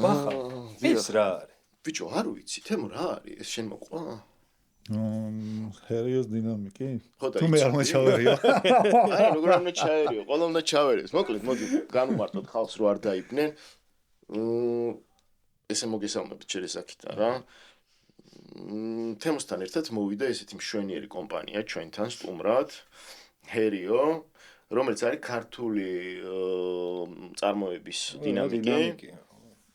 ბახა ის რა არის ბიჭო არ ვიცი თემო რა არის ეს შენ მოყვა ჰერიოს დინამიკი ხო და თუ მე არ მოჩავერიო არა როგორ უნდა ჩაერიო ყველა უნდა ჩავერიოს მოკლედ მოდი განუმარტოთ ხალხს რო არ დაიბნენ ესე მოგესალმებით შენ ესაკითა რა თემოსთან ერთად მოვიდა ესეთი მშვენიერი კომპანია ჩვენთან სტუმრად ჰერიო რომელიც არის ქართული წარმოების დინამიკი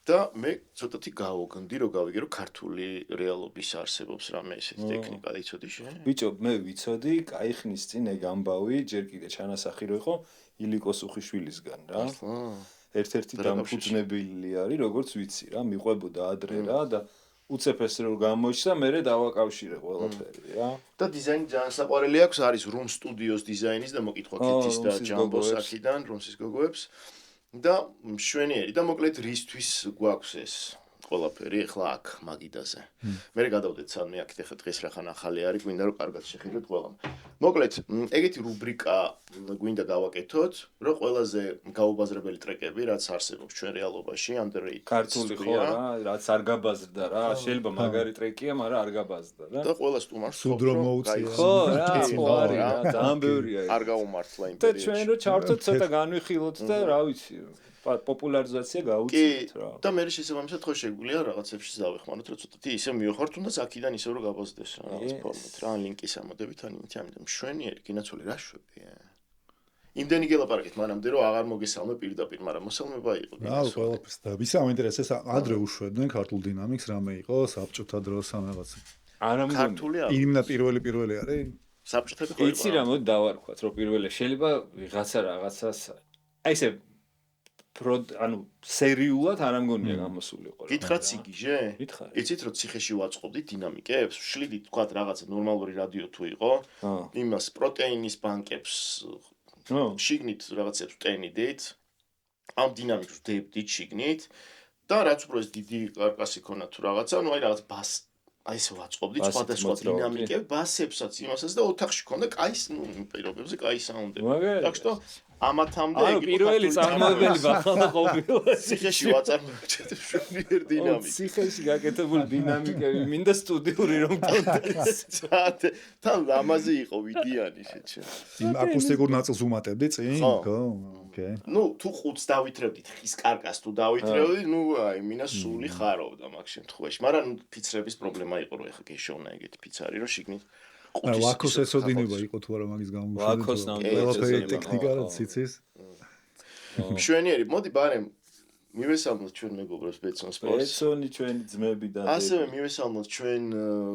და მე ცოტათი გავოგნდი რომ გავიგე რომ ქართული რეალობის არსებობს რამე ესეთი ტექნიკა იცოდი შენ ბიჭო მე ვიცოდი კაიხნის წინ ეგ ამბავი ჯერ კიდე ჩანასახი რო იყო ილიკოს უხიშვილისგან რა ერთ-ერთი დამფუძნებელი არის როგორც ვიცი რა მიყვებოდა ადრე რა და უცეფეს რო გამოჩნდა მე დავაკავშირე ყველაფერი რა და დიზაინი ძალიან საყვარელი აქვს არის Room Studios დიზაინის და მოკითხვა კითის და ჯამბოს აქედან Room-ის გოგოებს და მშვენიერი და მოკლედ რისთვის გვაქვს ეს ყველაფერი ახლა აქ მაგიდაზე მე გადავდეთ სანმე აქ ეხა დღეს რახან ახალი არის გვინდა რომ კარგად შეხედოთ ყველამ მოკლედ ეგეთი რუბრიკა გვინდა გავაკეთოთ რომ ყველაზე გაუბაზრებელი ტრეკები რაც არსებობს ჩვენ რეალობაში underrated ქართული ხო რა რაც არ გაბაზრდა რა შეიძლება მაგარი ტრეკია მაგრამ არ გაბაზრდა რა და ყველა სტუმარს სუდრო მოუწია ხო რა ხო არის რა ძალიან ბევრია არ გაუმართლა იმ და ჩვენ რო ჩავწოთ ცოტა განვიხილოთ და რა ვიცი პოპულარიზაცია გაუწიოთ რა და მე შესაბამისად ხო შეგვიძლია რაღაცებში დავეხმაროთ რომ ცოტათი ისე მივახართ უნდა აქედან ისე რომ გაბაზდეს რა რაღაც ფორმით რა ლინკის ამოდებით ან იმით ამიტომ მშვენიერი კინაცული რა შვებია იმდენი გელაპარაკეთ მანამდე რომ აღარ მოგესალმე პირდაპირ მაგრამ მოსალმება იყო რა ყველაფერს და ვის ამინტერესებს ადრე უშვებდნენ ქართულ დინამიკს რამე იყო საბჭოთა დროს ამ რაღაცა არა ქართული იმნა პირველი არის საბჭოთები ხო იცი რა მოდი დავარქვათ რომ პირველი შეიძლება ვიღაცა რაღაცას აი ესე ანუ სერიულად არ ამგონია გამოსულიყო რა. გითხრათ სიგიჟე? გითხარი. იცით რომ ციხეში ვაწყობდით დინამიკებს? შლიდით თქვა რაღაცა ნორმალური რადიო თუ იყო, იმას პროტეინის ბანკებს შიგნით რაღაცებს ტენიდით. ამ დინამიკს ვდებდით შიგნით და რაც უფრო ეს დიდი კარკასი ქონა თუ რაღაცა, ну აი რაღაც ბას აი ესე ვაწყობდით სხვადასხვა დინამიკებს, ბასებსაც იმასაც და ოთახში ქონდა კაი, ну პირობებზე კაი საუნდები. Так что ამათამდე იგი პირველი წარმოებელი ბახალდა ყოფილა ციხეში ვაწარმოებდით შვენიერ დინამიკს ციხეში გაკეთებული დინამიკები მინდა სტუდიური რომ გქონდეს თან ამაზე იყო ვიდიანი შეჩა იმ აკუსტიკურ ნაწილს უმატებდი წინ ხო ოკეი ну თუ ხუთს დავითრევდით ხის კარკას თუ დავითრევდით ну აი მინა სული ხარობდა მაგ შემთხვევაში მაგრამ ფიცრების პრობლემა იყო რომ ეხა გეშოვნა ეგეთი ფიცარი რომ შიგნით ვაკოს ესოდინება იყო თუ არა მაგის გამომშვენებელი ყველაფერი ტექნიკა რაც იცის მშვენიერი მოდი ბარემ მივესალმოთ ჩვენ მეგობრებს ბეცონ სპორტს ბეცონი ჩვენი ძმები და ასევე მივესალმოთ ჩვენ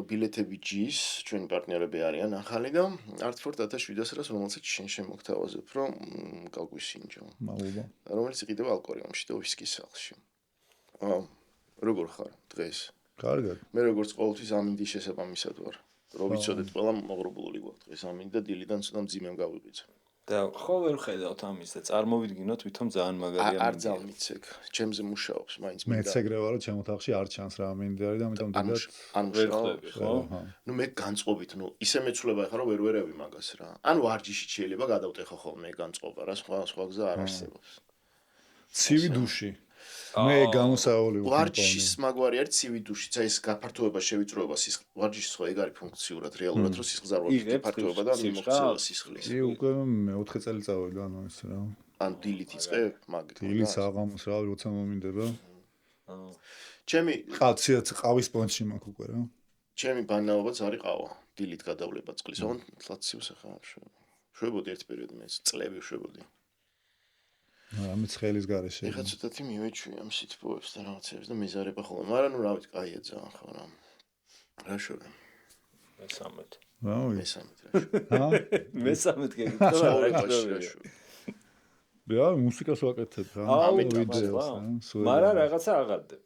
ბილეთები ჯის ჩვენი პარტნიორები არიან ახალი და არტფორდ 1700-ს რომელსაც შენ შემოგთავაზებ რომ გაგვისინჯო მადლობა რომელიც იყიდება ალკორიუმში და ვისკის სახლში როგორ ხარ დღეს კარგად მე როგორც ყოველთვის ამინდის შესაბამისად ვარ რომ ვიცოდეთ ყველა მოღრუბლული გვაქვს დღეს ამინდა დილიდან ცოტა მძიმემ გავიღვიძა და ხო ვერ ხედავთ ამის და წარმოვიდგინოთ ვითომ ძალიან მაგარია არ ძალმიცეკ ჩემზე მუშაობს მაინც მეც ეგრევა რომ ჩემო თახში არ ჩანს რა ამინდარი და ამიტომ დიდად არ მუშაობს ხო ნუ მე განწყობით ნუ ისე მეცვლება ხარ რომ ვერ ვერევი მაგას რა ანუ ვარჯიშით შეიძლება გადავტეხო ხოლმე განწყობა რა სხვა გზა არ არსებობს ცივი დუში მე გამოსავალი ვარ ვარჯიშის მაგვარი არის ცივი დუშიც აი ეს გაფართოება შევიწროება ვარჯიშის ხო ეგ არის ფუნქციურად რეალურად რომ სისხლძარღვას გაფართოება და მიმოქცევა სისხლის ი უკვე მე-4 წელი წავედი ანუ ეს რა ან დილით იწყებ მაგით დილით საღამოს რა როცა მომინდება ჩემი ყავის პონჩი მაქვს უკვე რა ჩემი ბანაობაც არის ყავა დილით გადავლება წყლის ოღონდ ლაციოს ახლა შვებოდი ერთ პერიოდში მე წლები შვებოდი ამით ხელის გარეშე. ეხლა ცოტათი მივეჩვი ამ სიტყვებს და რაღაცებს და მეზარება ხოლმე. მაგრამ ნუ რა ვიცი, კაია ძალიან ხო რა. რა შევე? მე-13. მე-13 რა შევე. მე-13 გეკითხა. რა მუსიკას ვაკეთებ რა. ვიდეოს. მაგრამ რაღაცა აღარდებ.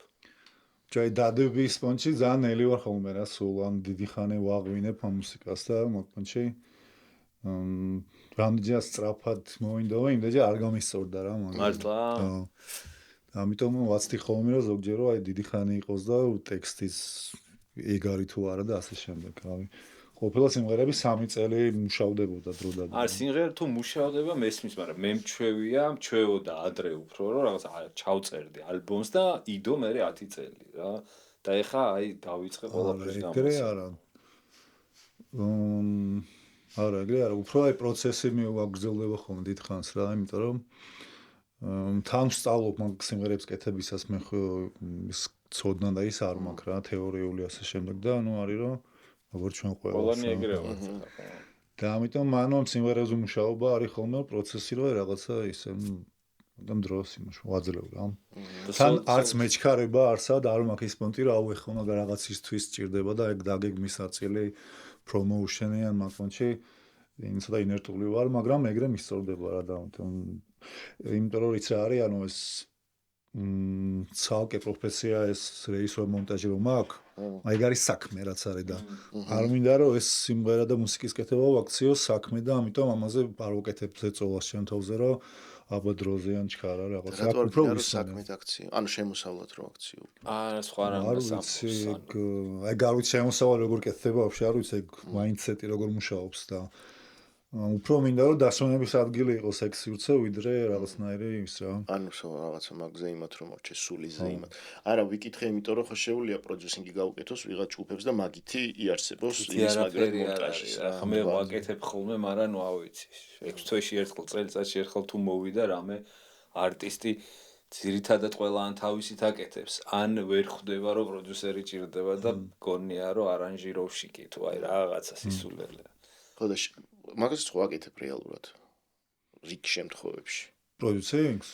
ჯაი დადების პონჩი ძალიან ნელი ვარ ხოლმე რა, სულ ან დიდი ხანი ვაღვინებ ამ მუსიკას და მოკონჩი რამდენჯერ სწრაფად მოინდომა, იმდენჯერ არ გამისწორდა რა მაგალითად. მართლა? ამიტომ ვაცდი ხოლმე რომ ზოგჯერ აი დიდი ხანი იყოს და ტექსტის ეგ არის თუ არა და ასე შემდეგ, რავი. ყოფილა სიმღერები 3 წელი მუშავდებოდა დროდადრო. არა, სიმღერა თუ მუშავდება მესმის, მაგრამ მე მჩვევია, მჩვეოდა ადრე უფრო, რომ რაღაც ჩავწერდი ალბომს და იდო მე 10 წელი რა. და ეხა აი დავიწყე ყველაფერს გამოსა. ეგრე არა. არა, ეგრე არა, უფრო აი პროცესი მივაგრძელდება ხოლმე დიდხანს რა, იმიტომ რომ თან ვსწავლობ მაგ სიმღერებს კეთებისას მე ხო ის ცოდნა და ის არ მაქვს რა, თეორიული ასე შემდეგ და ანუ არის რომ როგორც ჩვენ ყველას. ყველანი ეგრევა. და ამიტომ მანო სიმღერებზე მუშაობა არის ხოლმე პროცესი რომ რაღაცა ისე და დროს იმაში ვაძლევ რა. თან არც მეჩქარება არსად არ მაქვს ის პონტი რომ აუ ეხლა უნდა რაღაცისთვის სჭირდება და ეგ დაგეგმის ნაწილი პრომოუშენი ან მაგ პონტში ცოტა ინერტული ვარ, მაგრამ ეგრე მისწორდება რა და იმიტომ რომ იცი რა არის, ანუ ეს ცალკე პროფესია ეს რეჟისორ მონტაჟი რომ აქვს, ეგ არის საქმე რაც არის და არ მინდა რომ ეს სიმღერა და მუსიკის კეთება ვაქციოს საქმე და ამიტომ ამაზე არ ვაკეთებ ზეწოლას ჩემ თავზე რომ აბა დროზე ან ჩქარა რაღაც უფრო საქმეთ აქციო. ანუ შემოსავლად რო აქციო. არა, სხვა რამე სამს. აი გავიცი შემოსავალ როგორ კეთდება ვაფშე არ ვიცი ეგ მაინდსეტი როგორ მუშაობს და უფრო მინდა რომ დასვენების ადგილი იყოს ეგ სივრცე ვიდრე რაღაცნაირი ის რა. ანუ რაღაცა მაგზე იმათ რომ მოჩე სულიზე იმათ. არა ვიკითხე იმიტომ რომ ხო შეუძლია პროდიუსინგი გავუკეთოს ვიღაც ჯგუფებს და მაგითი იარსებოს ის მაგრად მონტაჟი. ახლა მე ვაკეთებ ხოლმე, მაგრამ ნუ ავიცი. 6 თვეში ერთხელ წელიწადში ერთხელ თუ მოვიდა რამე არტისტი ძირითადად ყველა ან თავისით აკეთებს, ან ვერ ხვდება რომ პროდიუსერი ჭირდება და გონია რომ არანჟიროვში კი თუ აი რაღაცა სისულელე. ხო და მაგას ხო აკეთებ რეალურად რიგ შემთხვევებში პროდიუსინგს?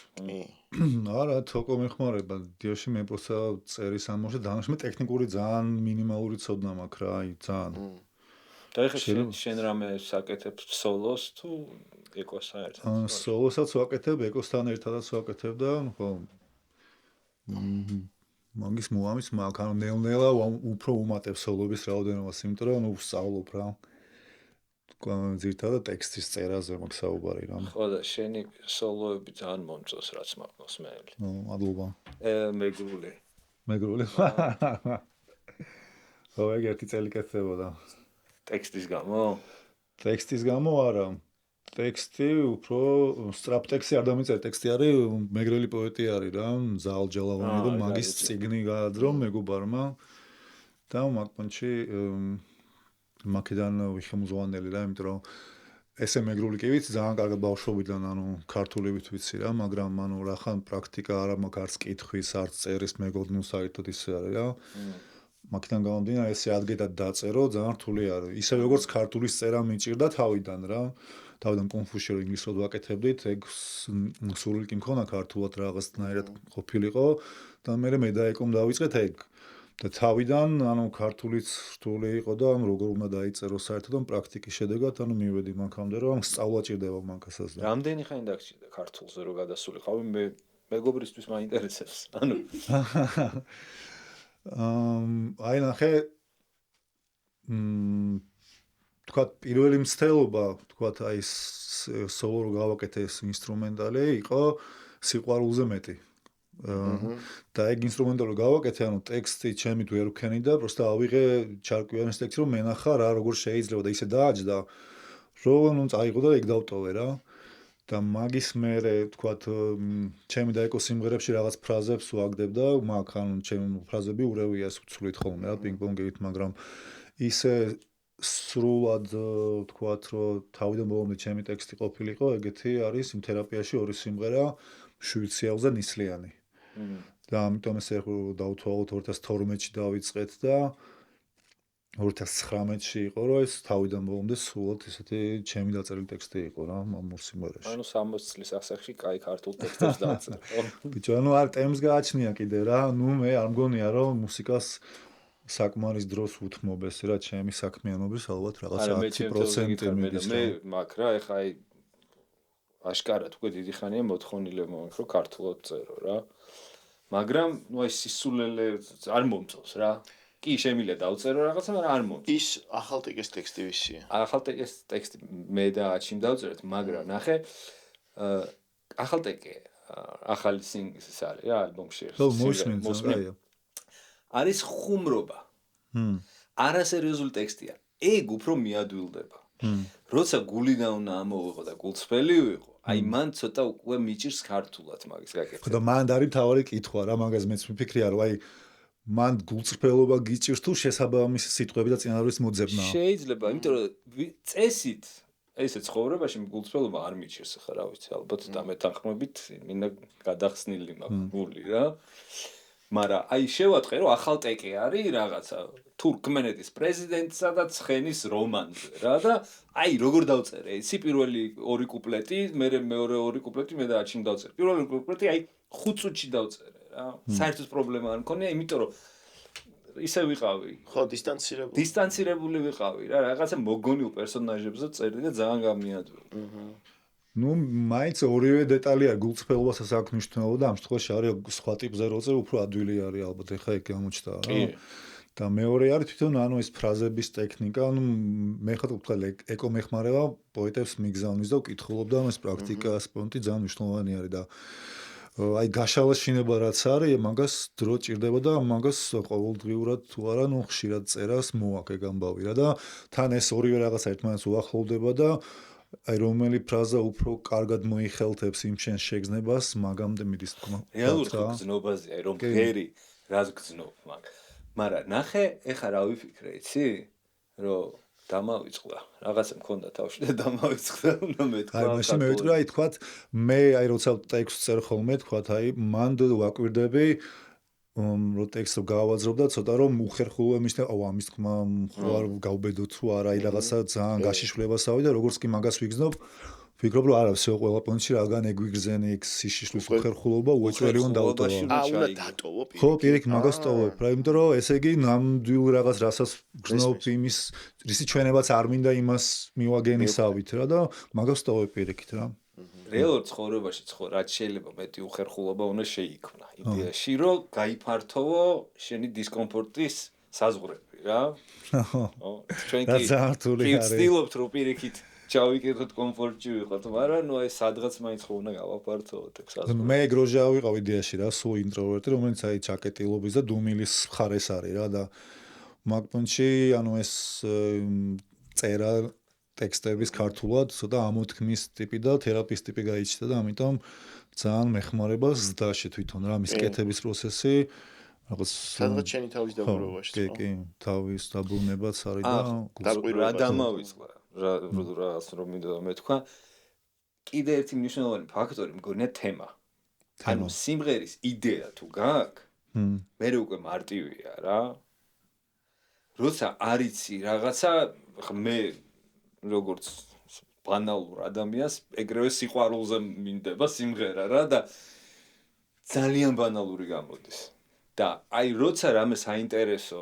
არა, თოკო მეხმარება. დიოში მე პროსა წერის ამოში დანაშმე ტექნიკური ძალიან მინიმალური ცოდნა მაქვს რა, აი ძალიან. და ეხლა შენ რამე საკეთებ სოლოს თუ ეკოსთან ერთად? სოლოსაც ვაკეთებ, ეკოსთან ერთადაც ვაკეთებ და ხო მაგის მოამის მაქვს, ანუ ნელ-ნელა უფრო უმატებ სოლოების რაოდენობას, იმიტომ რომ ნუ ვსწავლობ რა. ძირითადად ტექსტის წერაზე მაქვს საუბარი რა. ხო და შენი სოლოები ძალიან მომწონს რაც მაქვს მოსმენელი. მადლობა. მეგრული. მეგრული. ხო, ეგ ერთი წელი კეთდებოდა. ტექსტის გამო? ტექსტის გამო არა. ტექსტი უფრო სწრაფ ტექსტი არ დამიწერ, ტექსტი არის მეგრელი პოეტი არის რა, ზაალ ჯალავანი და მაგის წიგნი გაადრო მეგობარმა და მაგ პონჩი მაკედან ვიხმუზვანელი რა, იმიტომ რომ ესე მეგრული კი ვიცი, ძალიან კარგად ბავშვობიდან, ანუ ქართულივით ვიცი რა, მაგრამ ანუ რახან პრაქტიკა არ მაქვს არც კითხვის, არც წერის მეგობრნუ საერთოდ ისე არის რა. მაკედან გამომდინარე ესე ადგედად დაწერო, ძალიან რთული არის. ისე როგორც ქართულის წერა მიჭირდა თავიდან რა. თავიდან კონფუში რომ ინგლისურად ვაკეთებდით, ეგ სურვილი კი მქონა ქართულად რაღაცნაირად ყოფილიყო და მე დაეკომ დავიწყეთ ეგ. და თავიდან, ანუ ქართულიც რთული იყო და ანუ როგორ უნდა დაიწერო საერთოდ ამ პრაქტიკის შედეგად, ანუ მივედი მანქამდე რომ სწავლა ჭირდება მანქასაც და. რამდენი ხანი დაგჭირდა ქართულზე რომ გადასულიყავი? მეგობრისთვის მაინტერესებს. ანუ აი ნახე თქვათ პირველი მცდელობა, თქვათ აი სოლო რო გავაკეთე ეს ინსტრუმენტალი იყო სიყვარულზე მეტი. და ეგ ინსტრუმენტალი რო გავაკეთე, ანუ ტექსტი ჩემი თუ ვერ ვქენი და просто ავიღე ჩარკვიანის ტექსტი რომ მენახა რა როგორ შეიძლება და ისე დააჯდა რომ ნუ წაიღო და ეგ დავტოვე რა. და მაგის მერე თქვათ ჩემი დაეკო სიმღერებში რაღაც ფრაზებს ვაგდებ და მაგ ანუ ჩემი ფრაზები ურევია ვცვლით ხოლმე რა პინგ-პონგით, მაგრამ ისე სრულად თქვათ რომ თავიდან ბოლომდე ჩემი ტექსტი ყოფილიყო, ეგეთი არის იმ თერაპიაში ორი სიმღერა შვიციალზე ნისლიანი. და ამიტომ ესე დავთვალოთ 2012-ში დავიწყეთ და 2019-ში იყო რომ ეს თავიდან ბოლომდე სრულად ესეთი ჩემი დაწერილი ტექსტი იყო რა ამ სიმღერაში. ანუ 60 წლის ასაკში კაი ქართულ ტექსტებს დაწერე. ბიჭო, ანუ არ ტემს გააჩნია კიდე რა, ნუ მე არ მგონია რომ მუსიკას საკმარის დროს უთმობ ეს რა ჩემი საქმიანობის ალბათ რაღაც 10% მიდის. მე მაგ რა ეხა აი აშკარად უკვე დიდი ხანია მოთხოვნილე მომents რომ ქართულად წერო რა. მაგრამ ნუ აი სისულელე არ მომწონს რა. კი შემიძლია დავწერო რაღაცა, მაგრამ არ მომწონს. ის ახალტეკეს ტექსტი ვისია? ახალტეკეს ტექსტი მე და აჩიმ დავწერეთ, მაგრამ ნახე ახალტეკე ახალი სინგლის არის რა ალბომში. მოსმენთ. არის ხუმრობა. არასერიოზული ტექსტია. ეგ უფრო მიადვილდება. როცა გულიდან უნდა ამოვიღო და გულწრფელი ვიყო, აი მან ცოტა უკვე მიჭირს ქართულად მაგის გაკეთება. ხო და მან არის თავი კითხვა რა, მაგას მეც მიფიქრია რომ აი მან გულწრფელობა გიჭირს თუ შესაბამისი სიტყვები და წინააღმდეგ მოძებნა. შეიძლება, იმიტომ რომ წესით ესე ცხოვრებაში გულწრფელობა არ მიჭირს ხა რა ვიცი, ალბათ და მეთანხმებით მინდა გადახსნილი მაქვს გული რა. მაგრამ აი შევატყე რომ ახალ ტეკე არის რაღაცა თურქმენეთის პრეზიდენტსა და ცხენის რომანზე რა და აი როგორ დავწერე იცი პირველი ორი კუპლეტი მე მეორე ორი კუპლეტი მე და აჩიმ დავწერე პირველი კუპლეტი აი 5 წუთში დავწერე რა საერთოდ პრობლემა არ მქონია იმიტომ რომ ისე ვიყავი ხო დისტანცირებული ვიყავი რა რაღაცა მოგონილ პერსონაჟებზე წერდი და ძალიან გამიადვილა ну, მაინც ორივე დეტალი არის გულწრფელობასაც აქვს მნიშვნელობა და ამ შემთხვევაში არის სხვა ტიპზე როზე უფრო ადვილი არის ალბათ ეხა ეგ გამოჩნდა რა. და მეორე არის თვითონ ანუ ეს ფრაზების ტექნიკა, ანუ მე ხარ თქვა ეკო მეხმარება პოეტებს მიგზავნის და ვკითხულობ და ეს პრაქტიკას პონტი ძალიან მნიშვნელოვანი არის და აი გაშალა შინება რაც არის, მაგას დრო ჭირდება და მაგას ყოველდღიურად თუ არა, ну ხშირად წერას მოაქვს ეგ ამბავი რა და თან ეს ორივე რაღაცა ერთმანეთს უახლოვდება და აი რომელი ფრაზა უფრო კარგად მოიხელთებს იმ შენ შეგრძნებას, მაგამდე მიდის თქმა. რეალურად გზნობაზე, აი რომ ფერი რას გზნობ მაგ. მაგრამ ნახე, ეხა რა ვიფიქრე, იცი? რომ დამავიწყდა. რაღაცა მქონდა თავში და დამავიწყდა, უნდა მეთქვა. აი მაშინ მე ვიტყვი, აი თქვათ, მე აი როცა ტექსტს წერ ხოლმე, თქვათ, აი მანდ ვაკვირდები რო ტექსტს გავაძრობ და ცოტა რომ უხერხულო მისნა, აუ ამის თქმა ხო არ გავბედო თუ არა, აი რაღაცა ძალიან გაშიშვლებას ავი და როგორც კი მაგას ვიგზნობ, ვფიქრობ რომ არა, всё ყველა პონჩი რაგან ეგ ვიგზენი ეგ სიშიშვლის უხერხულობა უეჭველი უნდა დავტოვო. უნდა დატოვო პირიქით. ხო, პირიქით მაგას ტოვებ რა, იმიტომ რომ ესე იგი ნამდვილ რაღაც რასაც გზნობ იმის რისი ჩვენებაც არ მინდა იმას მივაგენისავით რა და მაგას ტოვებ პირიქით რა. რეალურ ცხოვრებაში რაც შეიძლება მეტი უხერხულობა უნდა შეიქმნა იდეაში რომ გაიფართოვო შენი დისკომფორტის საზღვრები რა ხო ჩვენ კი ვცდილობთ რომ პირიქით ჩავიკეთოთ კომფორტში ვიყოთ მაგრამ ნუ აი სადღაც მაინც ხო უნდა გავაფართოვოთ ეგ საზღვრები მე გროჟა ვიყავ იდეაში რა სულ ინტროვერტი რომელიც აი ჩაკეტილობის და დუმილის მხარეს არის რა და მაგ პონჩი ანუ ეს წერა ტექსტების ქართულად, ცოტა ამოთქმის ტიპი და თერაპიის ტიპი გაიჩნდა და ამიტომ ძალიან მეხმარება ზდაში თვითონ რა მის კეთების პროცესი რაღაც სადღაც შენი თავის დაბრუნებაში ხო კი თავის დაბრუნებაც არის და რა დამავიწყდა რაღაც რომ მინდა მეთქვა კიდე ერთი მნიშვნელოვანი ფაქტორი მგონია თემა ანუ სიმღერის იდეა თუ გაქვს მე უკვე მარტივია რა როცა არიცი რაღაცა მე როგორც ბანალურ ადამიანს ეგრევე სიყვარულზე მინდება სიმღერა რა და ძალიან ბანალური გამოდის და აი როცა რამე საინტერესო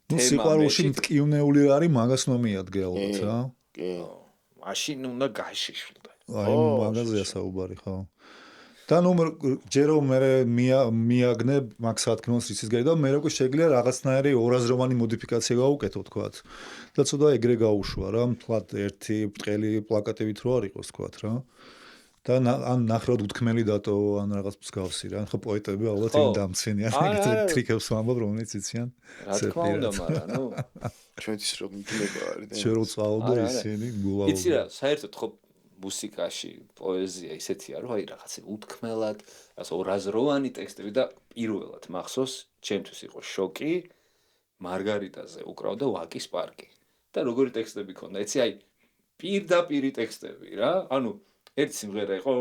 თემა სიყვარულში მტკივნეული არის მაგას ნომიადგე ალბათ რა კი მაშინ უნდა გაშიშვლდე აი მაგაზეა საუბარი ხო და ნუ ჯერო მე მიაგნე მაგ სათქმელს იცის გაი და მე უკვე შეგიძლია რაღაცნაირი ორაზროვანი მოდიფიკაცია გავუკეთო თქვათ და ცოტა ეგრე გაუშვა რა მთლად ერთი ბრტყელი პლაკატივით რო არ იყოს თქვათ რა და ან ნახრად უთქმელი დატოვო ან რაღაც მსგავსი რა ხო პოეტები ალბათ იმ დამცენიან ეგრე ტრიკებს ვამბობ რომელიც იციან რა თქმა უნდა მაგრამ ნუ ჩვენთვის რომ ნება არის შენ რო წავდო ისინი გულაო იცი რა საერთოდ ხო მუსიკაში პოეზია ისეთია რომ აი რაღაცა უთქმელად ასე ორაზროვანი ტექსტები და პირველად მახსოვს ჩემთვის იყო შოკი მარგარიტაზე უკრავდა ვაკის პარკი და როგორი ტექსტები ქონდა იცი აი პირდაპირი ტექსტები რა ანუ ერთი სიმღერა იყო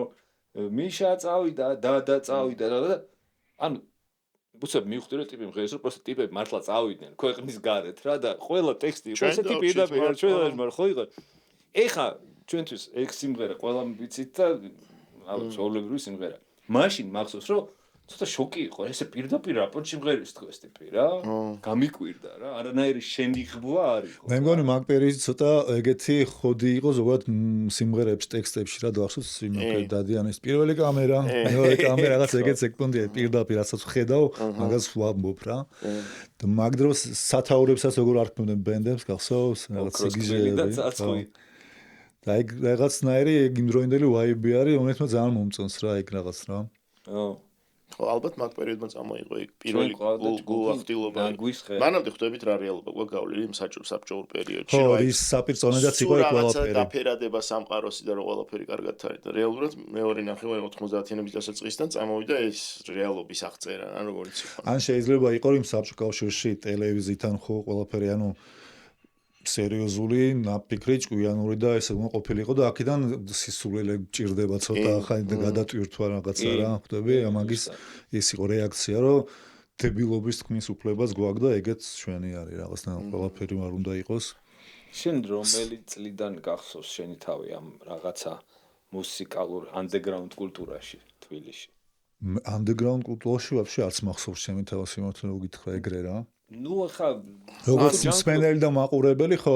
მიშა წავიდა და წავიდა და ანუ უცებ მივხვდი რომ ტიპი მღერის რომ პროსტ ტიპები მართლა წავიდნენ ქვეყნის გარეთ რა და ყველა ტექსტი იყო ესეთი პირდაპირი ჩვენ მაგრამ ხო იყო ეხა ჩვენთვის ეგ სიმღერა ყველა ვიცით და აუცილებლად სიმღერა. მაშინ მახსოვს რომ ცოტა შოკი იყო, ესე პირდაპირ რაპორტში მღერის თქო ეს ტიპი რა. გამიკვირდა რა, არანაირი შენიღბვა არ იყო. მე მგონი მაგ პერიოდში ცოტა ეგეთი ხოდი იყო ზოგადად სიმღერების ტექსტებში რა დავახსოვს იმაკე დადიანის პირველი კამერა, მეორე კამერა რაღაც ეგეთ სექტონდია პირდაპირ რასაც ხედავ, მაგას ვამბობ რა. და მაგ დროს სათაურებსაც როგორ არქმევდნენ ბენდებს, გახსოვს რაღაც სიგიჟეები. და ეგ რაღაცნაირი ეგ იმდროინდელი ვაიბი არის, რომელიც ძალიან მომწონს რა ეგ რაღაც რა. ხო. ხო, ალბათ მაგ პერიოდმა წამოიღო იქ პირველი გულახდილობა. მანამდე ხვდებით რა რეალობა გვაქვს გავლილი საბჭოურ პერიოდში, რომ აი ის საპირწონედაც იყო იქ ყველაფერი. დაფერადება სამყაროსი და რომ ყველაფერი კარგად არის და რეალურად მეორე ნახევარი 90-იანების დასაწყისიდან წამოვიდა ეს რეალობის აღწერა, ან როგორიც იყო. ან შეიძლება იყო იმ საბჭოთა კავშირში ტელევიზიიდან ხო ყველაფერი, ანუ სერიოზული, ნაფიქრი, ჭკვიანური და ესე უნდა ყოფილიყო და აქედან სისულელე გჭირდება ცოტა ხანი და გადატვირთვა რაღაცა რა, ხვდები? ამაგის ის იყო რეაქცია, რომ დებილობის თქმის უფლებას გვაქვს და ეგეც ჩვენი არის რაღაცნაირად ყველაფერი არ უნდა იყოს. შენ რომელი წლიდან გახსოვს შენი თავი ამ რაღაცა მუსიკალურ underground კულტურაში თბილისში? Underground კულტურაში вообще არც მახსოვს ჩემი თავი სიმართლე რომ გითხრა ეგრე რა. ნუ ახლა როგორც მსმენელი და მაყურებელი ხო,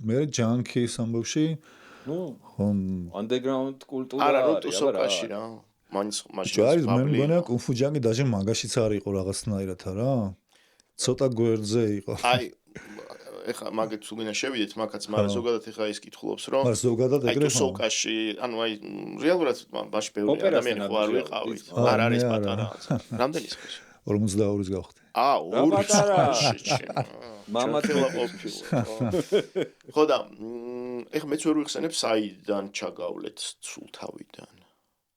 მე ჯანკის ამბავში ნუ underground კულტურა არა რო ტუსოპაში რა. მაშინ არის მე მგონია კუნფუ ჯანკი დაჟე მაგაშიც არ იყო რაღაცნაირად რა. ცოტა გვერდზე იყო. აი ეხა მაგეთ სულინა შევიდეთ მაგაც, მაგრამ ზოგადად ეხა ის კითხულობს რომ არა ზოგადად ეგრე ხო. ტუსოპაში, ანუ აი რეალურად მაშინ ბევრი ადამიანი ხო არ ვიყავით. არ არის პატარა. რამდენი ხნის? 42-ის გავხდი. მამაც ყოფილა. ხო და ეხა მეც ვერ ვიხსენებ საიდან ჩაგავლეთ სულ თავიდან.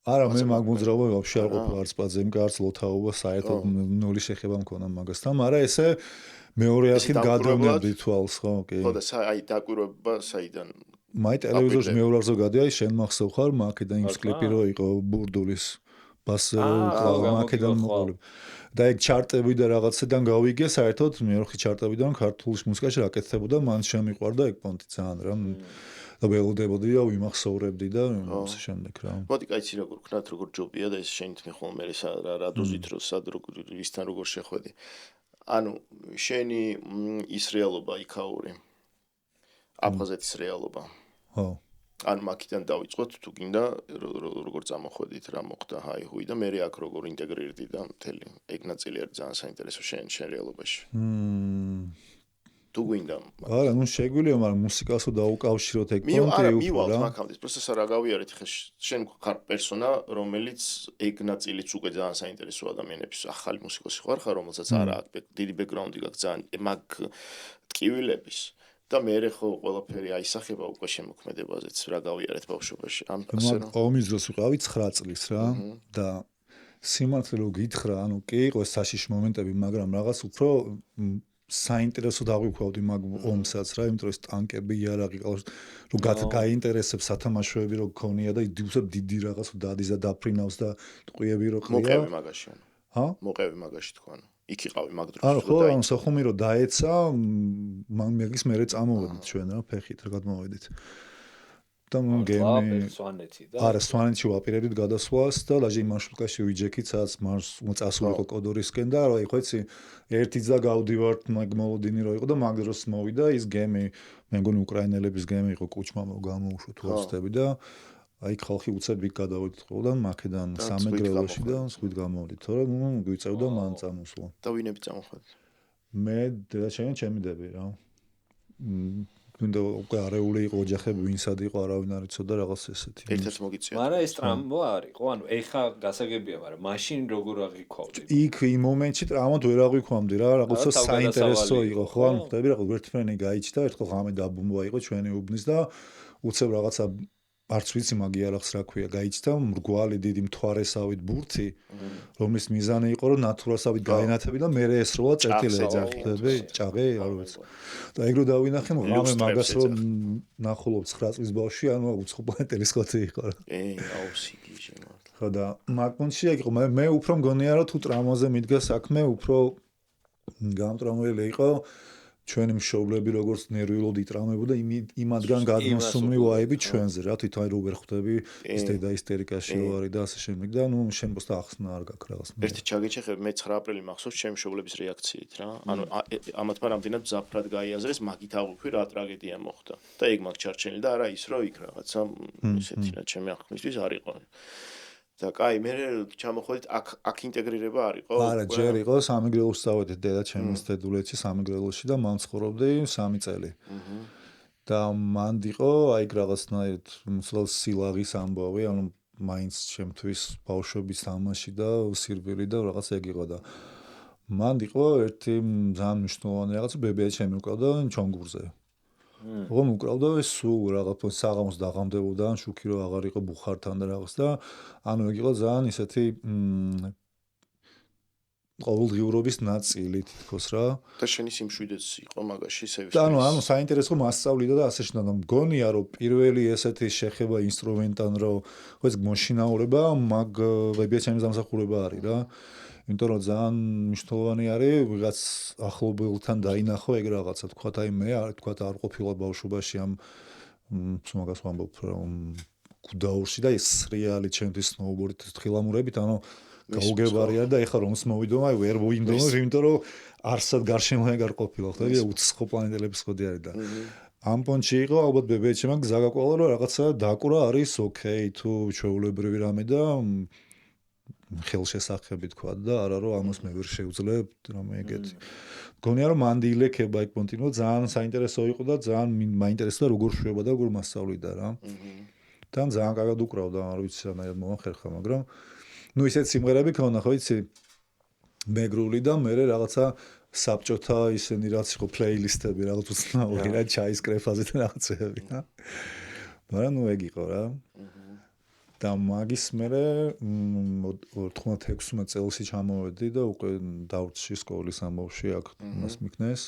არა მე მაგ მოძრაობა ვაფშე არ ყოფილა არც პაძემკა არც ლოთაობა საერთოდ ნული შეხება მქონდა მაგასთან, მაგრამ ესე მეორე ასით გადავნებდი თვალს ხო, კი. ხო და აი დაკვირვება საიდან? მაი ტელევიზორში მეორე აღზო გადაი შენ მახსოვ ხარ მაკედან იმ კლიპი რო იყო ბურდულის ბას მაკედან მოყოლებ. და ეგ ჩარტები და რაღაცედან გავიგე საერთოდ მეოთხე ჩარტებიდან ქართულ მუსიკაში რა კეთდებოდა მან შემიყვარდა ეგ პონტი ძალიან რა და ველოდებოდი და ვიმახსოვრებდი და ასე შემდეგ რა. მოდი კაიცი როგორ ვქნათ როგორ ჯობია და ეს შენით მიხვალ მე რა დოზით რო სად როგორ ისთან როგორ შეხვედი. ანუ შენი ის რეალობა იქაური აფხაზეთის რეალობა. ხო. ან მაქიდან დავიწყოთ თუ გინდა როგორ წამოხვედით რა მოხდა ჰაი-ჰუი და მე აქ როგორ ინტეგრირდი და მთელი ეგ ნაწილი არის ძალიან საინტერესო შენ რეალობაში. თუ გვინდა. არა, ნუ შეგვიძლია, მაგრამ მუსიკასო დაუკავშიროთ ეგ პონტი უფრო რა. მივალთ მაგამდე, პროცესს რა გავიარეთ ხე შენ ხარ პერსონა, რომელიც ეგ ნაწილიც უკვე ძალიან საინტერესო ადამიანების ახალი მუსიკოსი ხარ, რომელსაც არა აქვს დიდი ბექგრაუნდი გაქვს ძალიან მაგ ტკივილების და მე ხო ყველაფერი აისახება უკვე შემოქმედებაზეც რა გავიარეთ ბავშვობაში ამ ასე რომ ომის დროს ვიყავი 9 წლის რა და სიმართლე რო გითხრა ანუ კი იყო საშიში მომენტები მაგრამ რაღაც უფრო საინტერესო დავიქვავდი მაგ ომსაც რა იმიტომ რომ ეს ტანკები იარაღი რო გაინტერესებს სათამაშოები რო გქონია და დიდი რაღაც დადის და დაფრინავს და ტყვიები რო ყრია მოყევი მაგაში ანუ ჰა მოყევი მაგაში თქვა ანუ იქ იყავი მაგ დროს არა ხო ამ სახუმი რო დაეცა მაგის მერე წამოვედით ჩვენ რა ფეხით რა გადმოვედით და გემი არა სვანეთში ვაპირებდით გადასვლას და ლაჟი მარშრუტკაში ვიჯექით სადაც წასულიყო კოდორისკენ და რა ხო იცი ერთი ძა გავდივართ მაგ მოლოდინი რო იყო და მაგ დროს მოვიდა ის გემი მე მგონი უკრაინელების გემი იყო კუჩმა გამოვუშვა თუ ვწდები და აი ხალხი უცებ იქ გადავიდეთ ყველგან მაკედან სამეგრელოში და სხვით გამოვიდით თორემ გვიწევდა მან წამოსვლა და ვინები წამოხვედით მე დედაჩემი ჩემი დები რა გუნდა უკვე არეული იყო ოჯახები ვინსად იყო არავინ არ იცოდა რაღაც ესეთი ერთ-ერთ მოგიწია მაგრამ ეს ტრამვა არის ხო ანუ ეხა გასაგებია მაგრამ მაშინ როგორ აღიქვავდი იქ იმ მომენტში ტრამვად ვერ აღიქვამდი რა რაღაცა საინტერესო იყო ხო ანუ ხვდები რა გვერდფრენი გაიჩნდა ერთხელ ღამე დაბუმბვა იყო ჩვენი უბნის და უცებ რაღაცა არც ვიცი მაგი არახს რა ქვია გაიჩნდა მრგვალი დიდი მთვარესავით ბურთი რომლის მიზანი იყო რომ ნატურასავით გაენათები და მე ესროლა წერტილი ეძახდები ჭაღე არ ვიცი და ეგ რო დავინახე ღამე მაგას რომ ნახულობ 9 წლის ბავშვი ანუ უცხოპლანეტ ტელესკოპი იყო რა აუ სიგიჟე მართლა ხო და მაგონში ეგ იყო მე უფრო მგონია რომ თუ ტრამვაზე მიდგა საქმე უფრო გამტრამველი იყო ჩვენი მშობლები როგორც ნერვიულად იტრამებოდა იმადგან გადმოსული ვაიბი ჩვენზე რა თვითონ რო ვერ ხვდები ის დედა ისტერიკაში რო არის და ასე შემდეგ და ნუ შენ პოსტა ახსნა არ გაქვს რაღაც ერთი ჩაგეჩეხებ მე 9 აპრილი მახსოვს ჩემი მშობლების რეაქციით რა ანუ ამათმა რამდენად ზაფრად გაიაზრეს მაგით აღვიქვი რა ტრაგედია მოხდა და ეგ მაგ ჩარჩენილი და არა ის რო იქ რაღაცა ისეთი რა ჩემი აღქმისთვის არ იყო და კაი მე ჩამოხვედით აქ ინტეგრირება არ იყო არა ჯერ იყო სამეგრელოში წავედით დედაჩემის დედულეთში სამეგრელოში და მან ცხოვრობდი 3 წელი და მანდ იყო აი რაღაცნაირად მსვლელ სილაღის ამბავი ანუ მაინც ჩემთვის ბავშვობის თამაში და სირბილი და რაღაც ეგ იყო და მან იყო ერთი ძალიან მნიშვნელოვანი რაღაცა ბებია ჩემი უკრავდა ჩონგურზე. რომ უკრავდა ეს სულ რაღაც საღამოს დაღამდებოდა ან შუქი რო აღარ იყო ბუხართან და რაღაც და ანუ ეგ იყო ძალიან ისეთი ყოველდღიურობის ნაწილი თითქოს რა. და შენი სიმშვიდეც იყო მაგაში და ანუ საინტერესო მასწავლიდა და ასე შნადა. მგონია რომ პირველი ესეთი შეხება ინსტრუმენტთან რომ ხო ეს მოშინაურება მაგ ვებიაჩემის დამსახურება არის რა. იმიტომ რომ ძალიან მნიშვნელოვანი არის ვიღაც ახლობელთან დაინახო ეგ რაღაცა თქვათ აი მე თქვათ არ ყოფილა ბავშვობაში ამ მაგას ვამბობ რომ გუდაურში და ეს რეალი ჩემთვის სნოუბორდით თხილამურებით ანუ გაუგებარი არის და ეხლა რომს მოვიდომა აი ვერ ვინდომა იმიტომ რომ არსად გარშემო ეგ არ ყოფილა ხტები უცხო პლანეტელების ხოდი არის და ამ პონჩი იყო ალბათ ბებიაჩემ გზა გაყოლა რომ რაღაცა დაკვრა არის ოკეი თუ ჩვეულებრივი რამე და ხელშესახები თქვა და არა რომ ამას მე ვერ შევძლებ რამე ეგეთი. გონია რომ მანდი ილექება ეგ პონტინო ძალიან საინტერესო იყო და ძალიან მაინტერესდა როგორ შვება და როგორ მასწავლიდა რა. და ძალიან კარგად უკრავდა არ ვიცი სანაირად მომახერხა მაგრამ ნუ ისეთ სიმღერები ქონა ხო იცი მეგრული და მე რაღაცა საბჭოთა ისენი რაც იყო პლეილისტები რაღაც უცნაური რა ჩაის კრეფაზე და რაღაცები რა. მაგრამ ნუ ეგ იყო რა. და მაგის მერე 96 წელს ჩამოვედი და უკვე დავრჩი სკოლის ამბავში აქ მას მიქნეს.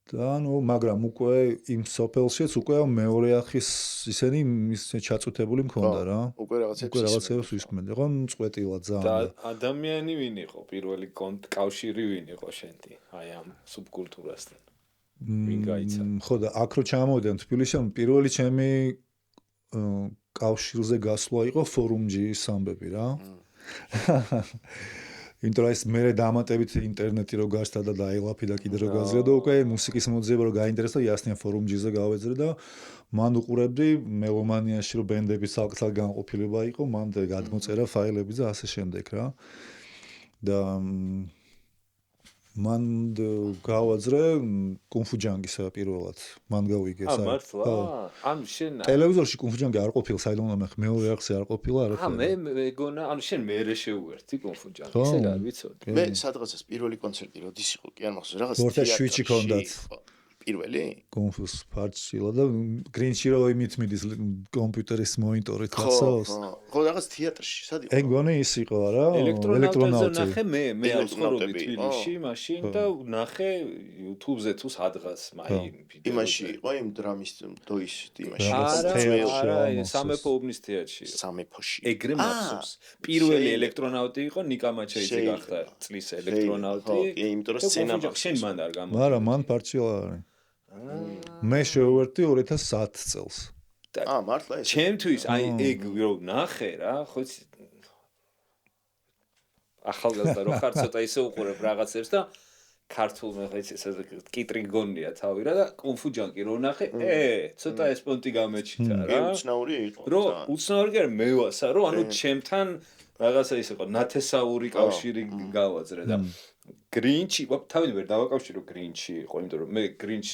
და ნუ მაგრამ უკვე იმ სოფელშიც უკვე მეორე ახის ისენი ჩაწუთებული მქონდა რა. უკვე რაღაცებს ვისმენდი. ხო წვეტილა ძალიან. და ადამიანი ვინ იყო პირველი კავშირი ვინ იყო შენთი აი ამ სუბკულტურასთან? ვინ გაიცა? ხო და აქ რო ჩამოვედი თბილისში პირველი ჩემი კავშირზე გასვლა იყო ფორუმჯის ამბები რა. იმიტომ რომ ეს მე დამატებით ინტერნეტი რო გასტა და დაილაფი და კიდე რო გაზრდა და უკვე მუსიკის მოძიება რო გაინტერესდა იასნიან ფორუმჯიზე გავეძრე და მან უყურებდი მელომანიაში რო ბენდების საკუთარ განყოფილება იყო მან გადმოწერა ფაილები და ასე შემდეგ რა. და მან გავაძრე კუნფუ ჯანგისა პირველად მან გავიგე მართლა ანუ შენ ტელევიზორში კუნფუ ჯანგი არ ყოფილა საიდუმლო მე მეორე არხზე არ ყოფილა არაფერი მე მეგონა ანუ შენ მერე შეუერთი კუნფუ ჯანგი ესე რა ვიცოდი მე სადღაცას პირველი კონცერტი როდის იყო კი არ მახსოვს რაღაც თეატრში ჰქონდათ პირველი კონფუს პარტშილა და გრინში რო იმით მიდის კომპიუტერის მონიტორით გასავს ხო რაღაც თეატრში სად იყო ეგ გონი ის იყო არა ელექტრონაუტი ნახე მე არ ცხოვრობდი თბილისში მაშინ და ნახე YouTube-ზე თუ სადღაც მაი იმაში იყო იმ დრამის დოის იმაში არა სამეფო უბნის თეატრში სამეფოში ეგრე მახსოვს პირველი ელექტრონაუტი იყო ნიკა მაჩაიძე გახდა წლის ელექტრონაუტი კი იმიტომ რომ სცენა შენ მან არ გამო არა მან პარტშილა არის მე შევერთი 2010 წელს. მართლა ეს. ჩემთვის აი ეგ რო ნახე რა, ხო იცი ახალგაზრდა რო ხარ ცოტა ისე უყურებ რაღაცებს და ქართულ მე ხო იცი ესე კიტრი გონია თავი რა და კუნფუ ჯანგი რო ნახე, ცოტა ეს პონტი გამეჩიტა რა. უცნაური იყო. რო უცნაური კი არა მევასა რო ანუ ჩემთან რაღაცა ისე ყო ნათესაური კავშირი გავაძრე და გრინჩი, თავი ვერ დავაკავშირო გრინჩი იყო, იმიტომ რომ მე გრინჩ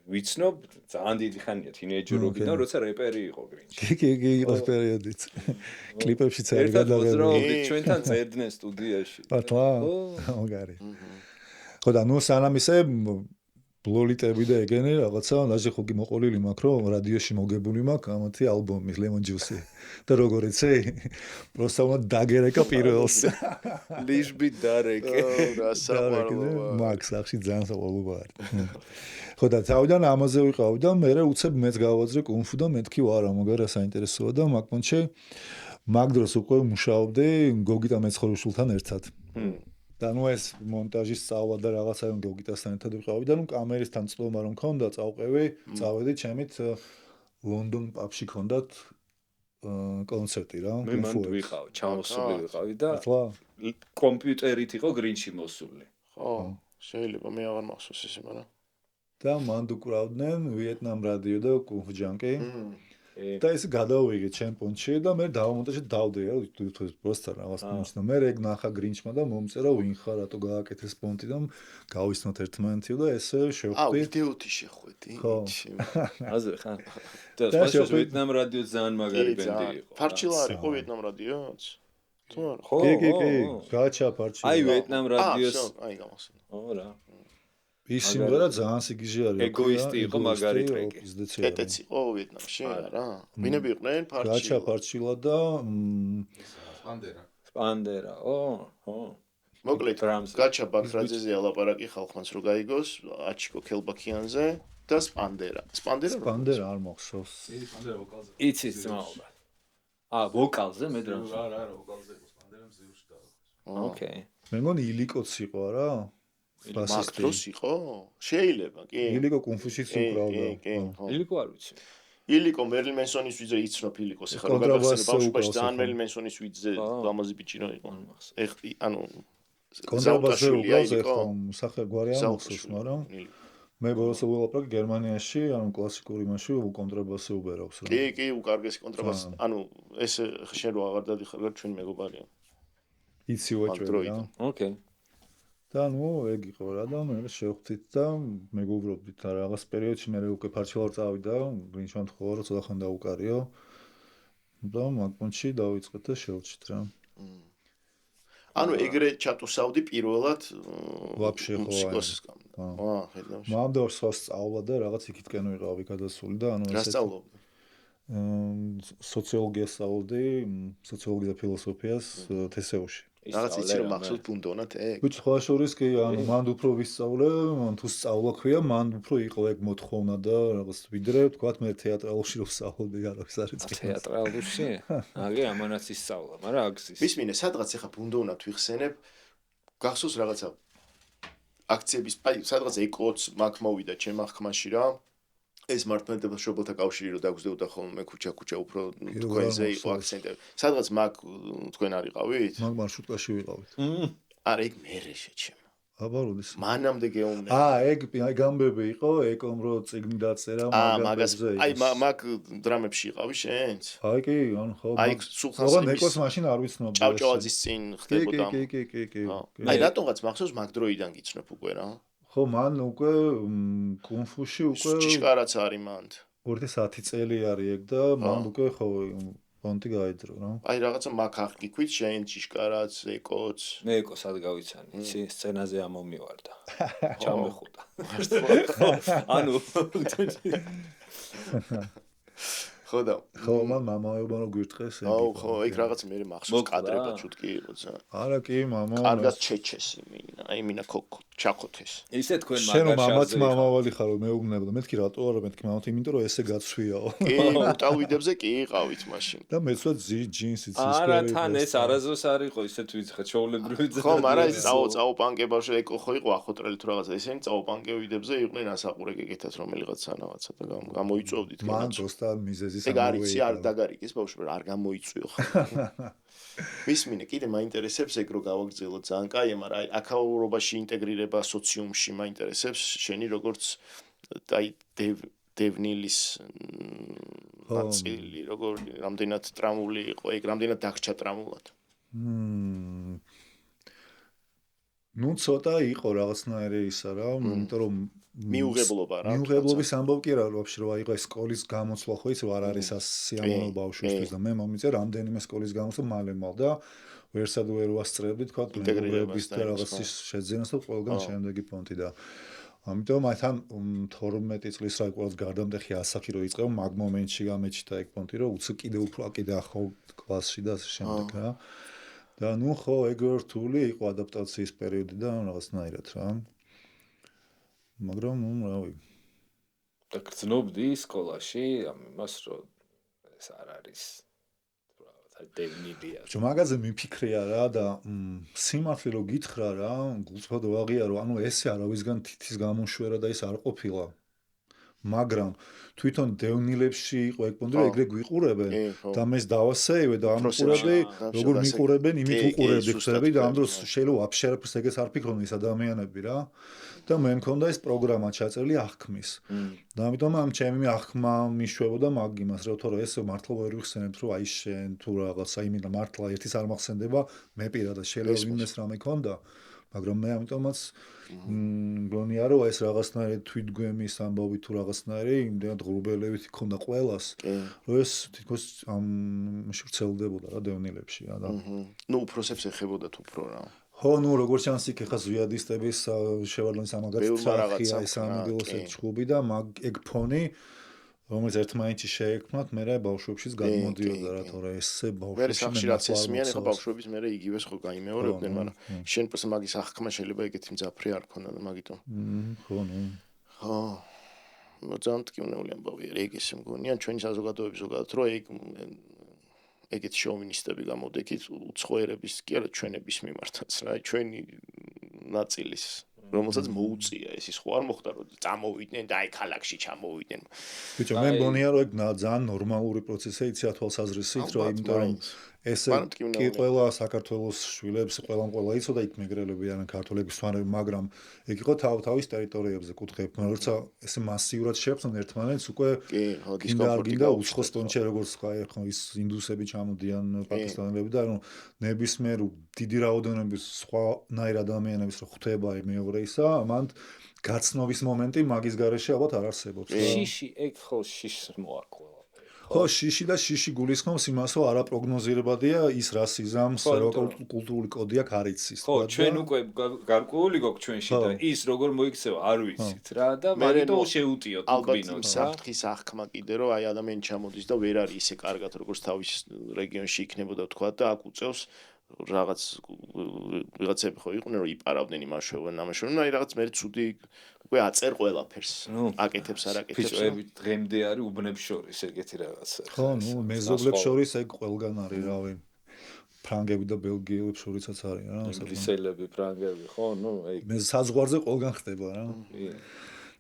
ვიცნობ ძალიან დიდი ხანია თინეიჯერობიდან, როცა რეპერი იყო გრინჩი. კი იყო პერიოდიც. კლიპებშიც არის გადაღებული. ჩვენთან წერდნენ სტუდიაში. მართლა? მაგარი. ხო და ნუ სანამ ისე ბლოლიტები და ეგენი რაღაცა ნაჟე ხო გიმოყოლილი მაქვს რომ რადიოში მოგებული მაქვს ამათი ალბომი Lemon Juice და როგორ იცი? პროსტა უნდა დაგერეკა პირველს. ლიშბი დარეკე. რა საყვარლოა. მაქს ახში ძალიან საყვარლოა არის. ხო და თავიდან ამაზე ვიყავ და მე უცებ მეც გავაძრე კუნფუ და მეთქი ვარა მაგარა საინტერესოა და მაგპონჩე მაგ დროს უკვე მუშაობდი გოგიტა მეცხოვიშვილთან ერთად. და ნუ ეს მონტაჟის სწავლა და რაღაცა გოგიტასთან ერთად ვიყავი და ნუ კამერისთან წლომა რომ მქონდა წავყევი, წავედი ჩემით ლონდონ პაბში ქონდათ კონცერტი რა. მე მანდ ვიყავ, ჩამოსული ვიყავი და კომპიუტერით იყო გრინჩი მოსული. ხო, შეიძლება მე აღარ მახსოვს ესე მაგრამ და მანდ უკრავდნენ ვიეტნამ რადიო და კუნფუ ჯანკი. და ეს გადავიღე ჩემპიონში და მე დავამონტაჟე დავდე რა თვითონ პროსტა რაღაც მომის და მე ეგ ნახა გრინჩმა და მომწერა ვინ ხარ რატო გააკეთეს პონტი და გავისმოთ ერთმანეთი და ესე შევხვდი ვიდეოთი შეხვედი აზრ ხან და სპეციალ ვიეტნამ რადიო ძალიან მაგარი ბენდი იყო ფარჩილა არ იყო ვიეტნამ რადიოც თუ არა კი გაჩა ფარჩილა აი ვიეტნამ რადიოს აი გამახსენე ო რა ის სიმღერა ძალიან სიგიჟე არის ეგოისტი იყო მაგარი ტრეკი ეტეც იყო ვიეტნამში არა ვინები იყვნენ გაჩა ფარჩილა და სპანდერა ო მოკლედ გაჩა ბაქრაძეზე ალაპარაკი ხალხმაც რო გაიგოს აჩიკო ქელბაქიანზე და სპანდერა არ მოხსოვს სპანდერა ვოკალზე იცი ძმაობა ვოკალზე მე დრამს არა ვოკალზე იყო სპანდერა მზიურში და ოკეი მე მგონი ილიკოც იყო არა ბასისტოს იყო შეიძლება კი ილიკო კუნფუშიც უკრავდა ილიკო არ ვიცი ილიკო მერლინ მენსონის ვიძე იცნობ ილიკოს ახლა რო გაგახსენე ბავშვობაში ძალიან მერლინ მენსონის ვიძე ლამაზი ბიჭი რო იყო ეხი ანუ კონტრაბასზე უკრავდა ხო სახე გვარი ამოხსოვს მაგრამ მე ბოლოს ვლაპარაკ გერმანიაში ანუ კლასიკური მასში კონტრაბასზე უბერავს რა კი უკარგესი კონტრაბასი ანუ ეს შენ რო აღარ დადიხარ ჩვენ მეგობარია იცი ვაჭროი რა ოკეი და ნუ ეგ იყო რა და მე შევხვდით და მეგობრობდით და რაღაც პერიოდში მე უკვე ფარჩილავ წავიდა გრინჩმან თხოვა რომ ცოტა ხან დაუკარიო და მაგპონჩი დავიწყეთ და შევჭით რა ანუ ეგრე ჩატუსავდი პირველად ვაფშე ხო მუსიკოსისგან ხედავ მანდ სხვა სწავლა და რაღაც იქითკენ ვიყავი გადასული და ანუ რა სწავლობდი სოციოლოგიას სწავლობდი სოციოლოგია და ფილოსოფიას თსეუში რაღაც იცი რომ მახსოვს პუნდონათ ეგ ბიჭ სხვა შორის კი ანუ მანდ უფრო ვისწავლე თუ სწავლა ქვია მანდ უფრო იყო ეგ მოთხოვნა და რაღაც ვიდრე ვთქვათ მე თეატრალში რომ სწავლობდი არის არის თეატრალში აგი ამანაც ისწავლა მაგრამ აგზის მისმინე სადღაც ახლა პუნდონათ ვიხსენებ გახსოვს რაღაცა აქციების აი სადღაც ეკოც მაგ მოვიდა ჩემ ახკმაში რა ეს მართლმადიდებელთა მშობელთა კავშირი რო დაგგვდეოდა ხოლმე ქუჩა უფრო თქვენზე იყო აქცენტები სადღაც მაგ თქვენ არიყავით მაგ მარშრუტკაში ვიყავით არა ეგ მერე შეჩემ აბა როდის მანამდე გეუბნე ეგ გამბები იყო ეკომ რო წიგნი დაწერა მაგაზე აი მაგ დრამებში იყავი შენც აი კი ანუ ხო აი სულხანს ეკოს მაშინ არ ვიცნობ ჭავჭავაძის წინ ხდებოდა კი აი რატომღაც მახსოვს მაგ დროიდან გიცნობ უკვე რა ხო მან უკვე კუნფუში უკვე ჭიშკარაც არის მანდ 210 წელი არის ეგ და მან უკვე ხო პონტი გაიძრო რა აი რაღაცა მაგ აღგიქვით შენ ჭიშკარაც ეკოც მე ეკოს ad გავიცანი იცი სცენაზე ამომივარდა ჩამეხუტა ანუ ხოდა ხო მამაებმა რო გვირთხეს ეგ ხო ეგ რაღაც მე მახსოვს კადრება ჩუტკი იყო ცა არა კი მამა კარგად ჩეჩესი მინა აი მინა ქოქო ჩახოთეს ისე თქვენ შენ მამაც მამავალი ხარო მეუბნებოდა მეთქი რატო არა მეთქი მამათ იმიტომ რომ ესე გაცვიაო კი უტალვიდებზე კი იყავით მაშინ და მეცვა ჯინსიც ის არა თან ეს არაზოს არ იყო ისეთ ვიცი ხა ჩაოლებრივი ხო მაგრამ ეს წაოპანკებაში ეკო ხო იყო ახოტრელი თუ რაღაცა ისინი წაოპანკებიდებზე იყვნენ ასაყურე გეკეთათ რომელიღაცა რაღაცა და გამოიწვევდით მან ზუსტად მიზეზი ეგ არ იცი არ დაგარიგეს ბავშვი არ გამოიწვიო ხა მისმინე კიდე მაინტერესებს ეგ რო გავაგრძელო ძალიან კაია მაგრამ აი აქაურობაში ინტეგრირება სოციუმში მაინტერესებს შენი როგორც აი დევნილის ნაწილი როგორ რამდენად ტრამული იყო ეგ რამდენად დაგჭა ტრამულად ნუ ცოტა იყო რაღაცნაირი ისა რა იმიტომ რომ მიუღებლობა რა მიუღებლობის ამბავ კი რა ვაფშე რა იყო ეს სკოლის გამოცვლა ხო იცი არ არის სიამოვნო ბავშვისთვის და მე მომიწე რამდენიმე სკოლის გამოცვლა მალე და ვერსად ვერ ვასწრებდი თქვა ინტეგრირების და რაღაცის შეძენას და ყველგან შემდეგი პონტი და ამიტომ აი თან 12 წლის რა ყოველს გარდამტეხი ასაკი რო იწყებ მაგ მომენტში გამეჩნდა ეგ პონტი რომ უცებ კიდე უფრო კიდე ახალ კლასში და შემდეგ რა და ნუ ხო ეგ რთული იყო ადაპტაციის პერიოდი და რაღაცნაირად რა მაგრამ რავი და გრძნობდი სკოლაში ამას რომ ეს არ არის დევნილია მაგაზე მიფიქრია რა და სიმართლე რო გითხრა რა გულწრფელად ვაღიარო ანუ ესე არავისგან თითის გამოშვერა და ეს არ ყოფილა მაგრამ თვითონ დევნილებში იყო ეგ პონტი რომ ეგრე გვიყურებენ და მეს დავასეივე და ამ ყურები როგორ მიყურებენ იმით უყურებდი ხსები და ამ დროს შეიძლება ვაფშე არაფერს ეგეც არ ფიქრობენ ის ადამიანები რა და მე მქონდა ეს პროგრამა ჩაწერილი აღქმის და ამიტომ ამ ჩემი აღქმა მიშვებოდა მაგ იმას რომ თორე ეს მართლა ვერ ვიხსენებთ რომ აი შენ თუ რაღაცა იმედა მართლა ერთის არ მახსენდება მე პირადად შეიძლება ვინმეს რამე ქონდა მაგრამ მე ამიტომაც მგონია რომ ეს რაღაცნაირი თვითგვემის ამბავი თუ რაღაცნაირი იმდენად ღრუბელებით ქონდა ყველას რომ ეს თითქოს ამ შვრცელდებოდა რა დევნილებში რა და ნუ უფროსებს ეხებოდა თუ უფრო რა ხო ნუ როგორც ჩანს იქ ხა ზვიადისტების შევარდნის ამაგაც ცახია ეს ამიგელოს ჩხუბი და მაგ ეგ ფონი რომელიც ერთმანეთში შეექმნათ, მე ბავშვებშიც გადმოდიოდა რა, თორე ესე ბავშვებში მე რაც ესმიან, ეხა ბავშვების მე იგივეს ხო გაიმეორებდნენ, მაგრამ შენ პროს მაგის აღქმა შეიძლება ეგეთი მძაფრი არ ქონდა და მაგიტომ. ხო, ნუ. ხო. ძალიან მტკივნეული ამბავია, ეგ ესე მგონია, ჩვენი საზოგადოების ზოგადად, რომ ეგეთ შოვინისტები გამოდექით უცხოერების კი არა ჩვენების მიმართაც რა, ჩვენი ნაწილის რომელსაც მოუწია ეს ის ხო არ მოხდა რომ წამოვიდნენ და აი ქალაქში ჩამოვიდნენ. ბიჭო მე მგონია რომ ეგ ძალიან ნორმალური პროცესია იცი ათვალსაზრისით რომ იმიტომ რომ ესე კი ყველა საქართველოს შვილებს ყველა იცოდა იქ მეგრელები არიან ქართველების თვანები მაგრამ ეგ იყო თავის ტერიტორიებზე კუთხეები როცა ესე მასიურად შეფსონ ერთმანეთს უკვე გინდა უცხოს ტონჩე როგორც ხო ის ინდუსები ჩამოდიან პაკისტანელები და რომ ნებისმიერ დიდი რაოდენობის სხვანაირ ადამიანების რო ხვდება მეორე ისა ამან გაცნობის მომენტი მაგის გარეშე ალბათ არ არსებობს რა შიში ეგ ხო შიშს მოაკვა ხო შიში და შიში გულისხმობს იმას რომ არაპროგნოზირებადია ის რასიზმს კულტურული კოდი აქ არ იცის ხო ჩვენ უკვე გარკვეული გვაქვს ჩვენში და ის როგორ მოიქცევა არ ვიცით რა და მაგიტომ შეუტიოთ უკბინოთ რა საფრთხის აღქმა კიდე რომ აი ადამიანი ჩამოდის და ვერ არის ისე კარგად როგორც თავის რეგიონში იქნებოდა თქვა და აქ უწევს რაღაც ვიღაცები ხო იყვნენ რომ იპარავდნენ იმაშოვენ ამაშოვენ აი რაღაც მე ცუდი უკვე აწერ ყველაფერს აკეთებს არ აკეთებს ფიჭები დღემდე არის უბნებს შორის ეგეთი რაღაცა ხო ნუ მეზობლებს შორის ეგ ყველგან არის რავი ფრანგები და ბელგიელებს შორისაც არის რა ინგლისელები ფრანგები ხო ნუ ეგ მე საზღვარზე ყველგან ხდება რა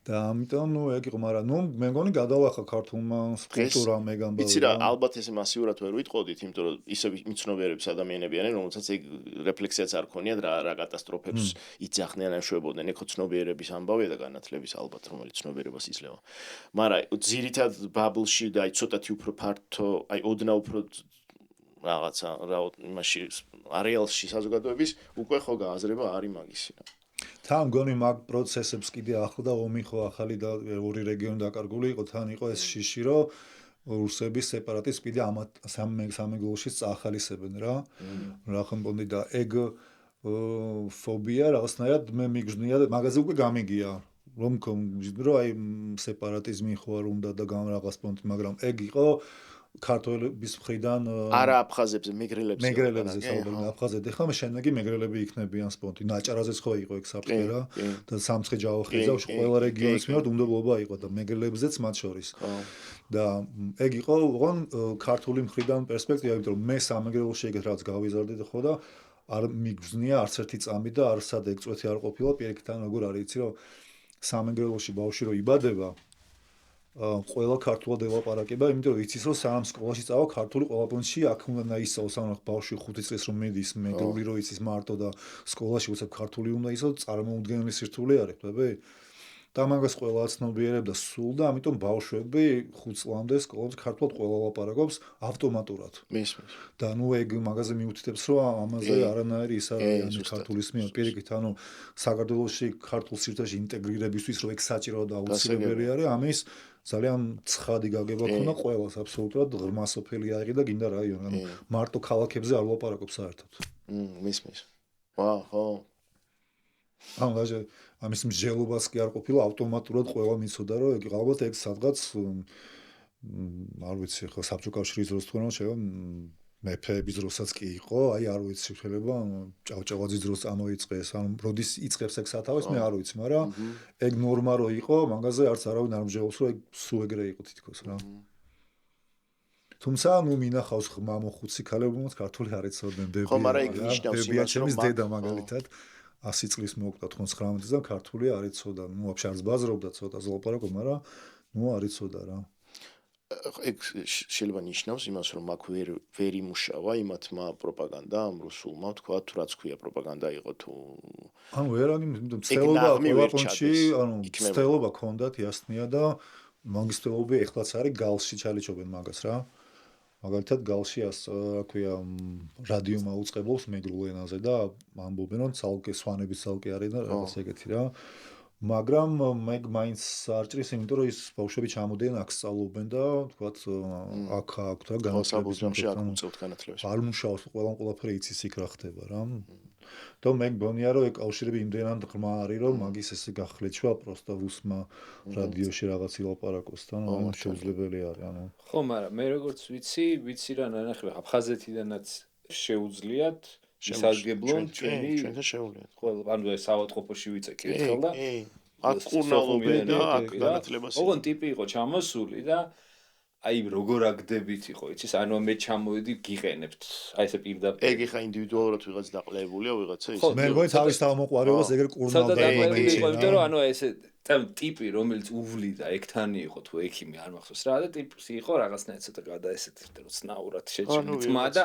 და ამიტომ ნუ ეგ იყო მაგრამ ნუ მე მგონი გადავახა ქართულმა კულტურამ ეგ ამბავი იცი რა ალბათ ესე მასიურად ვერ ვიტყოდით იმიტომ რომ ისე მიცნობიერებს ადამიანები არიან რომელსაც ეგ რეფლექსიაც არ ქონიათ რა კატასტროფებს იძახდნენ ან შვებოდნენ ეხო ცნობიერების ამბავია და განათლების ალბათ რომელიც ცნობიერებას იძლევა მაგრამ ძირითად ბაბლში და აი ცოტათი უფრო ფართო აი ოდნავ უფრო რაღაცა რა იმაში არეალში საზოგადოების უკვე ხო გააზრება არის მაგისი რა თან მგონი მაგ პროცესებს კიდე ახლდა ომი ხო ახალი და ორი რეგიონი დაკარგული იყო თან იყო ეს შიში რომ რუსების სეპარატისტ კიდე ამ სამეგრელოში წაახალისებენ რა ხომბონდი და ეგ ფობია რაღაცნაირად მე მიგზნია და მაგაზე უკვე გამიგია რომ აი სეპარატიზმი ხო არ უნდა და რაღაც პონტი მაგრამ ეგ იყო ქართველების მხრიდან არა აფხაზებზე მეგრელებზე საუბარი აფხაზეთ ეხლა შემდეგი მეგრელები იქნებიან სპონტი ნაჭარაზეც ხო იყო ეგ საფრთხე რა და სამცხე ჯავახეთს ყველა რეგიონის მიმართ უნდობლობა იყო და მეგრელებზეც მათ შორის და ეგ იყო ოღონ ქართული მხრიდან პერსპექტივა იმიტომ რომ მე სამეგრელოში ეგეთ რაღაც გავიზარდეთ ხო და არ მიგზნია არც ერთი წამი და არც სად ეგ წვეთი არ ყოფილა პირიქთან როგორ არის იცი რომ სამეგრელოში ბავშვი რო იბადება ყველა ქართულად ელაპარაკება, იმიტომ რომ იცის რომ სანამ სკოლაში წავა ქართული ყველა პონჩი აქ უნდა ისწავლოს, ანუ ბავშვი 5 წელს რომ მიდის, მეგრული რო იცის მარტო და სკოლაში უცებ ქართული უნდა ისწავლოს, წარმოუდგენელი სირთულე არის, ხდები? და მაგას ყველა აცნობიერებდა სულ და ამიტომ ბავშვები 5 წლამდე სკოლაში ქართულად ყველა ლაპარაკობს ავტომატურად. მისმის. და ნუ ეგ მაგაზე მიუთითებს რომ ამაზე არანაირი ის არის ქართულის მიმართ პირიქით, ანუ საქართველოში ქართულ სირთულეში ინტეგრირებისთვის რომ ეგ საჭირო და აუცილებელი არის, ამის ძალიან ცხადი გაგება ქონა ყველას აბსოლუტურად ღრმა სოფელი არის და გინდა რაიონი ანუ მარტო ქალაქებზე არ ლაპარაკობს საერთოდ მისმის ვაუ ხო ამაზე ამის მსჯელობას კი არ ყოფილა ავტომატურად ყველა მიცოდა რომ ეგ ალბათ ეგ სადღაც არ ვიცი ხო საბჭოთა კავშირის დროს თქვენ რომ მეფეების დროსაც კი იყო აი არ ვიცი შეიძლება ჭავჭავაძის დროს წამოიწყეს ანუ როდის იწყებს ეგ სათავეს მე არ ვიცი მაგრამ ეგ ნორმა რო იყო მაგაზე არც არავინ არ მსჯელობს რომ ეგ სულ ეგრე იყო თითქოს რა თუმცა ნუ მინახავს ხმა მოხუცი ქალებმაც ქართული არ ეცოდნენ დებია ხო მაგრამ ეგ ნიშნავს იმას რომ დედა მაგალითად 100 წლის მოკვდა 99-ზე და ქართული არ ეცოდა ნუ ვაფშე არც ბაზრობდა ცოტა ზოლაპარაკო მაგრამ ნუ არ იცოდა რა. ეგ შეიძლება ნიშნავს იმას, რომ აქ ვერ იმუშავა იმათმა პროპაგანდამ, რუსულმა, თქვა, თუ რაც ქვია პროპაგანდა იყო თუ ანუ ვერანი მცდელობა ყველა პონჩი, ანუ მცდელობა ქონდათ იასნია და მაგის მცდელობა ეხლაც არის გალში ჩალიჩობენ მაგას რა. მაგალითად გალში რა ქვია რადიო მაუწყებელს მეგრულ ენაზე და ამბობენ რომ ცალკე სვანების ცალკე არის და რაღაც ეგეთი რა. მაგრამ მე მაინც არ ჭრის, იმიტომ რომ ის ბავშვები ჩამოდიან აქ სწავლობენ და თქვათ აქ და განათლების განათლებას. არ მუშაობს ყველაფერი იცის იქ რა ხდება რა. და მე მგონია რომ ეგ კავშირები იმდენად ღრმა არის რომ მაგის ესე გახლეჩვა პროსტა რუსმა რადიოში რაღაც ილაპარაკოს და შეუძლებელი არის ანუ. ხო, მაგრამ მე როგორც ვიცი რა ნახე აფხაზეთიდანაც შეუძლიათ ისარგებლონ ჩვენთან შეუძლიათ. ყველა ანუ ეს ავადმყოფოში ვიწეკი ერთხელ და აქ კურნალობენ და აქ განათლებას. ოღონ ტიპი იყო ჩამოსული და აი როგორ აგდებით იყო იცის ანუ მე ჩამოვედი გიყენებთ აი ესე პირდაპირ ეგ ხა ინდივიდუალურად ვიღაც დაყლებულია ვიღაცა ის მე მგონი თავის თავმოყვარეობას ეგრე კურნალდა იმიტომ რომ ანუ ესე ტიპი რომელიც უვლიდა ეგთანი იყო თუ ექიმი არ მახსოვს რა და ტიპი იყო რაღაცნაირად ცოტა გადაესეთ რომ ცნაურად შეჭრა და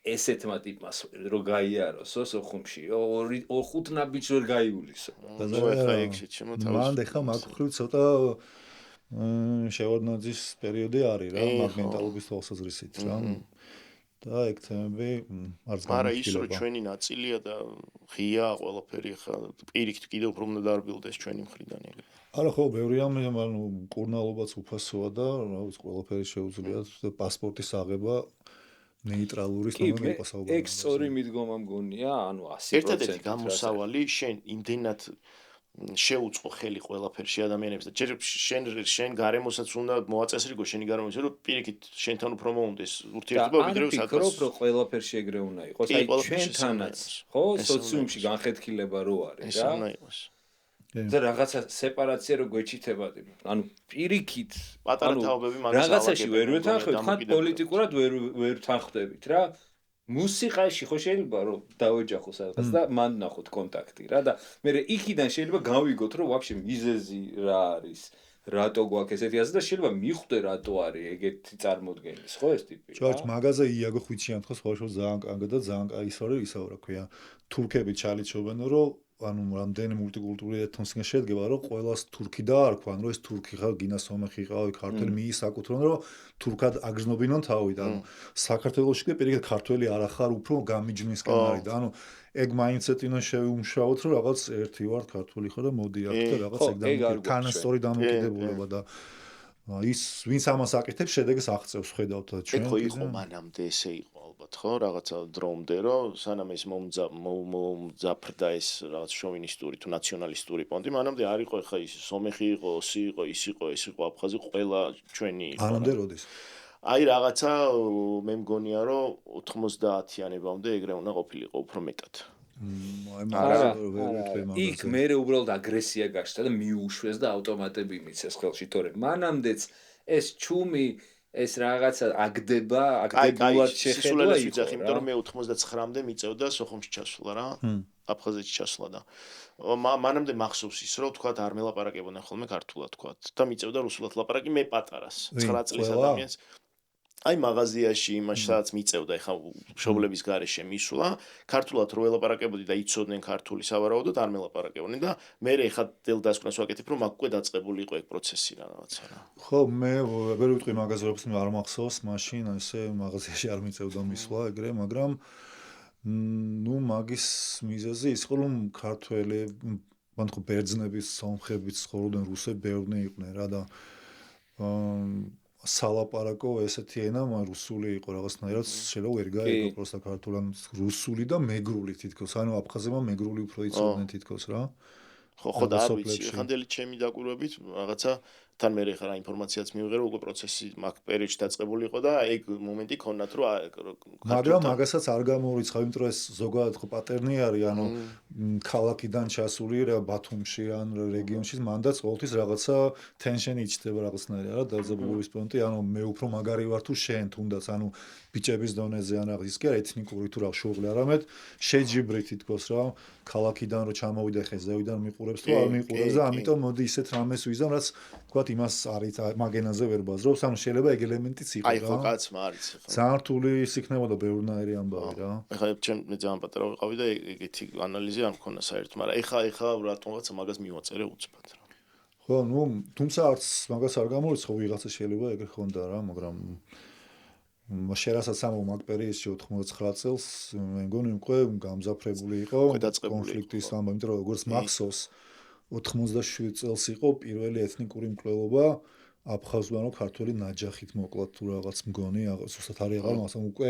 ესეთმა ტიპმას რო გაიაროსო სოხუმში ორი ხუთ ნაბიჯს ვერ გაიულისო და ხა ეგში შემოთავაზა მანდ ხა მაგხრივ ცოტა შევარდნაძის პერიოდი არის რა მაგმენტალობის თვალსაზრისით რა და ეგ თემები არც გამიქილება. არა ის რომ ჩვენი ნაწილია და ღია ყველაფერი ხა პირიქით კიდევ უფრო უნდა დარბილდეს ჩვენი მხრიდან ეგ. არა ხო ბევრი ანუ კურნალობაც უფასოა და რა ვიცი ყველაფერი შეუძლიათ და პასპორტის აღება ნეიტრალური სტანდარტი იყო საუბარი. ეგ სწორი მიდგომა მგონია, ანუ 100%. ერთადერთი გამოსავალი შენ იმდენად შეუწყო ხელი ყველაფერში ადამიანებს და ჯერ შენ გარემოსაც უნდა მოაწესრიგო შენი გარემოც რომ პირიქით შენთან უფრო მოუნდეს ურთიერთობა ვიდრე სადღაც ფიქრობ რომ ყველაფერში ეგრე უნდა იყოს აი ჩვენთანაც ხო სოციუმში განხეთქილება რო არის რა უნდა იყოს და რაღაცა სეპარაცია რო გვეჩითება ანუ პირიქით პატარა თაობები მაგას რაღაცაში ვერ ვეთანხმებთ ხან პოლიტიკურად ვერ თანხმდებით რა მუსიკაში ხო შეიძლება რომ დავეჯახოს რაღაც და მან ნახოთ კონტაქტი რა და მე იქიდან შეიძლება გავიგოთ რომ ვაფშე მიზეზი რა არის რატო გვაქვს ესეთი აზრი და შეიძლება მიხვდე რატო არის ეგეთი წარმოდგენის ხო ეს ტიპი რა ჯორჯ მაგაზე იაგო ხვიჩიან თქოს ბავშვო ძალიან კარგი და ძალიან კაი ისავრა რა ქვია თურქები ჩალიჩობენ რომ ანუ რამდენი მულტიკულტურული ეთნოსი შედგება რომ ყველას თურქი დაარქვან რომ ეს თურქი ხარ გინა სომეხი ყავი ქართველი მიისაკუთრონ რომ თურქად აგზნობინონ თავით ანუ საქართველოში კი პირიქით ქართველი არ ახარ უფრო გამიჯნისკენ არის და ანუ ეგ მაინდსეტინო შევუმშაოთ რომ რაღაც ერთი ვარ ქართველი ხარ და მოდი აქ და რაღაც ეგ და თანასწორი დამოკიდებულება და ის ვინც ამას აკეთებს შედეგს აღწევს ხედავთ და ჩვენ ხო იყო მანამდე ესე იყო ალბათ ხო რაღაცა დრომდე რომ სანამ ეს მომძაფრდა ეს რაღაც შოვინისტური თუ ნაციონალისტური პონტი მანამდე არ იყო ხა ის სომეხი იყო ოსი იყო ის იყო ეს იყო აფხაზი ყველა ჩვენი იყო მანამდე როდის აი რაღაცა მე მგონია რომ 90-იანებამდე ეგრე უნდა ყოფილიყო უფრო მეტად იქ მე უბრალოდ აგრესია გაშთა და მიუშვეს და ავტომატები მიცეს ხელში თორემ მანამდეც ეს ჩუმი ეს რაღაცა აგდებულად შეხედა იყო იმიტომ რომ მე 99-მდე მიწევდა სოხუმში ჩასვლა რა აფხაზეთში ჩასვლა და მანამდე მახსოვს ის რომ თქვა არ მელაპარაკებოდნენ ხოლმე ქართულად თქვა და მიწევდა რუსულად ლაპარაკი მე პატარას 9 წლის ადამიანს აი მაღაზიაში იმაში სადაც მიწევდა ეხა მშობლების გარეშე მისვლა ქართულად რო ელაპარაკებოდი და იცოდნენ ქართული სავარაუდოდ არ მელაპარაკებოდნენ და მე ეხა დელდასკვნას ვაკეთებ რომ მაგ უკვე დაწყებული იყო ეგ პროცესი რაღაცა რა ხო მე ვერ ვიტყვი მაღაზიებს არ მახსოვს მაშინ ესე მაღაზიაში არ მიწევდა მისვლა ეგრე მაგრამ ნუ მაგის მიზეზი ის რომ ქართველები მან ხო ბერძნების სომხების ცხოვრობდნენ რუსები ბევრნი იყვნენ რა და სალაპარაკო ესეთი ენა რუსული იყო რაღაცნაირად შეიძლება ვერ გაიგო პროსტა ქართულად რუსული და მეგრული თითქოს ანუ აფხაზებმა მეგრული უფრო იცოდნენ თითქოს რა ხო და არ ვიცი ხანდელი ჩემი დაკვირვებით რაღაცა თან მე ხარ რა ინფორმაციაც მივიღე რომ უკვე პროცესი მაგ პერიოდში დაწყებული იყო და ეგ მომენტი ქონდათ რომ მაგრამ მაგასაც არ გამორიცხავ, იმიტომ რომ ეს ზოგადად ხო პატერნი არის, ანუ ქალაქიდან ჩასული რა ბათუმში ან რეგიონში მანდაც ყოველთვის რაღაცა ტენშენი იჩდება რაღაცნაირი რა დაძაბულობის პონტი, ანუ მე უფრო მაგარი ვარ თუ შენ თუნდაც, ანუ ბიჭების დონეზე ან რაღაც ის კი არა ეთნიკური თუ რა შუღლი არამედ შეჯიბრით თითქოს რა ქალაქიდან რო ჩამოვიდა ხე ზევიდან მიყურებს თუ არ მიყურებს და ამიტომ მოდი ისეთ რამეს ვიზამ რაც თქვათ იმას არის მაგენაზე ვერ ბაზრობს, ანუ შეიძლება ეგ ელემენტიც იყოს რა. აი ხო კაცმა არის ხო. ძალიან რთული ის იქნებოდა ბევრნაირი ამბავი რა. ეხლა ჩემ მე ძალიან პატარა ვიყავი და ეგეთი ანალიზი არ მქონდა საერთოდ, მაგრამ ეხლა რატომღაც მაგას მივაწერე უცბად რა. ხო, ნუ თუმცა არც მაგას არ გამორიცხავ, ვიღაცა შეიძლება ეგრე ხონდა რა, მაგრამ შერასაც ამ მაგ პერიოდში 99 წელს მე მგონი უკვე გამზაფრებული იყო კონფლიქტის ამბავი, იმიტომ რომ როგორც მაქსოს 97 წელს იყო პირველი ეთნიკური მკვლელობა აფხაზურენო ქართველი ნაჯახით მოკლათ თუ რაღაც მგონი, ზუსტად არის აღარ მაგრამ უკვე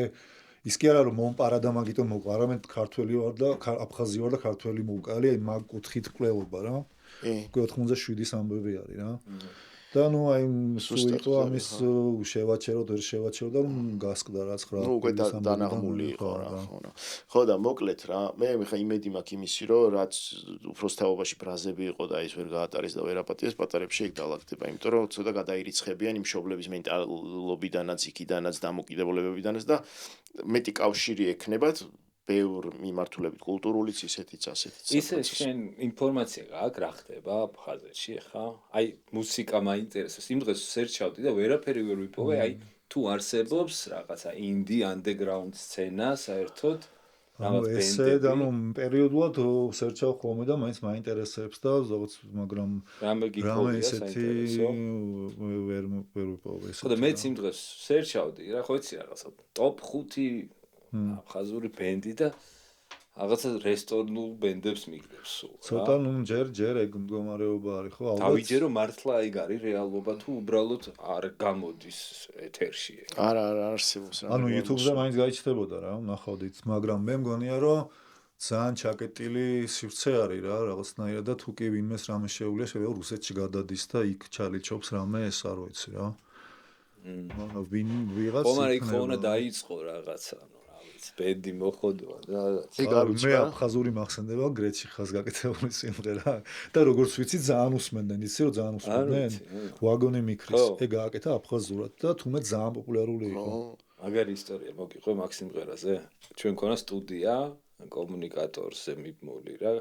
ის კი არა რომ მომპარა და მაგიტომ მოკლა, არამედ ქართველი ვარ და აფხაზი ვარ და ქართველი მოვკალი, აი მაგ კუთხით მკვლელობა რა. უკვე 97-ის ამბები არის რა. და ნუ აი სულ იყო ამის შევაჩერო და შევაჩერო და გასკდა რაც რა. ნუ უკვე დანაღმული იყო რა, ხო და მოკლედ რა, მე ხა იმედი მაქვს იმისი რომ რაც უფროსთაობაში ბრაზები იყო და ის ვერ გაატარეს და ვერ აპატიეს პატარებში ეგ დაალაგდება, იმიტომ რომ ცოტა გადაირიცხებიან იმ მშობლების მენტალობიდანაც, იქიდანაც, დამოკიდებულებებიდანაც და მეტი კავშირი ექნებათ ბევრ მიმართულებით კულტურულიც ისეთიც ასეთიც. ისე შენ ინფორმაცია გაქვს რა ხდება აფხაზეთში ხა? აი მუსიკა მაინტერესებს. იმ დღეს სერჩავდი და ვერაფერი ვერ ვიპოვე, აი თუ არსებობს რაღაცა ინდი ანდერგრაუნდ სცენა საერთოდ რაღაც ბენდები. ესე და ნუ პერიოდულად სერჩავ ხოლმე და მაინც მაინტერესებს და ზოგადად მაგრამ რამე გიქოვია საინტერესო ვერ ვიპოვე ესე. ხო და მეც იმ დღეს სერჩავდი რა, ხო იცი რაღაცა ტოპ 5 აფხაზური ბენდი და რაღაცა რესტორნულ ბენდებს მიგდებს სულ რა. ცოტა ნუ ჯერ ეგ მდგომარეობა არის ხო ალბათ. დავიჯერო მართლა ეგ არის რეალობა თუ უბრალოდ არ გამოდის ეთერში. არა არსებობს რა. ანუ YouTube-ზე მაინც გაიჩნდებოდა რა, ნახავდით, მაგრამ მე მგონია რომ ძალიან ჩაკეტილი სივრცე არის რა, რაღაცნაირად და თუ კი ვინმეს რამე შეუძლია, შეიძლება რუსეთში გადადის და იქ ჩალიჩობს რამე, ეს არ ვიცი რა. ანუ ვიღაც ხომ არ იქ ხონა დაიწყო რაღაცა, ანუ რა ვიცი, ბენდი მოხოდვა და ეგ არ ვიცი. მე აფხაზური მახსენდება გრეთში ხას გაკეთებული სიმღერა და როგორც ვიცი ძალიან usmenden, იცი რომ ძალიან usmenden. ვაგონი მიქრის, ეგ გააკეთა აფხაზურად და თუმცა ძალიან პოპულარული იყო. მაგარი ისტორია მოგიყვე მაგ სიმღერაზე. ჩვენ ქონა სტუდია კომუნიკატორზე მიბმული რა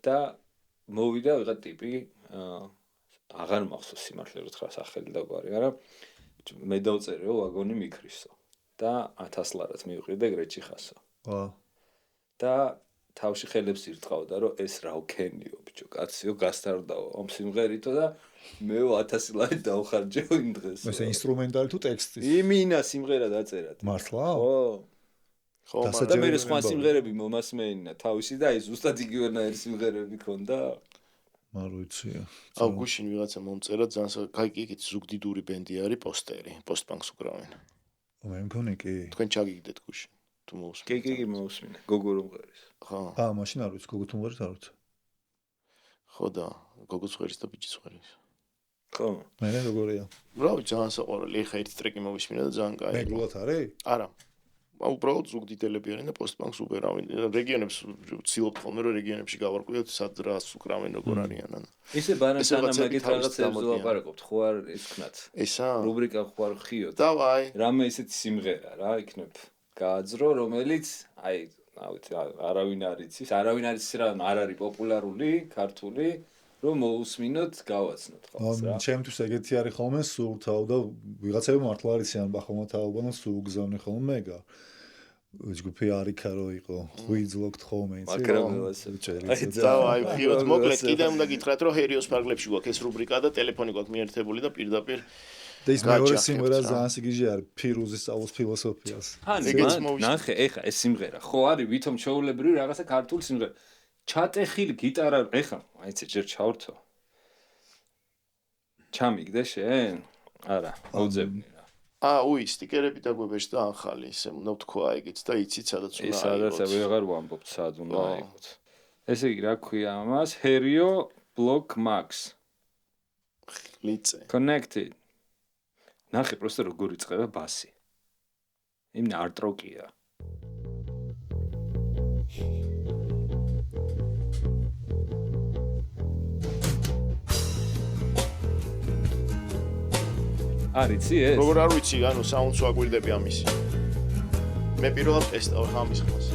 და მოვიდა ვიღა ტიპი აღარ მახსოვს სიმართლე რომ თქვა სახელი და გვარი, მაგრამ მე დავწერეო ვაგონი მიქრისო და 1000 ლარად მივყიდე გრეთში ხასო. და თავში ხელებს ირტყავდა რომ ეს რა ვქენიო ბიჭო, კაციო გასტარდაო ამ სიმღერითო და მე 1000 ლარი დავხარჯეო იმ დღეს. ეს ინსტრუმენტალი თუ ტექსტი? იმინა სიმღერა დაწერა. მართლა? ხო. და მე სხვა სიმღერები მომასმეინა თავისი და აი ზუსტად იგივენაირი სიმღერები ქონდა. არ ვიცია. აუ გუშინ ვიღაცა მომწერა ძალიან კაიკით ზუგდიდური ბენდი არის პოსტერი, პოსტპანკს უკრავენ. მე მგონი კი. თქვენ ჩაგიგდეთ გუშინ თუ მოусმინე. კი მოусმინე. გოგო რომ ღერის. ხო. მაშინ არ ვიცი, გოგო თუ მღერის არ ვიცი. ხო და გოგოც ღერის და ბიჭიც ღერის. ხო. მე როგორია? ბრავი ძალიან საყვარელი, ეხა ერთი ტრეკი მოვისმინე და ძალიან კაი. მეგრულად არის? არა. უბრალოდ ზუგდიდელები არიან და პოსტპანკს უკრავენ. რეგიონებს ვცდილობთ ხოლმე რომ რეგიონებში გავარკვიოთ სად რას უკრავენ როგორ არიან ან. ისე ბანანსანა მაგით რაღაცებს ვლაპარაკობთ, ხო არ ისქნათ. ესა? რუბრიკა ხო არ ხიოთ. დავაი. რამე ისეთი სიმღერა რა იქნებ. გააძრო, რომელიც აი, არავინ არ იცის, არავინ არ იცის რა, არ არის პოპულარული, ქართული, რომ მოусმინოთ, გავაცნოთ ხოლმე რა. ჩემთვის ეგეთი არის ხოლმე სურთავ და ვიღაცები მართლა არიციან ბახომათ ალბათ სულ გზავნე ხოლმე ეგა. ჯგუფი არიქა რო იყო, ღვიძლოგთ ხოლმე იცი. აი დავაი, ფიოთ მოკლედ კიდე უნდა გითხრათ რომ ჰერიოს ფარგლებში გვაქვს ეს რუბრიკა და ტელეფონი გვაქვს მიერთებული და პირდაპირ და ის მეორე სიმღერა ძალიან სიგიჟე არის ფირუზის სწავლის ფილოსოფიას. ნახე, ეხა ეს სიმღერა ხო არის ვითომ ჩაულებრივი რაღაცა ქართული სიმღერა. ჩატეხილი გიტარა, ეხა აიცი ჯერ ჩავრთო. ჩამიგდე შენ? არა, მოძებნი რა. უი, სტიკერები დაგვებეშ და ახალი, ისე უნდა ვთქვა ეგეც და იცით სადაც უნდა აიღოთ. ეს სადაც ვეღარ ვამბობთ, სად უნდა აიღოთ. ესე იგი რა ქვია ამას? Herio Block Max. ლიწე. Connected. ნახე просто როგორ იწყება ბასი. იმ არტ-როკია. არიცი ეს? როგორ არ ვიცი, ანუ საუნდს ვაკვირდები ამის. მე პირველად ტესტავ ამის ხმას.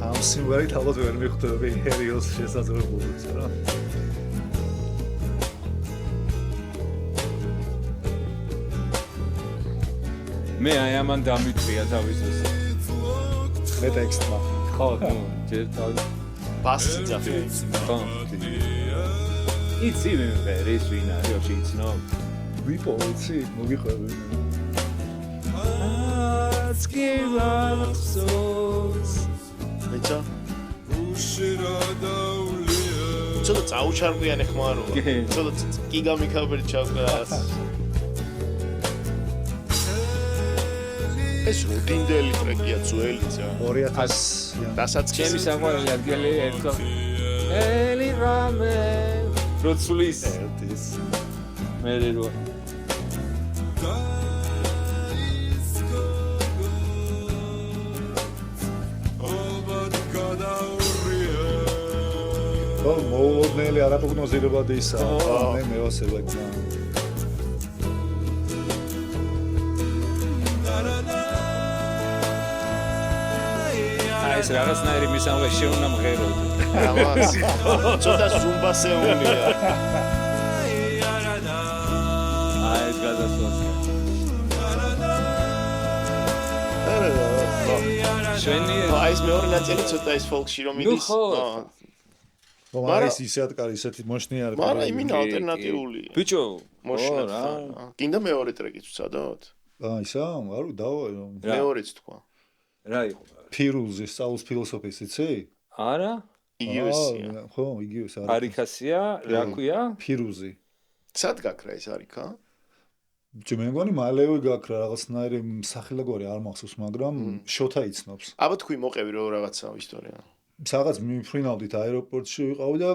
ამ სიმღერით ალბათ ვერ მიხვდები ჰერიოს შესაძლებლობებს რა. მე აი ამან დამიტყვია თავის დროს. მე ტექსტმა. ხო, ნუ, ჯერ თავი. ბასი ძაფი. ხო. იცი მე რის ვინა, როჩი იცნო. ვიპო იცი, მოგიყვები. მეცა? ცოტა წაუჩარკვიანი ხმარო. ცოტა გიგამიქაბერი ჩავკრას. ეს რუდინდელი ტრეკია ძველიცა. 2000 დასაწყისი. ჩემი საყვარელი ადგილი ერთო. ელი რამე. როცulis ერთის. მე რო მოულოდნელი არაპროგნოზირებადი ისაა. მე მევასებად. ეს რაღაცნაირი მისამღერე შეუნა მღეროთ. ამას. ცოტა ზუმბასეულია. ეს გადასვლაა. შენი აი ეს მეორე ნაწილი ცოტა ის ფოლკში რომ მიდის. მაგრამ ის ისეთ კარი ისეთი მოშნიარი. მაგრამ იმინა ალტერნატიული. ბიჭო, მოშნათ ხარ. კიდე მეორე ტრეკიც ვცადოთ? ისა, არ დავაი. მეორეც თქვა. რა იყო? ფირუზი სწავლის ფილოსოფიის იცი? არა? იგივესია. ხო, იგივეს არის. არიქასია, რა ქვია? ფირუზი. სად გაქრა ეს არიქა? ბიჭო, მე მგონი მალევე გაქრა რაღაცნაირი სახელგვარი არ მახსოვს, მაგრამ შოთა იცნობს. აბა თქვი მოყევი რო რაღაცა ისტორია. სადღაც მიფრინავდით აეროპორტში ვიყავი და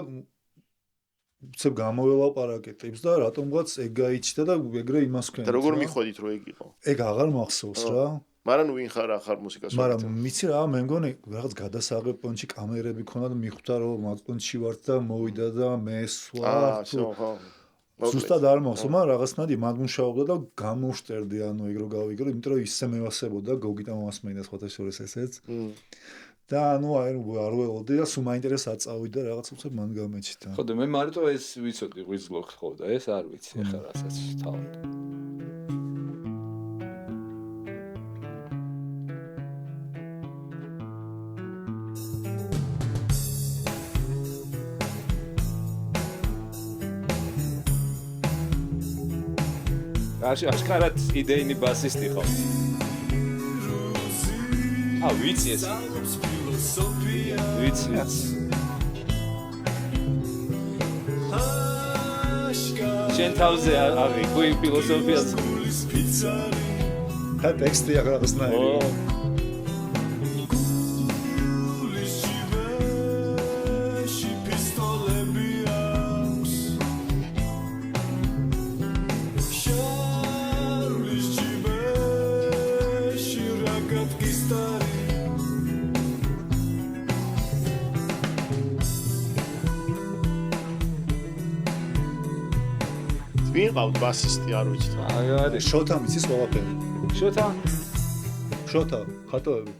უცებ გამოველაპარაკე ტიპს და რატომღაც ეგ გაიჩნდა და ეგრე იმას ვქენით. და როგორ მიხვედით რომ ეგ იყო? ეგ აღარ მახსოვს რა. მაგრამ ვინ ხარ ახარ მუსიკას ვაკეთებ? მაგრამ ვიცი რა, მე მგონი რაღაც გადასაღებ პონჩი კამერები ქონდა და მიხვდა რომ მაგონში ვარ და მოვიდა და მესვა. ხო. ზუსტად არ მახსოვს, მაგრამ რაღაცნაირი მაგმუშაობდა და გამოვშტერდი ანუ ეგ რო გავიგრო, იმიტომ რომ ისე მევასებოდა გოგიტა მომასმენდა სხვათა შორის ესეც. და ანუ არ ველოდი და სულ მაინტერესა წავიდა რაღაც უცებ მან გამეჩნდა. ხო და მე მარტო ეს ვიცოდი ღვიძლოქ ხო და ეს არ ვიცი ახლა რასაც თავად. აშკარად იდეინი ბასისტი ხო? ვიცი ეს. ვიცი. შენ თავზე აღიქვი ფილოსოფიას. და ტექსტი აღარასნაირი. ვინ ყავთ ბასისტი არ ვიცი თქო. არის შოთა მიცის ყველაფერი. შოთა ხატოები.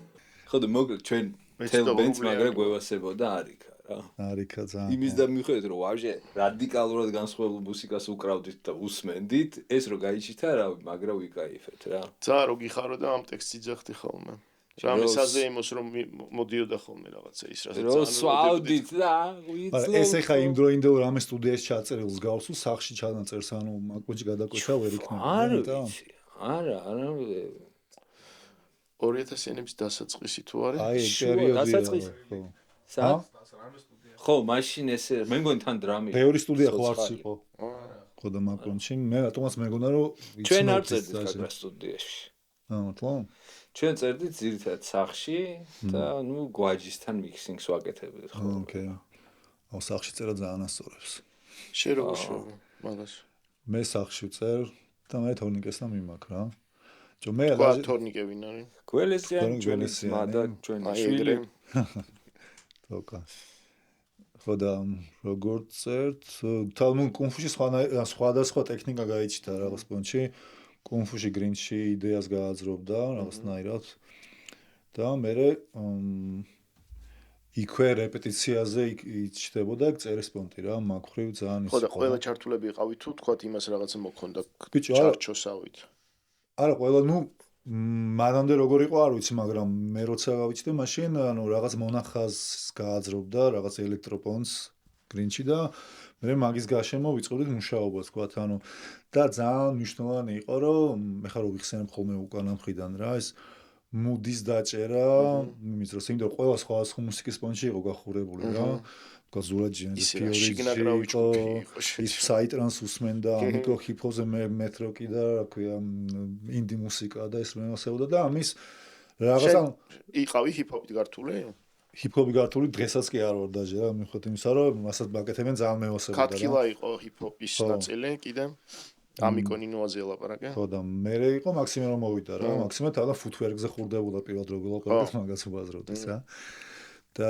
ხო და მოკლედ ჩვენ თელბენს მაგრა გვევასებოდა არიქა რა. არიქა ძალიან. იმის და მიხედეთ რომ ვაჟე რადიკალურად განსხვავებულ მუსიკას უკრავდით და უსმენდით, ეს რო გაიჩითა რა, მაგრა ვიკაიფეთ რა. ძა რო გიხარო და ამ ტექსტს იძახდი ხოლმე. რამე საზეიმოს რომ მოდიოდა ხოლმე რაღაცა ის რასაც რო სვავდით და ვიცი. ეს ახლა იმ დროინდელ რამე სტუდიაში ჩაწერილს გავს თუ სახში ჩანაწერს, ანუ მაგოჭი გადაკვეთა ვერ იქნება. არა. 2000-იანების დასაწყისი თუ არის? აი ეგ პერიოდია. ხო. სა? ხო, მაშინ ესე მე მგონი თან დრამი. ბევრი სტუდია ხო არც იყო. ხო და მაკრონში მე რატომაც მეგონა რომ ჩვენ არ წერდით კადრ სტუდიაში. თქო. ჩვენ წერდით ძირითადად სახში და ნუ გვაჯისთან მიქსინგს ვაკეთებდით ხო. ოკეი. აუ სახში წერა ძალიან ასწორებს. შენ როგორ შევ მაგას? მე სახში წერ და მე თორნიკესთან მიმაქ რა. ჯო მე რა თორნიკე ვინ არის? გველესიანი ჩვენი ძმა და ჩვენი შვილი. თოკა. ხოდა როგორც წერთ, თალმუნ კუნფუში სხვადასხვა ტექნიკა გაიჩნდა რაღაც პონჩი. კუნფუში გრინჩი იდეას გააძრობდა რაღაცნაირად. და მე იქვე რეპეტიციაზე იჩნდებოდა წერის პონტი რა, მაგ ხრივ ძალიან ის. ხო და ყველა ჩართულები იყავით თუ თქვათ იმას რაღაცა მოქონდა ჩარჩოსავით. არა, ყველა მანამდე როგორ იყო არ ვიცი, მაგრამ მე როცა გავიჩნდე მაშინ, ანუ რაღაც მონახაზს გააძრობდა, რაღაც ელექტროპონს გრინჩი და მე მაგის გაშემო ვიწყებდით მუშაობას, თქვათ, ანუ და ძალიან მნიშვნელოვანი იყო, რომ მე ხარ ვიხსენებ ხოლმე უკანა მხრიდან რა, ეს მუდის დაჭერა, იმის დროს იმდენ ყველა სხვა მუსიკის პონჩი იყო გახურებული რა. გაზურაჯიან ფიორიზი იყო ის საიტრანს უსმენდა, ამიტომ ჰიპ-ჰოპზე მეტროკი და რა ქვია ინდი მუსიკა და ეს მევასებოდა და ამის რაღაცა იყავი ჰიპ-ჰოპით გართული? ჰიპ-ჰოპი გართული დღესაც კი არ ვარ დაჟე რა, მიხედავთ იმისა, რომ მასაც ბაკეთებენ ძალიან მევასებოდა რა. კატკილა იყო ჰიპ-ჰოპის ნაწილი კიდე. ამიკონინოაზე ელაპარაკე? ხო და მე იყო მაქსიმე რომ მოვიდა რა, მაქსიმე თავდა ფუტვერგზე ხურდებოდა პირველად რო ველაპარაკეთ მაგას უაზრობდეს რა. და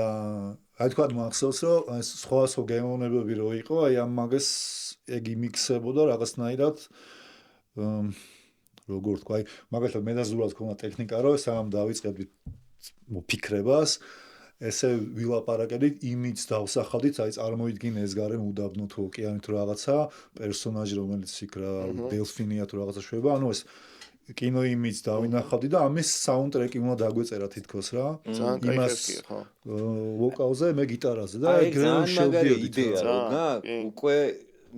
აი თქვა მახსოვს რომ ეს სხვა გემოვნებები რო იყო, აი ამ მაგას ეგ იმიქსებოდა რაღაცნაირად როგორ თქვა, აი მაგალითად მე და ზურად ქონა ტექნიკა რომ სამ დავიწყებდით მოფიქრებას ესე ვილაპარაკებდით იმით დავსახავდით, აი წარმოიდგინე ეს გარემო უდაბნო თუ ოკეანე თუ რაღაცა პერსონაჟი რომელიც იქ რა დელფინია თუ რაღაცა შვება, ანუ ეს კინო იმით დავინახავდი და ამის საუნდტრეკი უნდა დაგვეწერა თითქოს რა. იმას ვოკალზე მე გიტარაზე და ეგ შევდიოდი იდეა რა, უკვე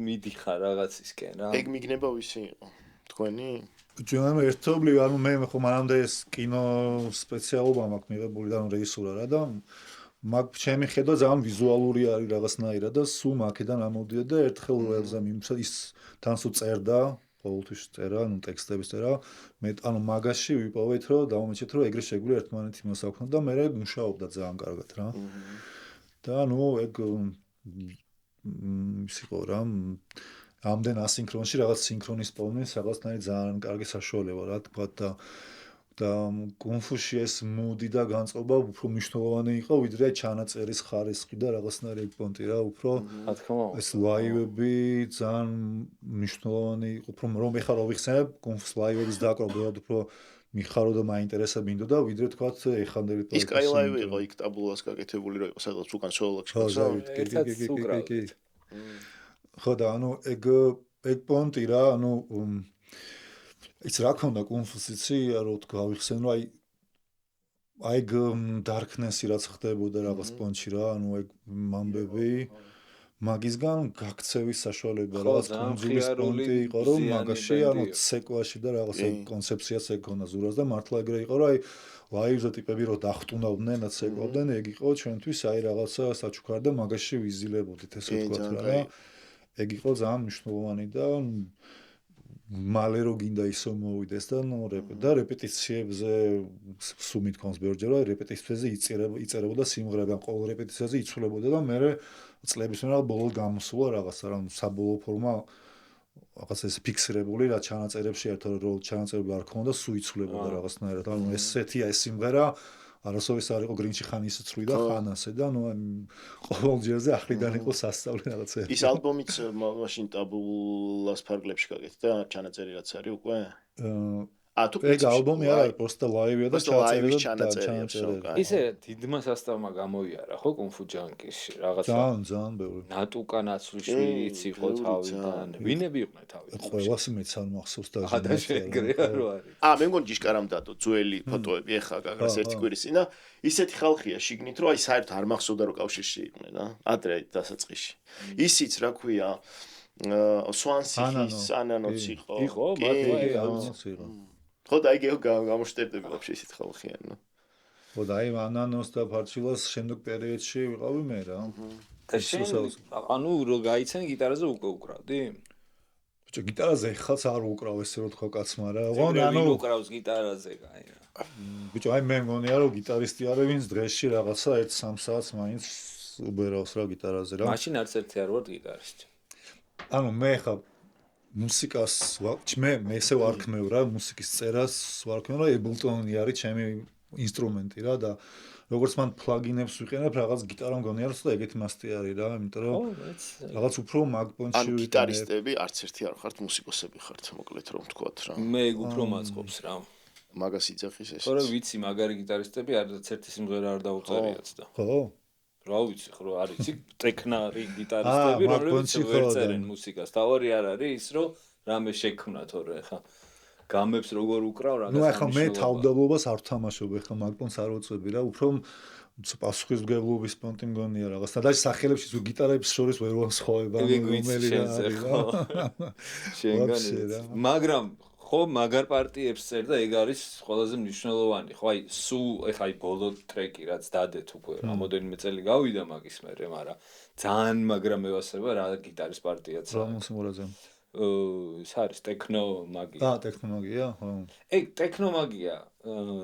მიდიხარ რაღაცისკენ რა. ეგ მიგნება ვისი იყო? თქვენი? ჩვენ ერთობლივ, ანუ მე ხო მანამდე ეს კინო სპეციალობა მაქვს მიღებული და რეჟისურა რა და მაგ ჩემი ხედვა ძალიან ვიზუალური არის რაღაცნაირად და სულ მაქედან ამოდია და ერთხელ როელზე ის თან სულ წერდა ყოველთვის წერა, ანუ ტექსტების წერა. მე ანუ მაგაში ვიპოვეთ, რომ დავამეჩეთ, რომ ეგრე შეგვიძლია ერთმანეთი მოსაქმნოთ და მე მუშაობდა ძალიან კარგად რა. და ნუ ეგ ისიყო რა ამდენ ასინქრონში რაღაც სინქრონის პოვნის რაღაცნაირად ძალიან კარგი საშუალება რა თქვა და კუნფუში ეს მუდი და განწყობა უფრო მნიშვნელოვანი იყო ვიდრე ჩანაწერის ხარისხი და რაღაცნაირი პონტი რა უფრო ეს ლაივები ძალიან მნიშვნელოვანი იყო უფრო რომ ეხლა რო ვიხსენებ კუნფუს ლაივების დაკრობა უფრო მიხარო და მაინტერესებინდოდა ვიდრე თქვა ეხანდელი ის კაი ლაივი იყო იქ ტაბულას გაკეთებული რო იყო სადაც უკან სოლოქში ხო ხო და ანუ ეგ პონტი რა ანუ ის რა ქონდა კუნფუსიცი რო თქვა ვიხსენო აი darkness-ი რაც ხდებოდა რაღაც პონტში რა ანუ ეგ მამბები მაგისგან გაქცევის საშუალება რაღაც კონძულის პონტი იყო რომ მაგაში ანუ ცეკვაში და რაღაც კონცეფციაც ეგ ქონდა ზურას და მართლა ეგრე იყო რომ აი ლაივზე ტიპები რო დახტუნავდნენ და ცეკვავდნენ ეგ იყო ჩვენთვის აი რაღაცა საჩუქარი და მაგაში ვიზილებოდით ესე ვთქვათ რა ეგ იყო ძალიან მნიშვნელოვანი და მალე რო გინდა ისო მოვიდეს და რეპეტიციებზე სულ მithkoms ბევრჯერ რეპეტიციებზე იწერებოდა სიმღერები ან ყოველ რეპეტიციაზე იცვლებოდა და მე წლების მერე ბოლოს გამოსულა რაღაცა რა საბოლოო ფორმა რაღაც ეს ფიქსირებული რა ჩანაწერებში ერთად რო ჩანაწერები არ ქონდა სულ იცვლებოდა რაღაცნაირად ანუ ესეთია ეს სიმღერა არასოდეს არ იყო გრინჩი ხან ისე ცვლიდა ხან ასე და ნუ ყოველ ჯერზე ახრიდან იყო სასწავლე რაღაცა ის ალბომიც მაშინ ტაბულას ფარგლებში გაკეთდა ჩანაწერი რაც არის უკვე ეგ ალბომი არ არის პროსტა ლაივია და ჩანაწერი ისე დიდმა სასწავმა გამოიარა ხო კუნფუ ჯანკისში რაღაცა ძალიან ბევრი ნატუკა ნაცვლიშვილიც იყო თავიდან ვინები იყვნენ თავიდან ყველას მეც არ მახსოვს და შეგრეა რო არის მე მგონი ჯიშკარამ დადო ძველი ფოტოები ეხა გაგას ერთი კვირის წინ და ისეთი ხალხია შიგნით რომ აი საერთოდ არ მახსოვდა რომ კავშირში იყვნენ ადრე დასაწყისში ისიც რა ქვია სვანსის ანანოც იყო მართლა ანანოც იყო ხო და იგი გამოშტერდები ვაფშე ისეთ ხალხიან ხო და აი ანანოს და ფარჩილას შემდეგ პერიოდში ვიყავი მე რა ანუ რო გაიცენ გიტარაზე უკვე უკრავდი ბიჭო გიტარაზე ხალხს არ უკრავ ესე რო თქვა კაცმა რა ანუ უკრავს გიტარაზე კაი რა ბიჭო აი მე მგონია რომ გიტარისტი არის ვინც დღეში რაღაცა 1-3 საათს მაინც უბერავს რა გიტარაზე რა მაშინ არც ერთი არ ვარ გიტარისტი ანუ მე ხა მუსიკას მე ესე ვარქმევ რა მუსიკის წერას ვარქმევ რა Ableton-ი არის ჩემი ინსტრუმენტი რა და როგორც მან პლაგინებს ვიყენებ რაღაც გიტარა მგონია რომ ცოტა ეგეთი მასტი არის რა იმიტომ რომ რაღაც უფრო მაგ-პონჩი ან გიტარისტები არც ერთი არ ხართ მუსიკოსები ხართ მოკლედ რომ ვთქვათ რა მე უფრო მაწყობს რა მაგას იძახის ეს ხო რა ვიცი მაგარი გიტარისტები არც ერთი სიმღერა არ დაუწერიათ და ხო რა ვიცი ხო არის იცი ტექნარი გიტარისტები რომლებიც ვერ წერენ მუსიკას თავი არ არის ის რომ რამე შექმნა თორე ხა გამებს როგორ უკრავ რაღაც ნუ ახლა მე თავდაბლობას არ ვთამაშობ ახლა მაგპონს არ ვწვევი რა უფრო პასუხისმგებლობის პონტი მგონია რაღაც და სახელებში თუ გიტარებს შორის ვერ ვასხოვება რომელი რა არის შენგან მაგრამ ხო მაგარ პარტიებს წერ და ეგ არის ყველაზე მნიშვნელოვანი ხო აი სულ ეხა აი ბოლო ტრეკი რაც დადეთ უკვე რამოდენიმე წელი გავიდა მაგის მერე მაგრამ ძალიან მაგრამ მევასება რა გიტარის პარტიაც რა მუსიკაზე ეს არის ტექნო მაგია ტექნო მაგია ხო ეგ ტექნო მაგია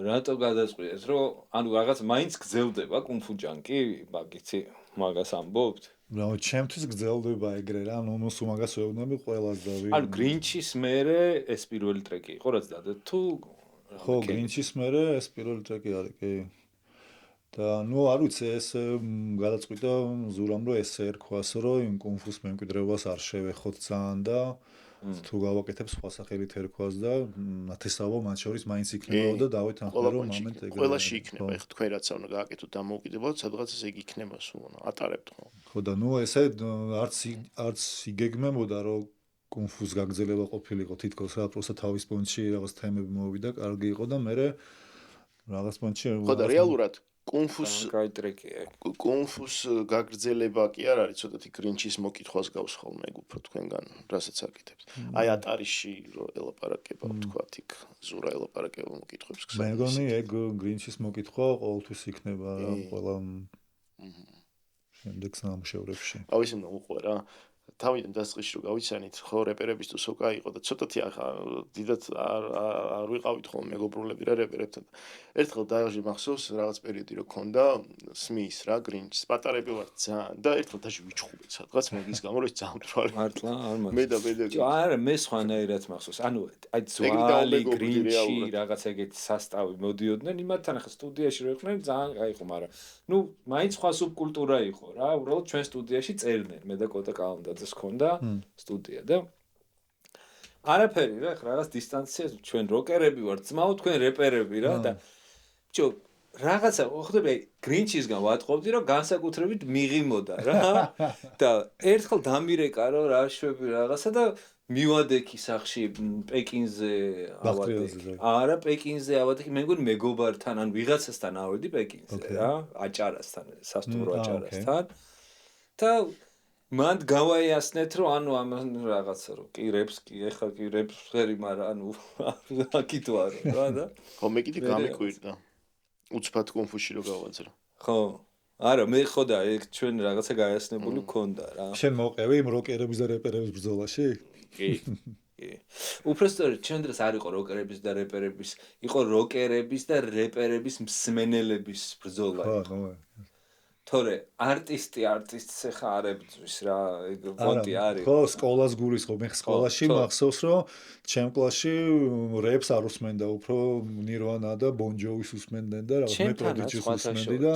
რატო გადაწყვიტეს რომ ანუ რაღაც მაინც გძელდება კუნფუ ჯანკი მაგიცი მაგას ამბობთ რა ჩემთვის გძელდება ეგრე რა ნუ სულ მაგას ვეუბნები ყველას და ანუ გრინჩის მერე ეს პირველი ტრეკი იყო რაც დადეთ თუ ხო გრინჩის მერე ეს პირველი ტრეკი არის კი და ნუ არ ვიცი ეს გადაწყვიტა ზურამ რომ ესე ერქვას რომ იმ კუნფუს მემკვიდრეობას არ შევეხოთ ძალიან და თუ გავაკეთებ სხვა სახელით ერქვას და ნათესავო მათ შორის მაინც იქნებაო და დავითანხმე რომ მომენტ ეგრე ყველაში იქნება ეხლა თქვენ რაც უნდა გააკეთოთ დამოუკიდებლად სადღაც ეს ეგ იქნება სულ ატარებთ ხო და ნუ ესე არც იგეგმებოდა რომ კუნფუს გაგრძელება ყოფილიყო თითქოს რა პროსა თავის პონჩი რაღაც თემები მოვიდა კარგი იყო და მე რაღაც პონჩი ხო და რეალურად კუნფუს კაი ტრეკია კუნფუს გაგრძელება კი არ არის ცოტათი გრინჩის მოკითხვას გავს ხოლმე ეგ უფრო თქვენგან რასაც აკეთებს აი ატარიში რომ ელაპარაკება ვთქვათ იქ ზურა ელაპარაკება მოკითხვებს მე მგონი ეგ გრინჩის მოკითხვა ყოველთვის იქნება რა ყველა შემდეგ სამშევრებში ავ ისე მოუყვა რა თავიდან დასწრიში რომ გავიცანით ხო რეპერების თუ სოკა იყო და ცოტათი ახლა დიდად არ ვიყავით ხოლმე მეგობრულები რა რეპერებთან ერთხელ დაჟე მახსოვს რაღაც პერიოდი რო ქონდა სმის რა გრინჩს პატარები ვარ ძალიან და ერთხელ დაჟე ვიჩხუბეთ სადღაც მაგის გამო რომ ძალიან თვალი მართლა არ მე და არა მე სხვანაირად მახსოვს ანუ აი ძვალი გრინჩი რაღაც ეგეთი სასტავი მოდიოდნენ იმათთან ახლა სტუდიაში რო იყვნენ ძალიან кайხო მაგრამ ნუ მაინც სხვა სუბკულტურა იყო რა უბრალოდ ჩვენ სტუდიაში წერდნენ მე და კოტა კალანდაძე ხონდა სტუდია და არაფერი რა რაღაც დისტანცია ჩვენ როკერები ვართ ძმაო თქვენ რეპერები რა და ბიჭო რაღაცა ხვდები გრინჩისგან ვატყობდი რომ განსაკუთრებით მიღიმოდა რა და ერთხელ დამირეკა რომ რა შვები რაღაცა და მივადექი სახში პეკინზე ავადექი არა პეკინზე ავადექი მე მგონი მეგობართან ან ვიღაცასთან ავედი პეკინზე რა აჭარასთან სასტუმრო აჭარასთან და მანდ გავაიასნეთ რომ ანუ ამ რაღაცა რომ კი რეპს კი ეხლა კი რეპს ხერი მაგრამ ანუ აკით ვარ რა და ხო მე კიდე გამიკვირდა უცბად კონფუში რო გავაძრა ხო არა მე ხო და ეგ ჩვენ რაღაცა გაიასნებული გქონდა რა შენ მოყევი იმ როკერების და რეპერების ბრძოლაში კი კი უბრალოდ ჩვენ დროს არ იყო როკერების და რეპერების იყო როკერების და რეპერების მსმენელების ბრძოლა ხო თორე არტისტი არტისტს ხა არ ებძვის რა ეგ ვონტი არის ხო სკოლას გულისხმობ მე სკოლაში მახსოვს რომ ჩემ კლასში რეპს არ უსმენდა უფრო ნირვანა და ბონჯოვის უსმენდნენ და რაღაც მე პროდიჯის უსმენდი და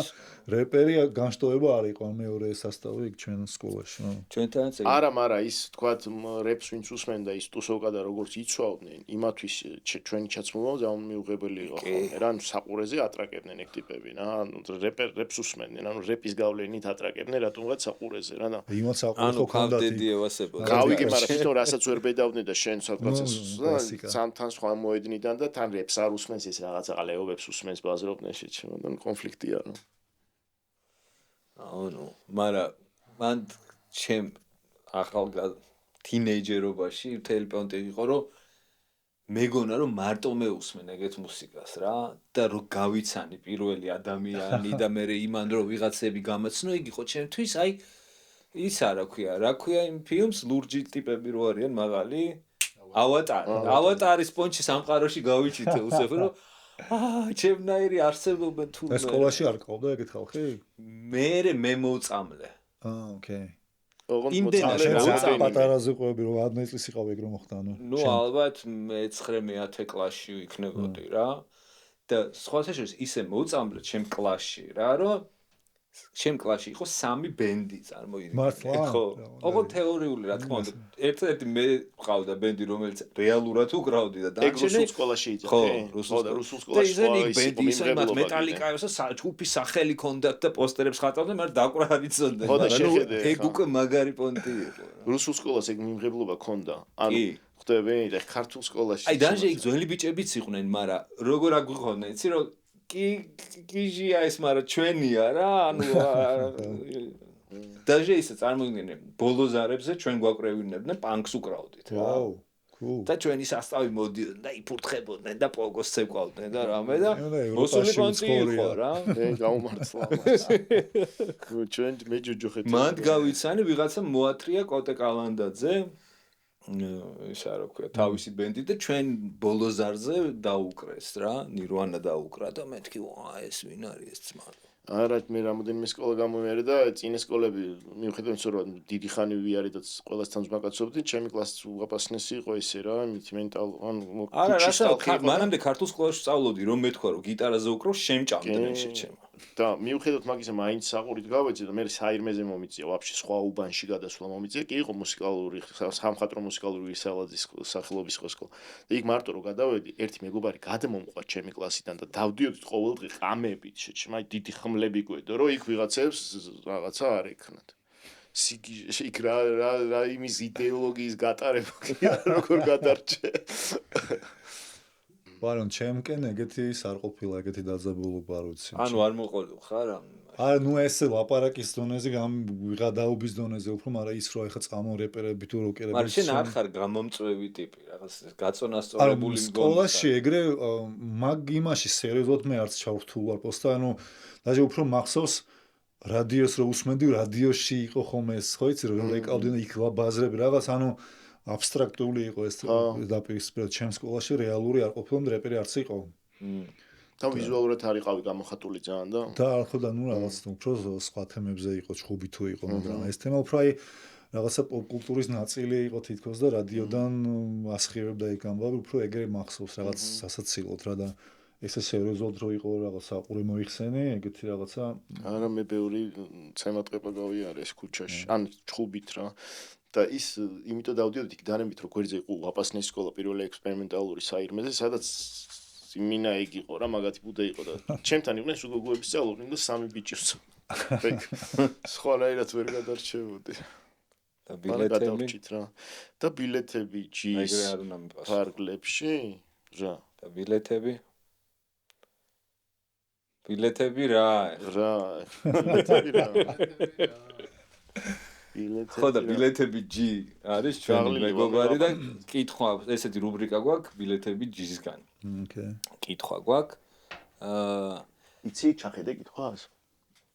რეპერი განშტოება არ იყო მეორე სასტავი იქ ჩვენ სკოლაში ჩვენთანაც არა მაგრამ ის თქვათ რეპს ვინც უსმენდა ის ტუსოვკა და როგორც იცვავდნენ იმათვის ჩვენი ჩაცმულობა ძალიან მიუღებელი იყო ხოლმე რა საყურეზე ატრაკებდნენ ეგ ტიპები რა რეპს უსმენდნენ ანუ ის გავლენით ატრაკებდნენ რატომღაც საყურეზე რა და იმათ საყურე ხონდა დედიევასება გავიგე მაგრამ თვითონ რასაც ვერ ბედავდნენ და შენ სადღაც თან სხვა მოედნიდან და თან რეპს არ უსმენს ეს რაღაცა ყალეობებს უსმენს ბაზრობდნენ შეჩემოდან კონფლიქტია რა ანუ მაგრამ მან ჩემ ახალგაზრდა თინეიჯერობაში მთელი პონტი იყო რომ მეგონა რომ მარტო მე უსმენ ეგეთ მუსიკას რა და რო გავიცანი პირველი ადამიანი და მე იმან რომ ვიღაცები გამაცნო იგი ხო ჩემთვის აი ის რა ქვია იმ ფილმს ლურჯი ტიპები რო არიან მაღალი ავატარის პონჩი სამყაროში გავიჩიტე უსეფო რომ ჩემნაირი არსებობენ თუ სკოლაში არ ყავდა ეგეთ ხალხი მე მოვწამლე ოკეი პატარაზე ყვები რომ 10 წლის იყავ ეგ რომ მოხდა ნუ ალბათ მე-9 კლასში ვიქნებოდი რა და სხვათა შორის ისე მოწამლეთ ჩემ კლასში რა რომ ჩემ კლასში იყო 3 ბენდი წარმოიდგინე ხო ოღონდ თეორიული რა თქმა უნდა ერთ-ერთი მე ვყავდა ბენდი რომელიც რეალურად უკრავდი და დაგჭირე რუსულ სკოლაში იძახე ხო რუსულ სკოლაში სხვა ბენდი ისე მეტალიკაიოს ჯგუფის სახელი ქონდათ და პოსტერებს ხატავდნენ მაგრამ დაკვრა არ იცოდნენ ეგ უკვე მაგარი პონტი იყო რუსულ სკოლას ეგ მიმღებლობა ქონდა ანუ ხვდები და ქართულ სკოლაში აი დაჟე იქ ძველი ბიჭებიც იყვნენ მაგრამ როგორ აგვიყვნენ იცი რომ კიჟია ეს მაგრამ ჩვენია რა ანუ დაჟე ისე წარმოიდგინე ბოლოზარებზე ჩვენ გვაკრევინებდნენ პანკს უკრავდით რა და ჩვენი სასწავი მოდიოდნენ და იფურთხებოდნენ და პოგოს ცეკვავდნენ და რამე და მოსული პონტი იყო რა გაუმართლა ჩვენ მე ჯოჯოხეთ მანდ გავიცანი ვიღაცა მოათრია კოტე კალანდაძე ისა რა ქვია თავისი ბენდი და ჩვენ ბოლოზარზე დაუკრეს რა ნირვანა დაუკრა და მე თქვი ეს ვინ არის ეს ძმა არა მე რამოდენიმე სკოლა გამომიარე და წინა სკოლები მიუხედავად რომ დიდი ხანი ვიარე და ყველასთან ზმაკაცობდი ჩემი კლასი უღაპასნესი იყო ესე რა მენტალ ანუ არა რა მანამდე ქართულ სკოლაში სწავლობდი რომ მეთქვა რომ გიტარაზე უკრავს შემჭამდნენ შეჩემა და მიუხედავად მაგისა მაინც საყურით გავეცი და მე საირმეზე მომიწია ვაფშე სხვა უბანში გადასვლა მომიწია კი იყო მუსიკალური სამხატვრო მუსიკალური ვირსალაძის სახელობის სკოლა და იქ მარტო რომ გადავედი ერთი მეგობარი გადმომყვა ჩემი კლასიდან და დავდიოდით ყოველდღე ყამებით შეჩემა დიდი ხმლები გვედო რომ იქ ვიღაცებს რაღაცა არ ექნათ იქ რა იმის იდეოლოგიის გატარება კი არა როგორ გადარჩე ბარონ ჩემკენ ეგეთი ის არ ყოფილა ეგეთი დაძაბულობა არ ვიცი ანუ არ მოყოლი ხარ არა ნუ ესე ლაპარაკის დონეზე ვიღადაობის დონეზე უფრო მაგრამ ის რომ ეხა წამო რეპერები თუ როკერები მაგრამ შენ არ ხარ გამომწვევი ტიპი რაღაც გაწონასწორებული მგონი სკოლაში ეგრე მაგ იმაში სერიოზულად მე არც ჩავრთულ ვარ პოსტა ანუ დაჟე უფრო მახსოვს რადიოს რო უსმენდი რადიოში იყო ხოლმე ეს ხო იცი რომ ეკავდნენ იქ ბაზრები რაღაც ანუ აბსტრაქტული იყო ეს დაპირისპირდა ჩემ სკოლაში რეალური არ ყოფილა რეპერი არც იყო და ვიზუალურად არ იყავი გამოხატული ძალიან და ხო და ნუ რაღაც უფრო სხვა თემებზე იყო ჩხუბი თუ იყო მაგრამ ეს თემა უფრო აი რაღაცა პოპ კულტურის ნაწილი იყო თითქოს და რადიოდან ასხივებდა იქ ამბავი უფრო ეგრე მახსოვს რაღაც სასაცილოდ რა და ესე სერიოზულად რო იყო რაღაც საყური მოიხსენე ეგეთი რაღაცა არა მე ბევრი ცემატყება გავიარე ეს ქუჩაში ან ჩხუბით რა და ის იმიტომ დავდიოდი იქ დანებით რომ გვერდზე იყო უღაპასნესი სკოლა პირველი ექსპერიმენტალური საირმეზე სადაც მინა ეგ იყო რა მაგათი ბუდა იყო და ჩემთან იყვნენ სულოგოების სწავლობდნენ და 3 ბიჭი სხვანაირად ვერ გადარჩებოდი და ბილეთები ჯის პარკლებში რა და ბილეთები რა ხო და ბილეთები G არის ჩვენი მეგობარი და კითხვა ესეთი რუბრიკა გვაქვს ბილეთები G-სგან. კითხვა გვაქვს. იცი ჩახედე კითხვას?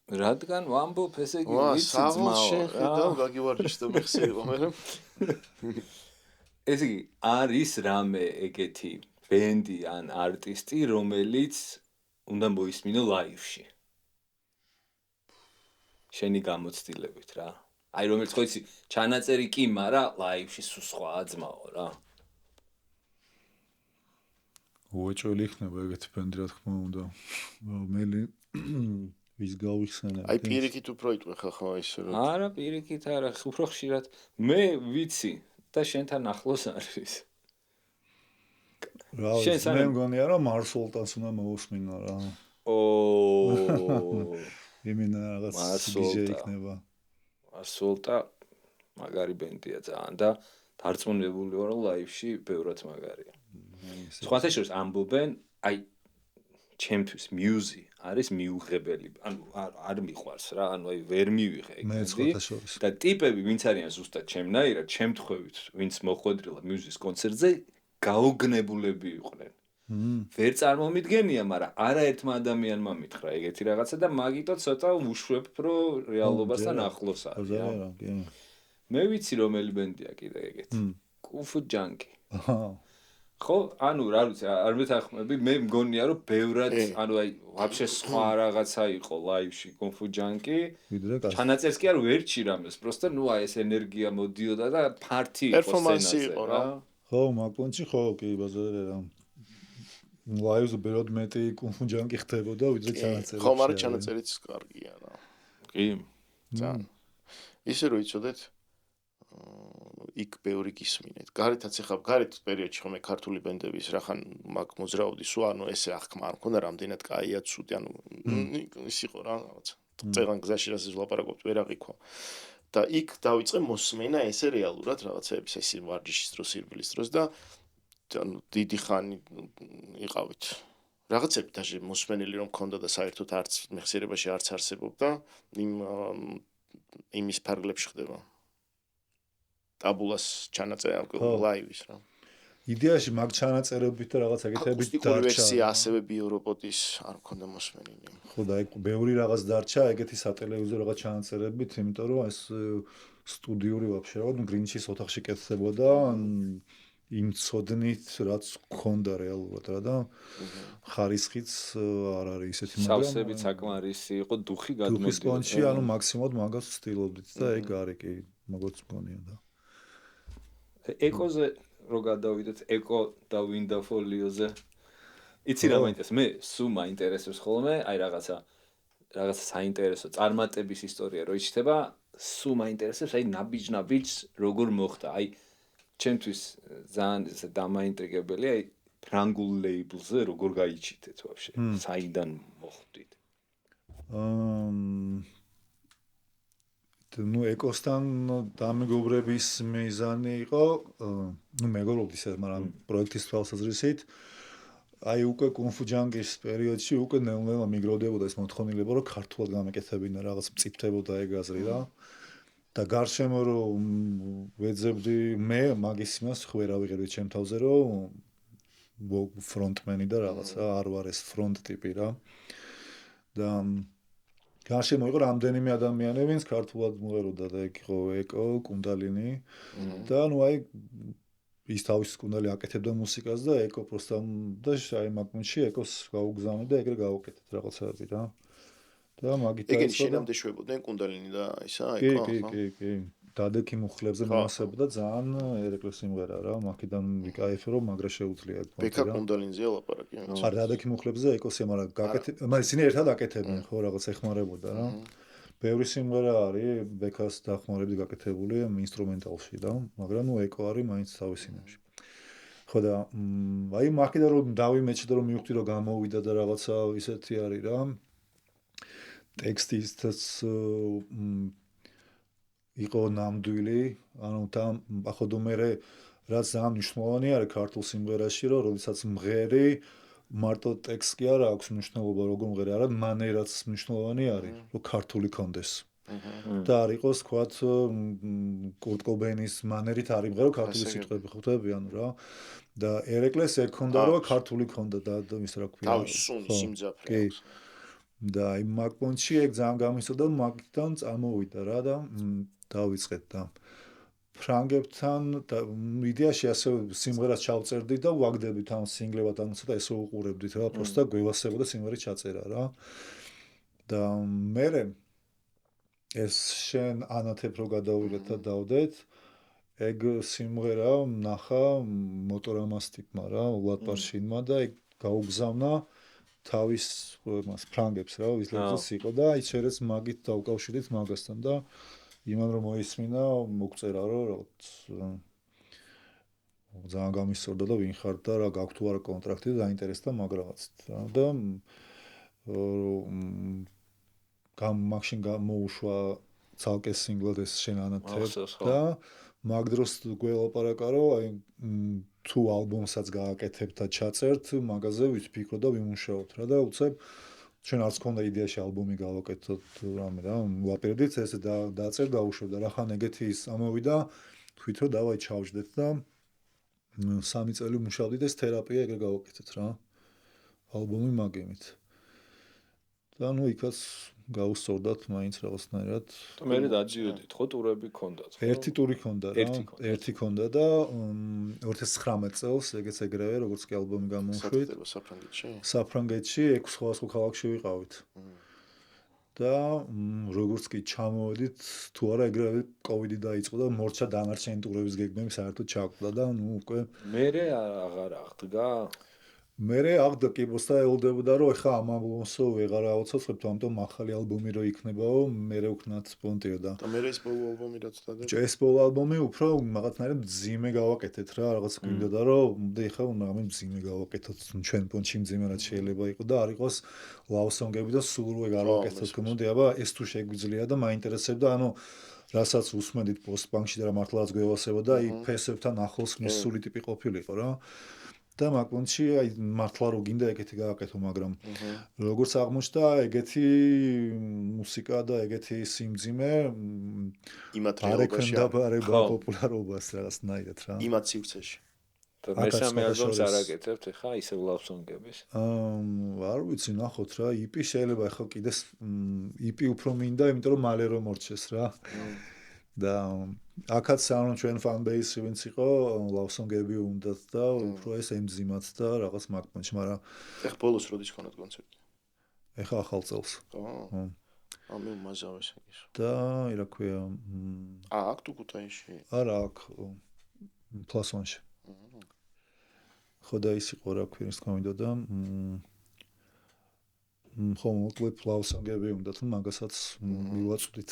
რადგან ვამბობ ესე იგი იცი ძმაო და გაგივარჯიშე და მიხსენიო მე. ესე იგი არის რამე ეგეთი ბენდი ან არტისტი რომელიც უნდა მოისმინო ლაივში. შენი გამოცდილებით რა. აი რომელიც ხო იცი ჩანაწერი კი, მაგრამ ლაივში სულ სხვაა ძმაო რა. უეჭველი იქნება ეგეთი ბენდი რა თქმა უნდა. მელი ვის გავიხსენებ. აი პირიქით უფრო იტყვე ხო ისე რომ. არა პირიქით არა, უფრო ხშირად მე ვიცი და შენთან ახლოს არის. რა მე მგონია რომ მარსოლტანს უნდა მოусმინო რა. იმენა რაღაც DJ იქნება. მარსოლტა მაგარი ბენდია ძალიან და დარწმუნებული ვარ რომ ლაივში ბევრად მაგარია. სხვათა შორის ამბობენ აი ჩემთვის მიუზი არის მიუღებელი. ანუ არ მიყვარს რა, ანუ აი ვერ მივიღე ეგეთი. და ტიპები ვინც არიან ზუსტად ჩემნაირად, ჩემთხვევით, ვინც მოხვედრილა მიუზის კონცერტზე გაუგნებულები იყვნენ. ვერ წარმომიდგენია, მაგრამ არაერთმა ადამიანმა მითხრა ეგეთი რაღაცა და მაგიტო ცოტა ვუშვებ, რომ რეალობასთან ახლოს არის. მე ვიცი რომელი ბენდია კიდე ეგეთი. კუფუ ჯანკი. ხო, ანუ რა ვიცი, არ მეთანხმები, მე მგონია რომ ბევრად, ანუ აი, ვაფშე სხვა რაღაცა იყო ლაივში კონფუჯანკი. ჩანაწერს კი არ ვერჩი რამეს, просто ну აი ეს ენერგია მოდიოდა და ფართი იყო სცენაზე რა. ხო, მაგონჩი ხო, კი, ბაზარზე რა. ლაივზე ბევრად მეტი კონფუჯანკი ხდებოდა, ვიდრე ჩანაწერში. ხო, მაგრამ ჩანაწერიც კარგია რა. კი. ძალიან. ისე რომ იცოდეთ იქ ბევრი გისმინეთ. გარეთაც ეხლა გარეთ პერიოდში ხომ ქართული ბენდების რახან მაგ მოძრაობდი სულ ანუ ესე აღქმა არ მქონდა რამდენად კაია ცუდი ანუ ის იყო რა რაღაცა. წეგან გზაში რასაც ვლაპარაკობთ ვერ აღიქვა. და იქ დავიწყე მოსმენა ესე რეალურად რაღაცეების ეს ვარჯიშის დროს სირბილის დროს და ანუ დიდი ხანი იყავით. რაღაცები даже მოსმენელი რომ მქონდა და საერთოდ არც მეხსიერებაში არც არსებობდა იმის ფარგლებში ხდება. ტაბულას ჩანაწერა ლაივის რა. იდეაში მაგ ჩანაწერებით და რაღაც აკეთებით დარჩა. აკუსტიკური ვერსია ასევე ბიორობოტის არ მქონდა მოსმენილი. ხო და ეგ ბევრი რაღაც დარჩა ეგეთი სატელევიზიო რაღაც ჩანაწერებით, იმიტომ რომ ეს სტუდიური ვაფშე რა, გრინჩის ოთახში კეთდებოდა იმ ცოდნით რაც მქონდა რეალურად რა და ხარისხიც არ არის ისეთი მაგრამ სავსებით საკმარისი იყო დუხი გადმედიოდა. დუხის პონჩი ანუ მაქსიმალურად მაგას ვცდილობდით და ეგ არის კი მაგაც მგონია და ეკოზე რო გადავიდეთ ეკო და ვინდაფოლიოზე იცი რა მაინტერესებს მე სულ მაინტერესებს ხოლმე აი რაღაცა საინტერესო წარმატების ისტორია რო იჩნდება სულ მაინტერესებს აი ნაბიჯს როგორ მოხდა აი ჩემთვის ძალიან დამაინტრიგებელია აი ფრანგულ ლეიბლზე როგორ გაიჩიტეთ ვაფშე საიდან მოხვდით ну ეკოსთან დამეგობრების მიზანი იყო ну მეგობრობდი ისე მაგრამ პროექტის თვალსაზრისით აი უკვე კონფუჯანგის პერიოდში უკვე ნელ-ნელა მიგროვდებოდა ეს მოთხოვნილება რომ ქართულად გამეკეთებინა რაღაც მწიფდებოდა ეგ აზრი რა და გარშემო რომ ვეძებდი მე მაგის იმას ხوير ავიღებდი ჩემ თავზე რომ ფრონტმენი და რაღაცა არ ვარ ეს ფრონტ ტიპი რა და გარშემო იყო რამდენიმე ადამიანი ვინც ქართულად მოეროდა და ეგ იყო ეკო კუნდალინი და ну აი ის თავის კუნდალი აკეთებდა მუსიკას და ეკო პროსტა და აი მაგონში ეკოს გაუგზავნე და ეგრე გავუკეთეთ რაღაცები რა და მაგით ეგენი შენამდე შვებოდნენ კუნდალინი და ისა ეკო კი დადექი მუხლებზე მოასებდა ძალიან ერეკლე სიმღერა რა მაგიდან ვიკაიფე რომ მაგრა შეუძლია ბექა კუნდალინზეა ლაპარაკი არა დადექი მუხლებზე ეკოსია მაგრამ გაკეთე მაგრამ ისინი ერთად აკეთებდნენ ხო რაღაც ეხმარებოდა რა ბევრი სიმღერა არის ბექას დახმარებით გაკეთებული ინსტრუმენტალში და მაგრამ ნუ ეკო არის მაინც თავის იმებში ხო და აი მაგიდან რომ დავიმეჩდა რომ მივხვდი რომ გამოვიდა და რაღაცა ისეთი არის რა ტექსტიც იყო ნამდვილი, ანუ და ახოდო მე რაც ძალიან მნიშვნელოვანი არის ქართულ სიმღერაში, რომ როდესაც მღერი მარტო ტექსტი კი არ აქვს მნიშვნელობა, როგორ მღერი, არა მანერაც მნიშვნელოვანი არის, რომ ქართული კონდეს. და არ იყოს თქვათ კურტ კობეინის მანერით არის მღერო ქართული სიტყვები ხვდები, ანუ რა. და ერეკლეს ეგ ქონდა, რომ ქართული ქონდა და ის რა ქვია. თავის სუნი სიმძაფრე აქვს. და აი მაგონში ეგ ძალიან გამისოდა მაგიდან წამოვიდა რა და დავიწყეთ და ფრანგებთან და იდეაში ასე სიმღერას ჩავწერდი და ვაგდებით ამ სინგლებად ამ ცოტა ესე უყურებდით რა პროსტა გვევასებოდა სიმღერის ჩაწერა რა და მე ეს შენ ანათებ რო გადავიღეთ და დავდეთ ეგ სიმღერა ნახა მოტორამას ტიპმა რა ვლადპარშინმა და ეგ გაუგზავნა თავის მას ფრანგებს რა ისლამს იყო და აი შეიძლება მაგით დავკავშირდით მაგასთან და იმან რომ მოისმინა მოგწერა რომ რაღაც ძალიან გამისწორდა და ვინ ხარ და რა გაქვთ თუ არა კონტრაქტი და დაინტერესდა მაგ რაღაცით რა და მაშინ გამოუშვა ცალკე სინგლად ეს შენ ანათებ და მაგ დროს გველაპარაკა რომ აი თუ ალბომსაც გააკეთებ და ჩაწერთ მაგაზე ვიფიქრო და ვიმუშაოთ რა და უცებ ჩვენ არც ქონდა იდეაში ალბომი გავაკეთოთ რამე რა ვაპირებდით ესე დააწერ დაუშვებ და რახან ეგეთი ის ამოვიდა თქვით რომ დავაი ჩავჯდეთ და 3 წელი მუშავდით ეს თერაპია ეგრე გავაკეთეთ რა ალბომი მაგემით და ნუ იქაც გავუსწორდათ მაინც რაღაცნაირად. და მე დაძიოდით, ხო ტურები გქონდათ, ხო? ერთი ტური ჰქონდა რა. ერთი ჰქონდა და 2019 წელს ეგეც ეგრევე, როგორც კი ალბომი გამოუშვით. საფრანგეთში 6 სხვადასხვა ქალაქში ვიყავით. და როგორც კი ჩამოვედით, თუ არა ეგრევე კოვიდი დაიწყო და მორჩა დანარჩენი ტურების გეგმები საერთოდ ჩაკვდა და ნუ უკვე მერე აღარ აღდგა. მერე აღდგა კი მოსა ელოდებოდა რომ ეხა ამ ალბომსო ვეღარ ავაცოცხებთ, ამიტომ ახალი ალბომი რო იქნებაო, მერე უკნათ პონტიოდა. და მერე ეს ბოლო ალბომი რაც დადა. ეს ბოლო ალბომი უფრო რაღაცნაირად მძიმე გავაკეთეთ რა, რაღაც გვინდოდა რომ და ეხა რამე მძიმე გავაკეთოთ, ჩვენ პონჩი მძიმე რაც შეიძლება იყო და არ იყოს love song-ები და სულ რო ეგ არ ვაკეთოთ, მოდი აბა ეს თუ შეგვიძლია და მაინტერესებდა, ანუ რასაც უსმენდით post-punk-ში და რა მართლა რაც გვევასებოდა, იქ ფესებთან ახლოს მისული ტიპი ყოფილიყო რა. და მაგონში აი მართლა რო გინდა ეგეთი გააკეთო, მაგრამ როგორც აღმოჩნდა, ეგეთი მუსიკა და ეგეთი სიმძიმე იმათ რეალობაში არეკნდება პოპულარობას რაღაცნაირად რა. იმათ სივრცეში. და მესამე ალბომს არ აკეთებთ ხა ისევ love song-ების? არ ვიცი, ნახოთ რა, EP შეიძლება ახლა კიდეს EP უფრო მინდა, იმიტომ რომ მალე რომ მორჩეს რა. და აქაც ანუ ჩვენ fan base-ი ვინც იყო, love song-ები უნდათ და უფრო ეს ემძიმათ და რაღაც მაგპონჩი, მაგრამ ეხლა ბოლოს როდის ქონდათ კონცერტი? ეხლა ახალ წელს. ამე უმაზავეს ეგის. და რა ქვია, აქ თუ ქუთაისში? არა, აქ plus one-ში. ხო და ის იყო რა ქვია, ის გამიდოდა ხო მოკლედ love song-ები უნდათ, მაგასაც მივაწვდით.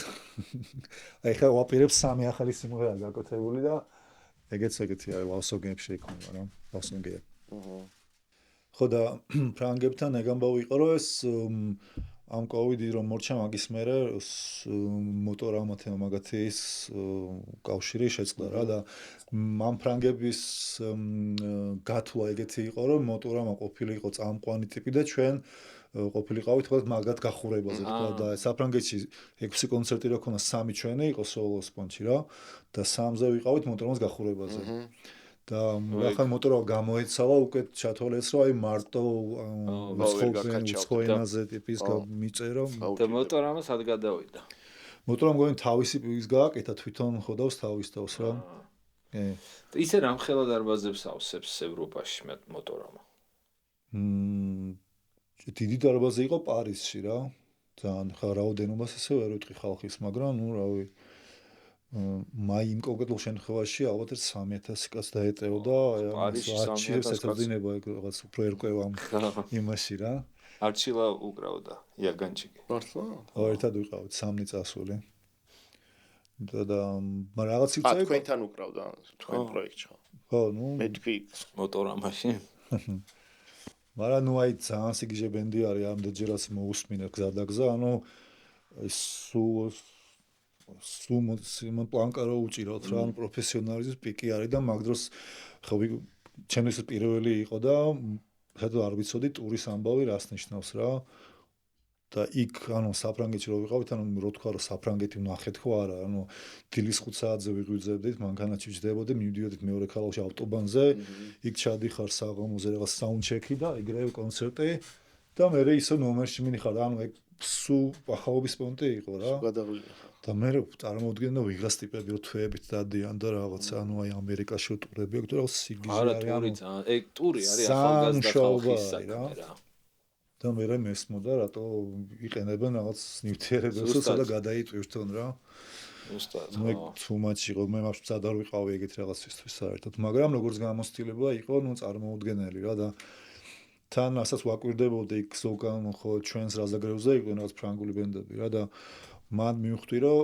აი ხა ვაპირებს სამი ახალი სიმღერა გაკეთებული და ეგეთი არის love song-ები შეიქმნა რა, love song-ები. ხო და ფრანგებთან ეგ ამბავი იყო რომ ეს ამ კოვიდი რომ მორჩა მაგის მერე მოტორამა თემაგათის კავშირი შეწყდა რა და ამ ფრანგების გათვლა ეგეთი იყო რომ მოტორამა ყოფილიყო წამყვანი ტიპი და ჩვენ ყოფილიყავით ხოლმე მაგათ გახურებაზე თქვა და საფრანგეთში 6 კონცერტი რა ქონა 3 ჩვენი იყო სოლო სპონჩი რა და 3-ზე ვიყავით მოტორამას გახურებაზე და ახლა მოტორა გამოეცალა უკვე ჩათვალეს რომ აი მარტო უცხოენაზე ტიპის მიწერა და მოტორამა სად გადავიდა მოტორამ გონი თავისი ის გააკეთა თვითონ ხოდავს თავის თავს რა ისე რამხელა დარბაზებს ავსებს ევროპაში მოტორამა დიდი დარბაზი იყო პარიზში რა ძალიან ხა რაოდენობას ესე ვერ ვიტყვი ხალხის მაგრამ ნუ რავი მაი იმ კონკრეტულ შემთხვევაში ალბათ 3000 კაც დაეტეოდა პარიზში ესწრებინება რაღაც უფრო ერკვევა იმაში რა არჩილა უკრავდა იაგანჩიკი მართლა ერთად ვიყავით 3 წასული და მაგრამ რაღაც სიცხე თქვენთან უკრავდა თქვენ პროექტში ხო ნუ მე თქვი მოტორამაში მაგრამ ნუ აი ძალიან სიგიჟე ბენდი არის ამდენჯერაც მოусმინე გზადაგზა ანუ სულ პლანკა რო უჭიროთ რა ანუ პროფესიონალიზმის პიკი არის და მაგ დროს ხო ჩემთვის პირველი იყო და საერთოდ არ ვიცოდი ტურის ამბავი რას ნიშნავს რა და იქ ანუ საფრანგეთში რო ვიყავით ანუ რო თქვა რომ საფრანგეთი ვნახეთ ხო არა ანუ დილის 5 საათზე ვიღვიძებდით მანქანაში ვჯდებოდი მივდიოდით მეორე ქალაქში ავტობანზე იქ ჩადიხარ საღამოზე რაღაც საუნდჩეკი და ეგრევე კონცერტი და მე ისე ნომერში მინიხარ ანუ ეგ სულ ახალობის პონტი იყო რა და მე წარმოვდგენ და ვიღას ტიპები რო თვეებით დადიან და რაღაც ანუ აი ამერიკაში ტურები აქვს რაღაც სიგიჟე არის ანუ ეგ ტური არის ახალგაზრდა ხალხის საქმე რა და მე მესმოდა რატო იყენებენ რაღაც ნივთიერებებს და გადაიწვევს თონ რა უსტად მე too much იყო მე მაშინ არ ვიყავი ეგეთ რაღაცისთვის საერთოდ მაგრამ როგორც გამოცდილება იყო ნუ წარმოუდგენელი რა და თან ასაც ვაკვირდებოდი იქ ზოგან ხო ჩვენს რაზაგრევზე იყვნენ რაღაც ფრანგული ბენდები რა და მან მივხვდი რომ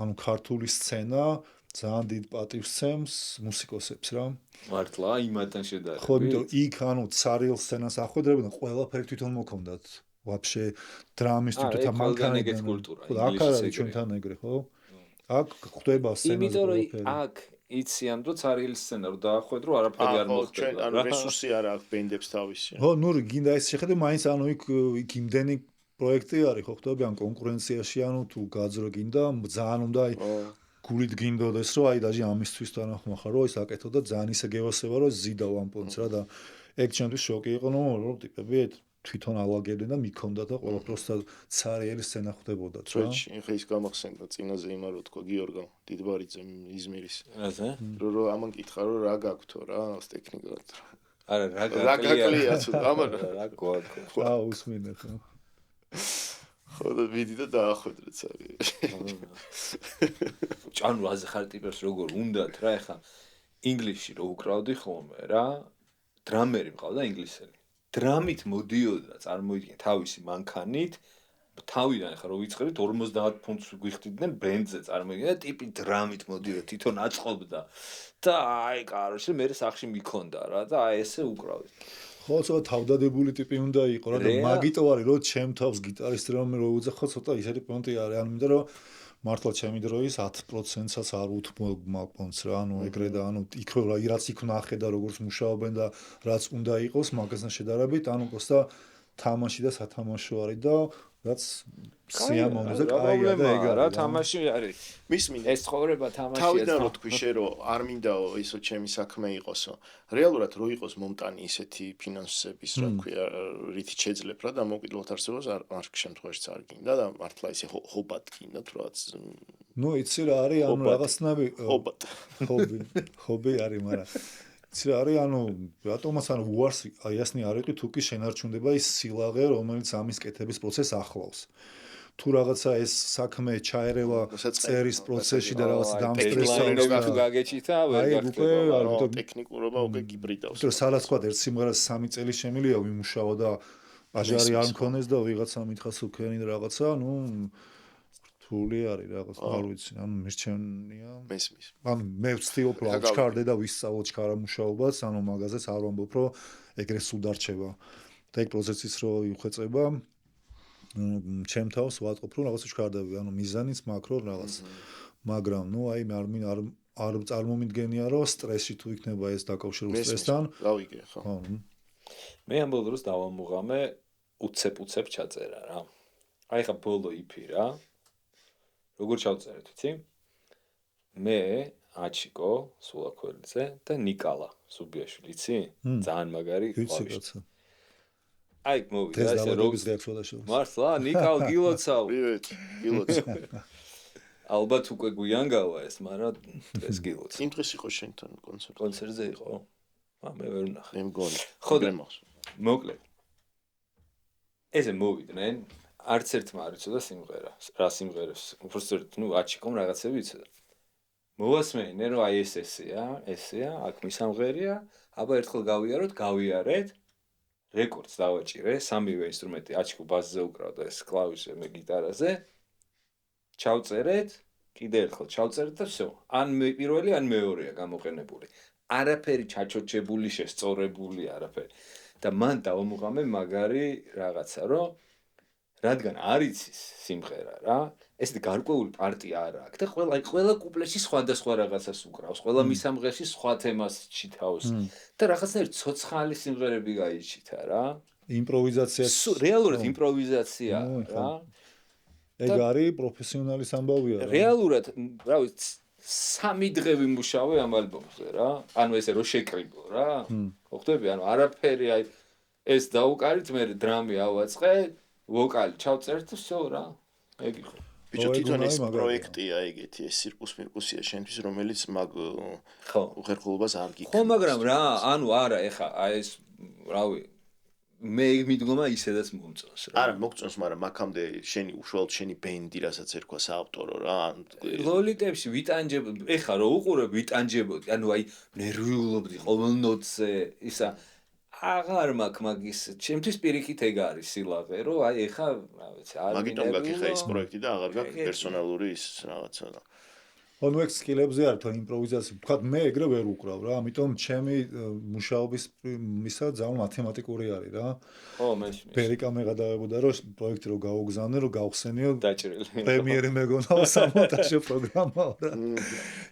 ანუ ქართული სცენა ძალიან დიდ პატივს ცემს მუსიკოსებს რა მართლა იმათთან შედარებით ხო იმიტომ იქ ანუ ცარიელ სცენას ახვედრებდნენ ყველაფერი თვითონ მოქონდათ ვაფშე დრამის თვითონ მანქანა ეგეთ კულტურა ხო აქ არის ჩვენთან ეგრე ხო აქ ხდება სცენა იმიტომ რომ აქ იციან რომ ცარიელი სცენა რო დაახვედრო არაფერი არ მოხდება ჩვენ ანუ რესურსი არა აქვს ბენდებს თავისი ხო ნუ გინდა ეს შეხედე მაინც ანუ იქ იმდენი პროექტი არის ხო ხტები ან კონკურენციაში ანუ თუ გაძრო გინდა ძალიან უნდა აი გულით გინდოდეს რომ აი დაჟე ამისთვის თანახმახარ რომ ის აკეთო და ძალიან ისე გევასება რომ ზიდავ ამ პონტს რა და ეგ ჩემთვის შოკი იყო რომ ტიპები თვითონ ალაგებდნენ და მიქონდა და ყველა პროსტა ცარიელი სცენა ხდებოდა რა. ხა ის გამახსენდა წინაზე იმან რო თქვა გიორგო დიდბარიძე izmiris. რაზე? რო ამან კითხა რომ რა გაქვთო რა ტექნიკად. არა რა გაკლია თუ ამან რა გვაქვს. რა უსმინე ხო? ხო და ვიდი და დაახვედრეთ წარი. ანუ აზე ხარ ტიპებს როგორ უნდათ რა ეხა ინგლისში რო უკრავდი ხოლმე რა დრამერი მყავდა ინგლისელი. დრამით მოდიოდა წარმოიდგინე თავისი მანქანით თავიდან ხა რო ვიწყებთ 50 ფუნტს გვიხდიდნენ ბენდზე წარმოიდგინე ტიპი დრამით მოდიოდა თვითონ აწყობდა და აი კაროჩე მე სახში მიქონდა რა და აი ესე უკრავდი. ხო ცოტა თავდადებული ტიპი უნდა იყო რა და მაგიტო არის რომ ჩემ თავს გიტარისტი რომ რო უძახო ცოტა ისეთი პონტი არის ანუ მინდა რომ მართლა ჩემი დროის 10%-საც არ უთმობ რა ანუ ეგრე და ანუ იქ რაც იქ ნახე და როგორც მუშაობენ და რაც უნდა იყოს მაგასთან შედარებით ანუ პროსტა თამაში და სათამაშო არის და რაც სიამოვნებდა კაია და ეგ რა თამაში არის მის მინდა ეს ცხოვრება თამაშია თავიდან რო თქვი შე რომ არ მინდაო ისო ჩემი საქმე იყოსო რეალურად რო იყოს მომტანი ისეთი ფინანსების რა ქვია რითი შეძლებ რა და მოკიდლოთ არსებობს არ შემთხვევაშიც არ გინდა და მართლა ისე ჰობად გინდა თუ რაც ნუ იცი რა არის ანუ რაღაცნაირი ჰობი არის მაგრამ იცი რა არის ანუ რატომაც ანუ უარს აი ასნი არ იყო თუ კი შენარჩუნდება ის სილაღე რომელიც ამის კეთების პროცესს ახლავს თუ რაღაცა ეს საქმე ჩაერევა წერის პროცესში და რაღაც დამსტრესა თუ გაგეჭითა ვერ გახდება ტექნიკურობა უკვე გიბრიდავს თუ სადაც თქვა ერთ სიმღერას 3 წელი შემილია ვიმუშაო და აჟარი არ მქონეს და ვიღაცა მითხას უქენი და რაღაცა ნუ რთული არის რაღაც არ ვიცი ანუ მირჩენია მესმის ანუ მე ვცდილობ რა ჩქარდე და ვისწავლო ჩქარა მუშაობას ანუ მაგაზეც არ ვამბობ რომ ეგრე სულ დარჩება და ეგ პროცესიც რო იხვეწება ჩემ თავს ვატყობ რომ რაღაც ჩქარდები ანუ მიზანიც მაქრო რაღაც მაგრამ ნუ აი მე არ წარმომიდგენია რომ სტრესში თუ იქნება ეს დაკავშირებული სტრესთან გავიგე ხო მე ამ ბოლო დროს დავამუღამე უცებ ჩაწერა რა აი ხა ბოლო იფი რა როგორ ჩავწერეთ იცი მე აჩიკო სულაქველიძე და ნიკალა სუბიაშვილი იცი ძალიან მაგარი ვიცი აი მოვიდა ესე რომ მართლა ნიკალ გილოცავ გილოცავ ალბათ უკვე გვიანგავა ეს მაგრამ დღეს გილოცავ იმ დღეს იყო შენთან კონცერტზე იყო მე ვერ ვნახე მე მგონი ხო და მოკლედ ესე მოვიდნენ არც ერთმა არ იცოდა სიმღერა რა სიმღერებს უბრალოდ ნუ აჩიკომ რაღაცები იცოდა მოვასმენინე რომ აი ესეა აქ მისამღერია აბა ერთხელ გავიარეთ რეკორდს დავაჭირე სამივე ინსტრუმენტი აჩიკო ბასზე უკრავდა ეს კლავიშზე მე გიტარაზე ჩავწერეთ კიდე ერთხელ ჩავწერეთ და всё ან პირველი ან მეორეა გამოყენებული არაფერი ჩაჩოჩებული შესწორებული არაფერი და მან დავამუღამე მაგარი რაღაცა რომ რადგან არ იცის სიმღერა რა ესეთი გარკვეული პარტია არ აქვს და ყველა კუპლეტში სხვადასხვა რაღაცას უკრავს ყველა მისამღერში სხვა თემას ჩითავს და რაღაცნაირ ცოცხალი სიმღერები გაიჩითა რა იმპროვიზაცია რეალურად იმპროვიზაცია რა ეგ არის პროფესიონალის ამბავია რა რეალურად რა ვიცი 3 დღე ვიმუშავე ამ ალბომზე რა ანუ ესე რო შეკრიბო რა ხო ხტები ანუ არაფერი აი ეს დაუკარით მე დრამი ავაწყე ვოკალი ჩავწერთ და всё რა ეგ იყო ბიჭო თვითონ ეს პროექტია ეგეთი ეს სირკუს მირკუსია შენთვის რომელიც მაგ ხო უხერხულობას არ გიქნა ხო მაგრამ რა ანუ არა ეხა აი ეს რავი მე მიდგომა ისედაც მომწონს რა არა მოგწონს მაგრამ აქამდე შენი უშუალოდ შენი ბენდი რასაც ერქვა საავტორო რა ლოლიტებში ვიტანჯებოდი ეხა რო უყურებ ვიტანჯებოდი ანუ აი ნერვიულობდი ყოველ ნოტზე ისა აღარ მაქვს მაგის ჩემთვის პირიქით ეგ არის სილაღე რომ აი ეხა რა ვიცი არ მაგიტომ გაქვს ეხა ეს პროექტი და აღარ გაქვს პერსონალური ის რაღაცა და ანუ ეგ სკილებზე არის თან იმპროვიზაცია თქვა მე ეგრე ვერ უკრავ რა ამიტომ ჩემი მუშაობის ისა ძალიან მათემატიკური არის რა ხო მეშინი პერიკა მეღადავებოდა რომ პროექტი რო გაუგზავნე რომ გავხსენიო დაჭრილი პრემიერი მეგონა სამონტაჟო პროგრამაა რა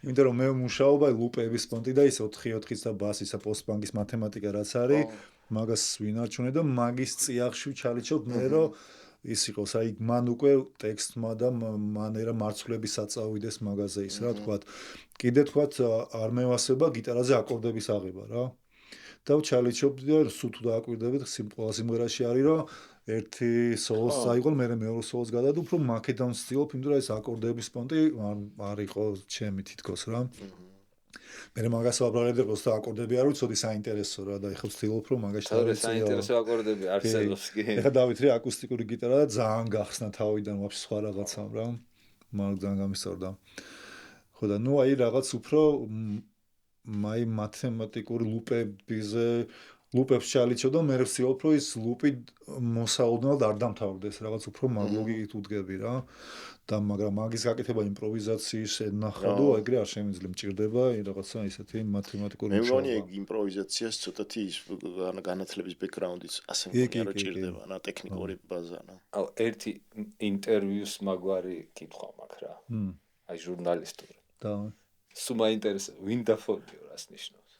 იმიტომ რომ მე მუშაობა ლუპების პონტი და ის 4-4-ის და ბასისა პოსტბანკის მათემატიკა რაც არის მაგას ვინარჩუნე და მაგის წიაღში ჩალიჩობ მე რომ ის იყოს აი მან უკვე ტექსტმა და მანერა მარცვლების საწავიდეს მაგაზე ის რა თქვა კიდე თქვა არ მევასება გიტარაზე აკორდების აღება რა და ჩალიჩობდი და სულ თუ დააკვირდებით ყველა სიმღერაში არის რომ ერთი სოლოს წაიღო, მე მეორე სოლოს გადადო, უფრო მაკედან ვცდილობ, იმიტომ რომ ეს აკორდების პონტი არ იყო ჩემი თითქოს რა. მე მაგას ვაბრალებ და просто აკორდები არ ვიცოდი საინტერესო რა და ეხლა ვცდილობ რომ მაგაში თავი საინტერესო აკორდები არსებობს კი. ეხლა დავითრე აკუსტიკური გიტარა და ძალიან გახსნა თავიდან ვაფშე სხვა რაღაცამ რა. მაგ ძალიან გამისწორდა. ხო და ნუ აი რაღაც უფრო მაი მათემატიკური ლუპებს ჩალიჩო და მე ვცდილობ რომ ის ლუპი მოსაოდნელად არ დამთავრდეს რაღაც უფრო ლოგიკით უდგები რა და მაგრამ მაგის გაკეთება იმპროვიზაციის ნახადო ეგრე არ შემიძლია მჭირდება რაღაცა ისეთი მათემატიკური მე მგონი იმპროვიზაციას ცოტათი ის განათლების ბექგრაუნდიც ასე მგონი რა ჭირდება რა ტექნიკური ბაზა რა აუ ერთი ინტერვიუს მაგვარი კითხვა მაქვს რა აი ჟურნალისტური და სულ მაინტერესებს ვინ დაფორიო რას ნიშნავს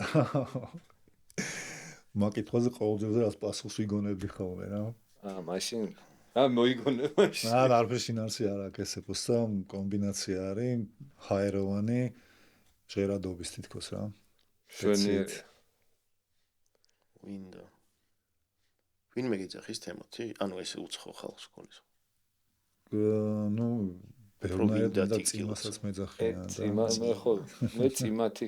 მაკითხვაზე ყოველდღე რას პასუხს ვიგონები ხოლმე რა მაშინ რა მოიგონებ მაშინ არაფერ შინაარსი არ აქვს ესე პოსტა კომბინაცია არის ჰაეროვანი ჟერადობის თითქოს რა შვენიერი ვინდა ვინ მეგეძახის თემოთი ანუ ესე უცხო ხალხს გქონის ნუ ბერნაერდ და წიმასაც მეძახიან და მე ხო მე წიმათი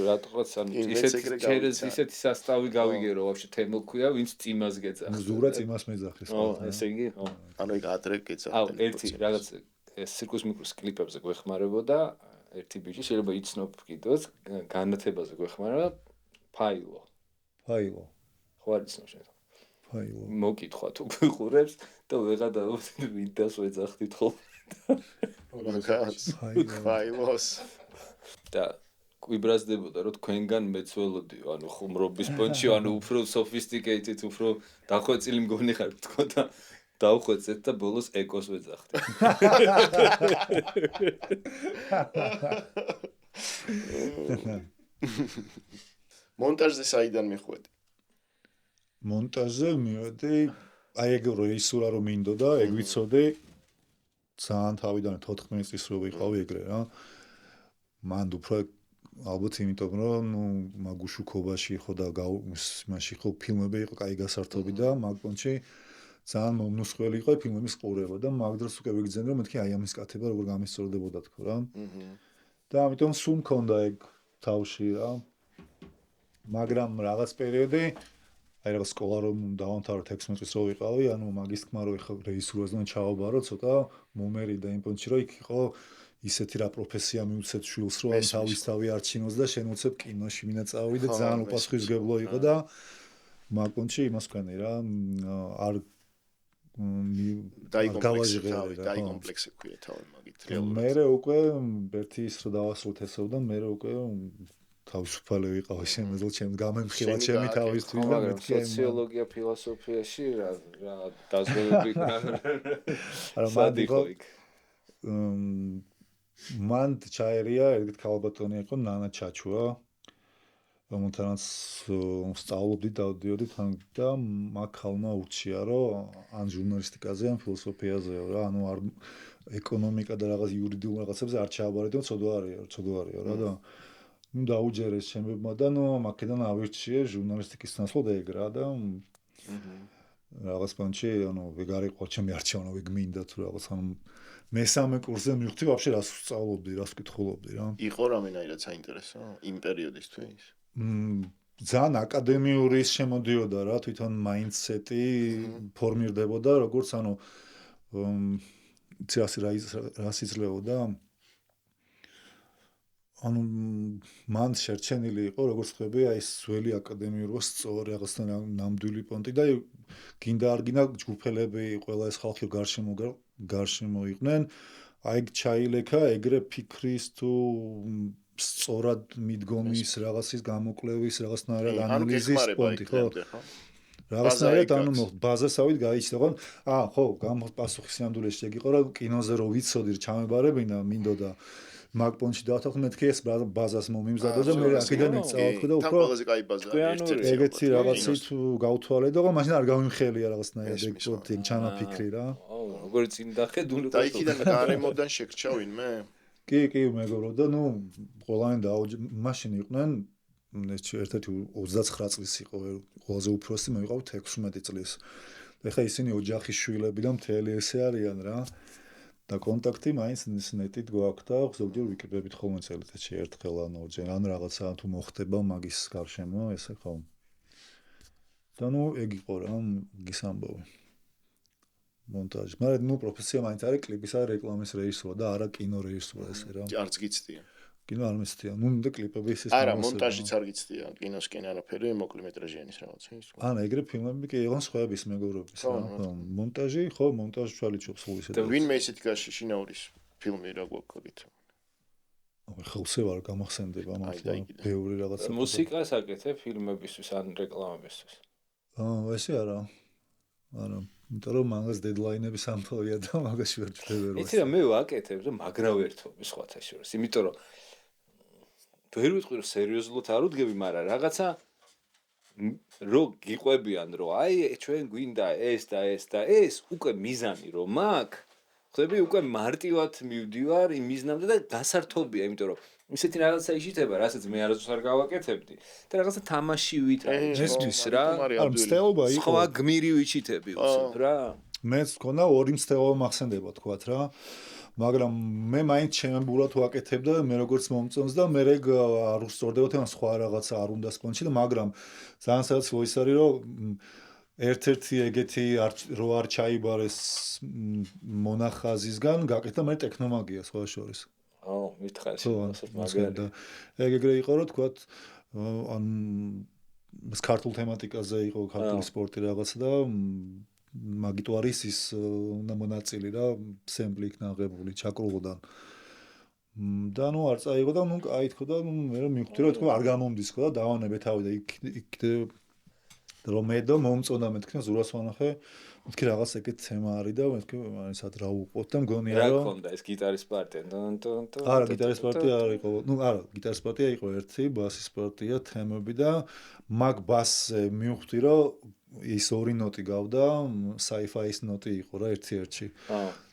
რატოღაც ანუ ისეთი სასტავი გავიგერო ვაფშე თემო ქვია ვინც წიმას გეძახს ზურა წიმას მეძახის ო ესე იგი ო ანუ იქ ადრე გეძახდნენ აუ ერთი რაღაც სირკუს მიკროს კლიპებზე გვეხმარებოდა ერთი ბიჭი შეიძლება იცნობ კიდეც განათებაზე გვეხმარება ფაილო ხო არ იცნობ შენ ფაილო მოკითხვა თუ გიყურებს და ვეღარ ვინდას ვეძახდით ხოლმე ფაილოს და კვიბრაზდებოდა რომ თქვენგან მეცველოდიო ანუ ხუმრობის პონჩი ანუ უფრო sophisticated უფრო დახვეწილი მგონი ხარ თქო და დავხვეწეთ და ბოლოს ეკოს ვეძახდი მონტაჟზე საიდან მიხვედი მონტაჟზე მივედი აი ეგ რეჟისურა რომ მინდოდა ეგ ვიცოდი ძალიან თავიდან 14 წლის რო ვიყავი ეგრე რა მანდ უფრო ალბათ იმიტომ რომ ნუ მაგუშუქობაში ხო და მაშინ ხო ფილმები იყო კაი გასართობი და მაგ პონჩი ძალიან მომნუსხველი იყო ფილმების ყურება და მაგ დროს უკვე ვიგრძენ რომ მეთქი აი ამის კათება როგორ გამისწორდებოდა თქო რა და ამიტომ სულ მქონდა ეგ თავში რა მაგრამ რაღაც პერიოდი აი რაღაც სკოლა რომ დავამთავრე 16 წლის რო ვიყავი, ანუ მაგის თქმა რომ ეხა რეჟისურაზე ჩავაბარო, ცოტა მომერიდა იმ პონჩი რომ იქ იყო ისეთი რა პროფესია მიუცეთ შვილს რომ თავისთავი არჩინოს და შენ უცებ კინოში მინა წავიდე ძალიან უპასუხისმგებლო იყო და მაგ პონჩი იმას ვქენი რა არ დაიკომპლექსი ქვია თავი მაგით რეალურად. მე უკვე ერთი ის რო დავასრულეთ ესეო და მე უკვე თავისუფალი ვიყავი შემეძლო ჩემს გამემხილა ჩემი თავისთვის და მეთქი სოციოლოგია ფილოსოფიაში რა დაზღვევები არა სადიხო იქ მან ჩაერია ერთ ქალბატონი იყო ნანა ჩაჩუა რომელთანაც სწავლობდი დავდიოდი თან და მაგ ხალმა ურჩია რომ ან ჟურნალისტიკაზე ან ფილოსოფიაზეო რა ანუ არ ეკონომიკა და რაღაც იურიდიულ რაღაცებზე არ ჩააბარეთ ცოდვარია რა და ნუ დაუჯერეს ჩემებმა და ნუ მაქედან ავირჩიე ჟურნალისტიკის ნაცვლად ეგ რა და რაღაც პონჩი ანუ ვეგარ იყო ჩემი არჩევნა ვიგმინდა თუ რაღაც ანუ მესამე კურსზე მივხვდი ვაფშე რას ვსწავლობდი რას ვკითხულობდი რა იყო რამენაირად საინტერესო იმ პერიოდისთვის ძალიან აკადემიური შემოდიოდა რა თვითონ მაინდსეტი ფორმირდებოდა როგორც ანუ რას იძლეოდა ანუ მან შერჩენილი იყო როგორც ხები აი ეს ძველი აკადემიური სწორი რაღაცთან ნამდვილი პონტი და გინდა არ გინდა ჯგუფელები ყველა ეს ხალხი გარშემო იყვნენ აი ჩაილექა ეგრე ფიქრის თუ სწორად მიდგომის რაღაცის გამოკვლევის რაღაცნაირად ანალიზის პონტი ხო რაღაცნაირად ანუ ბაზასავით გაიჩნდა ხო პასუხი სინამდვილეში ეგ იყო რომ კინოზე რო ვიცოდი ჩამებარებინა მინდოდა მაგ პონჩი დავთვალე მეთქი ეს ბაზას მომიმზადა და მე აქედან წავთქო და უფრო ყველაზე კაი ბაზაა ეგეთი რაღაცით გავთვალე და მაშინ არ გავიმხელია რაღაცნაირად ეგ პონტი ჩანაფიქრი რა როგორ წინ დახედული და იქიდან გარემოდან შეგრჩა ვინმე კი მეგობრო და ნუ ყველანი მაშინ იყვნენ ერთ-ერთი 29 წლის იყო, ყველაზე უფროსი მოიყავ 16 წლის. ეხლა ისინი ოჯახის შვილები და მთელი ესე არიან რა. და კონტაქტი მაინც ნეტით გვაქვს და ზოგჯერ ვიკიპედიით ხოლმე წელიწადში ერთხელ ან ორჯერ ან რაღაცა თუ მოხდება მაგის გარშემო ესე ხო. და ნუ ეგ იყო რა, გის ამბავი. მონტაჟი. მაგრამ ნუ პროფესია მაინც არის კლიპისა და რეკლამის რეჟისორა და არა კინო რეჟისორა ესე რა. არც გიცდია. კინო არ მესწია. ნუ და კლიპები ისე არა, მონტაჟიც არ გიცდია. კინოსკენ არაფერი, მოკლე მეტრაჟიანის რაღაცა ის. ან ეგრე ფილმები კი იყვნენ სხვების მეგობრობის რა. მონტაჟი, ხო, მონტაჟი თვალიჩობს ხოლმე ისე. და ვინმე ისეთი გაშინაურის ფილმი რა გვაქვს გით. ხალხზე ვარ გამახსენდება მართლა ბევრი რაღაცა. მუსიკას აკეთებ ფილმებისთვის ან რეკლამებისთვის? ესე არა. არა, იმიტომ რომ მაგას დედლაინები სამთხოვია და მაგაში ვერ ჩვდება. იცი რა მე ვაკეთებ და მაგრა ვერთობი სხვათა შორის. იმიტომ რომ ვერ ვიტყვი რომ სერიოზულად არ უდგები, მაგრამ რაღაცა რო გიყვებიან რომ აი ჩვენ გვინდა ეს და ეს და ეს უკვე მიზანი რომ მაქვს ხდები უკვე მარტივად მივდივარ იმ მიზნამდე და გასართობია, იმიტომ რომ ისეთი რაღაცა იშიტება, რასაც მე არასდროს არ გავაკეთებდი და რაღაცა თამაშივით არის რა. არ მცდელობა იყო. სხვა გმირი ვიჩიტები უცებ რა. მეც მქონდა ორი მცდელობა მახსენდება თქვათ რა. მაგრამ მე მაინც ჩემებურად ვაკეთებ და მე როგორც მომწონს და მე ეგ არ უსწორდებოდ ამ სხვა რაღაცა არ უნდა სპონჩი და მაგრამ ძალიან სადაც ის არის რომ ერთ-ერთი ეგეთი რო არ ჩაიბარეს მონახაზისგან გაკეთა მე ტექნომაგია სხვა შორის. მითხარ მაგარი. ეგ ეგრე იყო რომ თქვათ ან ქართულ თემატიკაზე იყო ქართული სპორტი რაღაცა და მაგიტო არის ის მონაწილი რა სემპლი იქნა აღებული ჩაკრულოდან. და ნუ არ წაიღო და ნუ აი თქო და მე მივხვდი რომ თქო არ გამომდის ხო და დავანებე თავი და იქ რომ მე და მომწონდა მეთქნა ზურას ვანახე მეთქი რაღაც ეგეთ თემა არის და მეთქი ისად რა უყოთ და მგონია რომ რა ქონდა ეს გიტარის პარტია არა გიტარის პარტია არ იყო ნუ არა გიტარის პარტია იყო ერთი ბასის პარტია თემები და მაგ ბასზე მივხვდი რომ ის ორი ნოტი გავდა sci-fi-ის ნოტი იყო რა ერთ-ერთში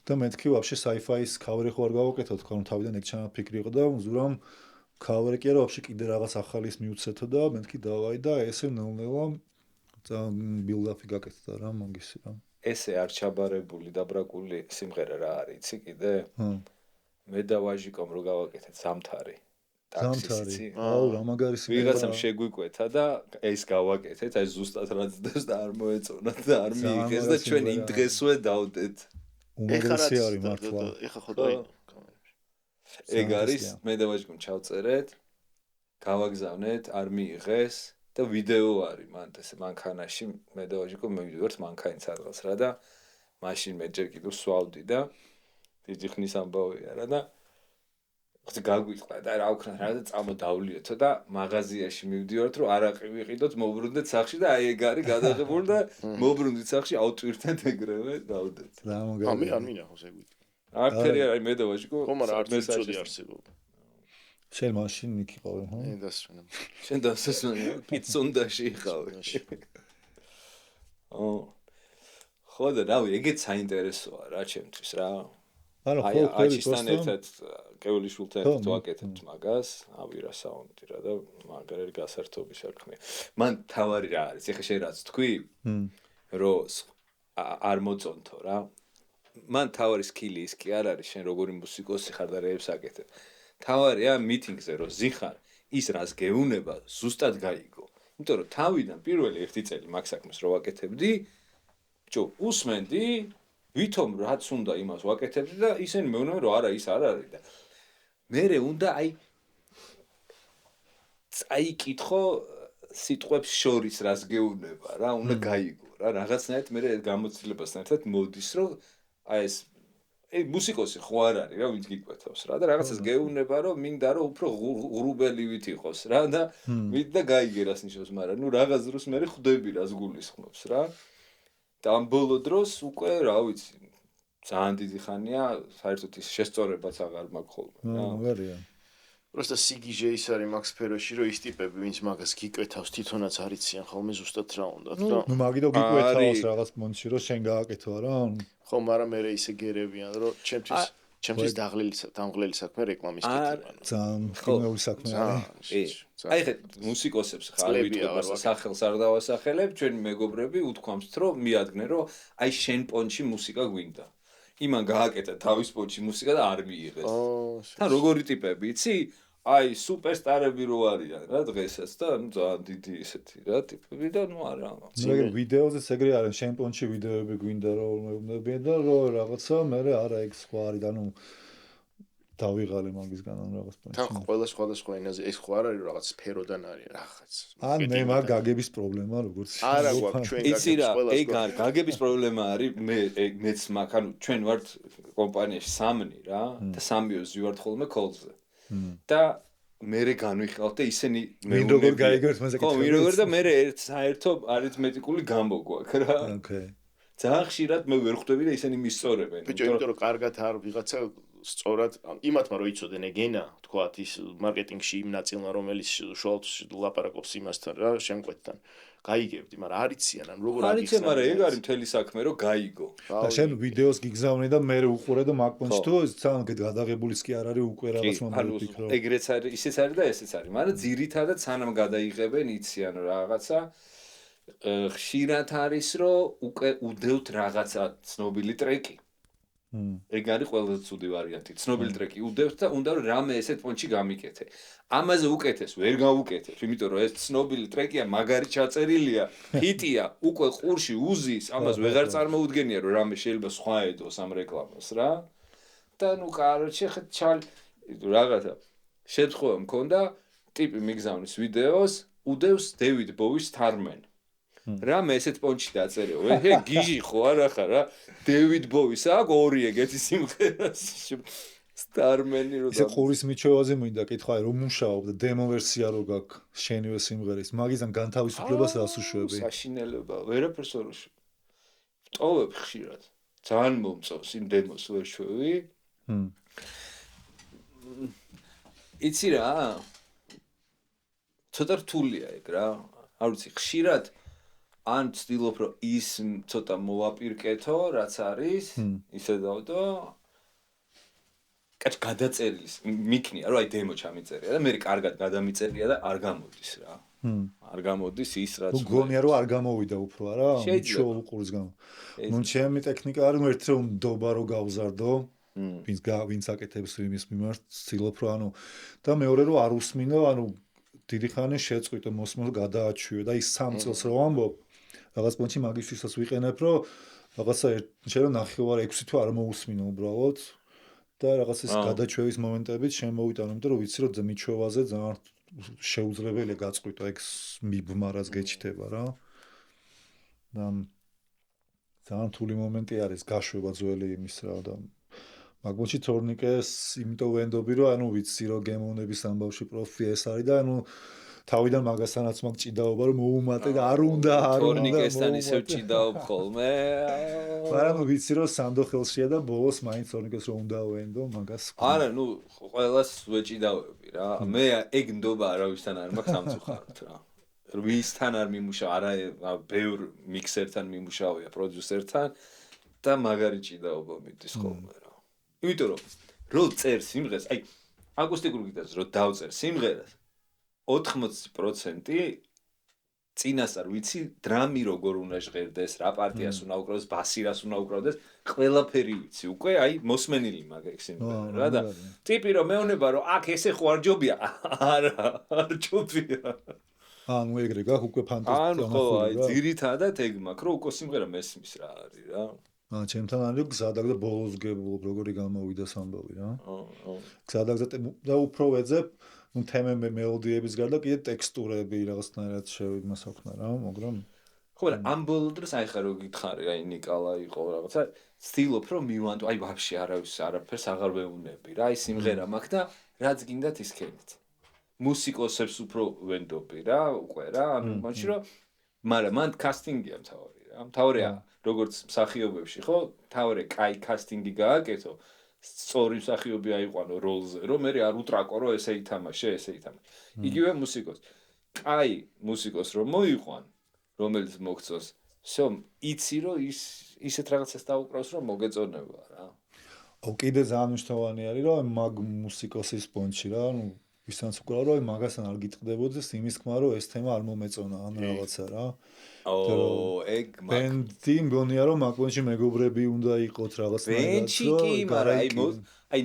და მეთქი ვაფშე sci-fi-ის ქავერი ხო არ გავაკეთო თქო რომ თავიდან ეგ ჩამაფიქრი იყო და ზურამ ქავერი კი არა ვაფშე კიდე რაღაც ახალის მივცეთო და მეთქი დავაი და ესე ნელ-ნელა ძალიან ბილდაფი გაკეთდა რა მაგის რა ესე არ ჩაბარებული დაბრაკული სიმღერა რა არის იცი კიდე მე და ვაჟიკომ რო გავაკეთეთ ზამთარი ზამთარი აუ რა მაგარი სიმღერა ვიღაცამ შეგვიკვეთა და ეს გავაკეთეთ აი ზუსტად რაც დევს და არ მოეწონათ და არ მიიღეს და ჩვენ იმ დღესვე დავდეთ უმაგრესი არის მართლა ეხა ხო დაი ეგ არის მე და ვაჟიკომ ჩავწერეთ გავაგზავნეთ არ მიიღეს და ვიდეო არის მან ესე მანქანაში მე და ვაჟიკო მივიდივართ მანქანით სადღაც რა და მაშინ მე ჯერ კიდევ სვავდი და დიდი ხნის ამბავია რა და ხზე გაგვიწყდა და რა ვქნა რა და წამოდავლიოთო და მაღაზიაში მივდივართ რომ არაყი ვიყიდოთ მოbrunდეთ სახში და აი ეგ არის გადაღებული და მოbrunდით სახში ავტვირთან ეგრევე დავდეთ რა მაგარი არ მინახავს ეგ ვიტყვი არტერი არის მე და ვაჟიკო ხო მაგრამ არც უწოდი არსებობა შენ მაშინ იქ იყავი ხო დასვენა შენ დასვენა პიცონდაში იყავი ხო და რავი ეგეც საინტერესოა რა ჩემთვის რა არა ხო აჩისთან ერთად კევილიშვილთან ერთად ვაკეთებთ მაგას ავირა საუნდი რა და მაგარი გასართობი საქმეა მან თავარი რა არის ეხა შენ რაც თქვი რომ არ მოწონთო რა მან თავარი სკილი ის კი არ არის შენ როგორი მუსიკოსი ხარ და რეებს აკეთებ თავარია მიტინგზე რომ ზიხარ ის რას გეუნება ზუსტად გაიგო იმიტომ რომ თავიდან პირველი ერთი წელი მაგ საქმეს რო ვაკეთებდი ბჭო უსმენდი ვითომ რაც უნდა იმას ვაკეთებდი და ისინი მეუბნებიან რომ არა ის არ არის და მერე უნდა აი კითხო სიტყვებს შორის რას გეუნება რა უნდა გაიგო რა რაღაცნაირად მერე გამოცდილებასთან ერთად მოდის რომ აი ეს მუსიკოსი ხო არ არის რა ვინც გიკვეთავს რა და რაღაცას გეუბნება რომ მინდა რომ უფრო ღრუბელივით იყოს რა და მინდა გაიგე რას ნიშნავს მაგრამ ნუ რაღაც დროს მე ხვდები რას გულისხმობს რა და ამ ბოლო დროს უკვე რა ვიცი ძალიან დიდი ხანია საერთოდ ის შესწორებაც აღარ მაქვს ხოლმე რა მაგარია просто სიგიჟე ის არის მაგ სფეროში რომ ის ტიპები ვინც მაგას გიკვეთავს თვითონაც არიციან ხოლმე ზუსტად რა უნდათ და ნუ მაგიდო გიკვეთავს რაღაც მომენტში რომ შენ გააკეთო რა ხო მაგრამ მე ისე გერებიან რომ ჩემთვის ჩემთვის დამღლელი საქმე რეკლამის კითხვა. ძალიან ხილმეული საქმე არის. აი ხე მუსიკოსებს ხარ ვიტყვება სახელს არ დავასახელებ, ჩვენი მეგობრები უთქვამთ რომ მიადგნენ რომ აი შენ პონჩი მუსიკა გვინდა. იმან გააკეთა თავის პონჩი მუსიკა და არ მიიღეს. თან როგორი ტიპები იცი? აი სუპერსტარები რო არიან რა დღესაც და ნუ ძალიან დიდი ესეთი რა ტიპები და ნუ არა. მე ვიდეოზე ეგრე არის შენ პონჩი ვიდეოები გვინდა რომ მეუბნებიან და რომ რაღაცა მე არა ეგ სხვა არის და ნუ დავიღალე მაგისგან ან რაღაც პონჩი. თან ყველა სხვადასხვა ენაზე ეს ხო არ არის რაღაც სფეროდან არის რაღაც. ან მე მაგ გაგების პრობლემა როგორც არა გვაქვს ჩვენ იცი რა ეგ არის გაგების პრობლემა არის მეც მაგ ანუ ჩვენ ვართ კომპანიაში სამნი რა და სამიოს ვართ ხოლმე კოლზე. და მერე განვიხილავთ და ისინი მე როგორ გაიგებთ მასე კითხვა. ხო, მე როგორ და მე საერთო არითმეტიკული გამო გვაქვს რა. ოკეი. ძალიან ხშირად მე ვერ ხვდები და ისინი მისწორებენ. ბიჭო, იმიტომ რომ კარგად არ ვიღაცა სწორად იმათმა რო იცოდენ ეგენა, თქვათ ის მარკეტინგში იმ ნაწილმა რომელიც შუალთ ლაპარაკობს იმასთან რა, შემკვეთთან. გაიგებდი, მაგრამ არ იციან ან როგორ არ იციან, მაგრამ ეგ არის მთელი საქმე რომ გაიგო. და შენ ვიდეოს გიგზავნე და მე უყურე და მაგპონჩი თუ ძალიან გადაღებულის კი არ არის უკვე რაღაც მომენტი. ეგრეც არის, ისეც არის და ესეც არის, მაგრამ ძირითადად სანამ გადაიღებენ იციან რაღაცა ხშირად არის რომ უკვე უდევთ რაღაცა ცნობილი ტრეკი. ეგ არის ყველაზე ცუდი ვარიანტი. ცნობილი ტრეკი უდევთ და უნდა რომ რამე ესეთ პონჩი გამიკეთე. ამაზე უკეთეს ვერ გავუკეთებ, იმიტომ რომ ეს ცნობილი ტრეკია, მაგარი ჩაწერილია, ჰიტია, უკვე ყურში უზის, ამას ვეღარ წარმოუდგენია რომ რამე შეიძლება სხვა ედოს ამ რეკლამას რა. და ნუ კაროჩე რაღაცა შეთხოვა მქონდა, ტიპი მიგზავნის ვიდეოს, უდევს დევიდ ბოვის Starman. რამე ესეთ პონჩი დაწერეო, ე გიჟი ხო არა ხარ რა, დევიდ ბოვის აქვს ორი ეგეთი სიმღერა Starman-ი რო და ყურის მიჩევაზე მინდა კითხვა რომ მუშაობ და დემო ვერსია რო გაქვს შენივე სიმღერის მაგისგან განთავისუფლებას რას უშვები? საშინელება, ვერაფერს არ უშვებ. ვტოვებ ხშირად. ძალიან მომწონს იმ დემოს ვერ შვევი. იცი რა? ცოტა რთულია ეგ რა. არ ვიცი, ხშირად ან ვცდილობ რომ ის ცოტა მოვაპირკეთო, რაც არის, ისე დავდო. კაც გადაწერილის მიქნია რომ აი დემო ჩამიწერია და მე კარგად გადამიწერია და არ გამოდის რა. არ გამოდის ის რაც გონია რომ არ გამოვიდა უფრო არა? მიჩვეულ ყურის გამო. ნუ ჩემი ტექნიკა არის ერთი რომ ნდობა რო გავზარდო. ვინც აკეთებს იმის მიმართ ვცდილობ რომ ანუ და მეორე რომ არ უსმინო, ანუ დიდი ხანი შეწყვიტო მოსმო გადააჩვიო და ის 3 წელს რო ამბობ რაღაც პონჩი მაგისთვისაც ვიყენებ რომ რაღაცა შეიძლება ნახევარ 6 თვე არ მოусმინო უბრალოდ და რაღაც ეს გადაჩვევის მომენტებით შემოვიტანო, იმიტომ რომ ვიცი რომ მიჩვევაზე ძალიან შეუძლებელია გაწყვიტო ეგ მიბმა რაც გეჩდება რა. და ძალიან თული მომენტი არის გაშვება ძველი იმის რა და მაგბოჩი თორნიკეს იმიტომ ვენდობი რომ ანუ ვიცი რომ გემოვნების ამბავში პროფი ეს არის და ანუ თავიდან მაგასთანაც მაგ ჭიდაობა რომ მოუმატე და არ უნდა თორნიკესთან ისევ ჭიდაობ ხოლმე. მაგრამ ვიცი რომ სანდო ხელშია და ბოლოს მაინც თორნიკეს რომ უნდა ვენდო მაგას. არა, ნუ ყველას ვეჭიდავები რა. მე ეგ ნდობა არავისთან არ მაქვს სამწუხაროდ რა. ვისთან არ მიმუშავ, არა ბევრ მიქსერთან მიმუშავია, პროდიუსერთან და მაგარი ჭიდაობა მიდის ხოლმე რა. იმიტომ რომ წერ სიმღერას, აი აკუსტიკურ გიტარაზე რომ დავწერ სიმღერას 80% წინასწარ ვიცი დრამი როგორ უნდა ჟღერდეს, რა პარტიას უნდა უკრავდეს, ბასი რას უნდა უკრავდეს, ყველაფერი ვიცი. უკვე აი მოსმენილი მაგ სიმღერა რა და ტიპი რომ მეუბნება რომ აქ ესე ხო არ ჯობია? არა, არ ჯობია. ანუ ეგრე გაქვს უკვე ფანტასტიკა. ანუ ხო, აი ძირითადად ეგ მაქვს, რომ უკვე სიმღერა მესმის რა არის რა. ჩემთან არის გზადაგ და ბოლოს გებულობ როგორი გამოვიდა სამბავი რა. გზადაგ და უფრო ვეძებ ნუ თემები მელოდიების გარდა კიდე ტექსტურები რაღაცნაირად შევიმას აქვს რა, მაგრამ ხო, ამ ბოლო დროს აი ხა რო გითხარი, აი ნიკალა იყო რაღაცა, ვცდილობ რომ მივანდო, აი ვაფშე არავის არაფერს აღარ ვეუბნები რა, აი სიმღერა მაქვს და რაც გინდათ ის ქენით. მუსიკოსებს უფრო ვენდობი რა, უკვე რა, ანუ მაშინ რომ მაგრამ მან კასტინგია მთავარი რა. მთავარია როგორც მსახიობებში, ხო? მთავარი კაი კასტინგი გააკეთო. სწორი მსახიობი აიყვანო როლზე, რომ მე არ უტრაკო რომ ესე ითამაშე, ესე ითამაშე. იგივე მუსიკოსი. კაი მუსიკოსი რომ მოიყვან, რომელიც მოგწონს, всё, იცი რომ ისეთ რაღაცას დაუკრავს რომ მოგეწონება რა. კიდე ძალიან მნიშვნელოვანი არის რომ მაგ მუსიკოსის პონჩი რა, ну ვისაც უკრავ რომ მაგასთან არ გიტყდებოდეს იმის თქმა რომ ეს თემა არ მომეწონა ან რაღაცა რა. ეგ ბენდი მგონია რომ მაგ პონჩი მეგობრები უნდა იყოთ რაღაცნაირად რომ აი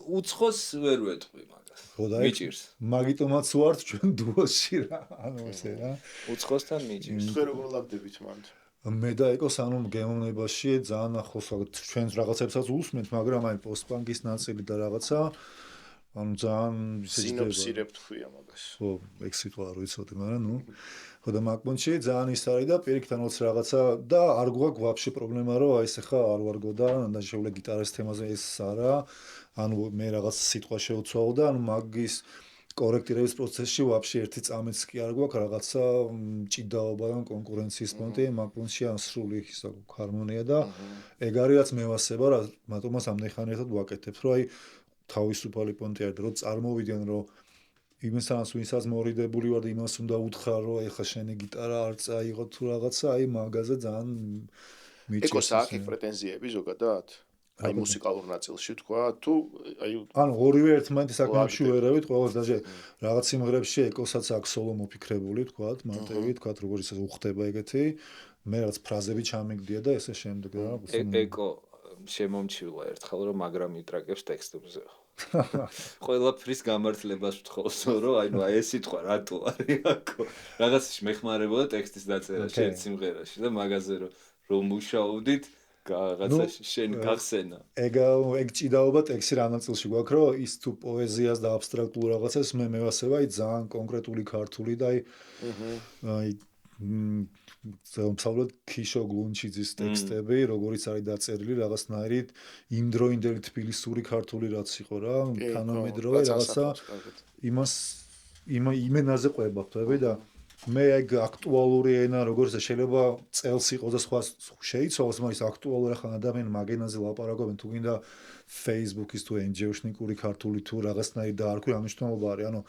უცხოს ვერ ვეტყვი მაგას. მიჭირს. მაგიტომაც ვართ ჩვენ დუოში რა, ანუ ესე რა. უცხოსთან მიჭირს. თქვენ როგორ ლაგდებით მანდ? მე და ეკოს ანუ გემოვნებაში ძალიან ახლოს ჩვენს რაღაცებსაც უსმენთ, მაგრამ აი პოსტ-პანკის ნაწილი და რაღაცა ანუ ძალიან სინოფსირებთ ქვია მაგას. ხო, ეგ სიტყვა არ ვიცოდი, მაგრამ ნუ ხო და მაგპონჩი ძალიან ის არის და პირიქთანაც რაღაცა და არ გვაქვს ვაფშე პრობლემა რომ აი ეს ხა არ ვარგო და შეუძლია გიტარის თემაზე ეს არა, ანუ მე რაღაც სიტყვა შევცვალო და ანუ მაგის კორექტირების პროცესში ვაფშე ერთი წამიც კი არ გვაქვს რაღაცა ჭიდაობა და კონკურენციის პონტი მაგპონჩი ან სრული ისა ჰარმონია და ეგ არის რაც მევასება რა მათომას ამდენ ერთად ვაკეთებთ რომ აი თავისუფალი პონტი არის რომ წარმოვიდნენ რომ იმისთანაც ვინცაც მორიდებული ვარ და იმას უნდა უთხრა რომ ეხა შენი გიტარა არ წაიღო თუ რაღაცა აი მაგაზე ძალიან მიჭირს ეკოს აქვს პრეტენზიები ზოგადად აი მუსიკალურ ნაწილში თქვა თუ აი ანუ ორივე ერთმანეთის საქმეში ვერავით ყოველს დაჟე რაღაც სიმღერებში ეკოსაც აქვს სოლო მოფიქრებული თქვა მარტივი თქვა როგორ ისე უხდება ეგეთი მე რაღაც ფრაზები ჩამიგდია და ესე შემდეგ რა ეკო შემომჩილა ერთხელ რომ მაგრამ იტრაკებს ტექსტებზე ყველაფრის გამართლებას ვთხოვს რომ აი ეს სიტყვა რატო არის აქო რაღაცაში მეხმარებოდა ტექსტის დაწერაში ერთ სიმღერაში და მაგაზე რომ მუშაობდით რაღაცაში შენ გახსენა ეგ ჭიდაობა ტექსტი რა ნაწილში გვაქვს რომ ის თუ პოეზიას და აბსტრაქტულ რაღაცას მე მევასება აი ძალიან კონკრეტული ქართული და აი ზოგადად ქიშო გლუნჩიძის ტექსტები, როგორიც არის დაწერილი რაღაცნაირი იმდროინდელი თბილისური ქართული რაც იყო რა, თანამედროვე რაღაცა იმენაზე ყვება ხტები და მე ეგ აქტუალური ენა როგორც შეიძლება წელს იყოს და სხვა შეიცვალოს, მაგრამ ის აქტუალური ხან ადამიანი მაგენაზე ლაპარაკობენ თუ გინდა Facebook-ის თუ ენჯეუშნიკური ქართული თუ რაღაცნაირი დაარქვი ამიშნულობა არის, ანუ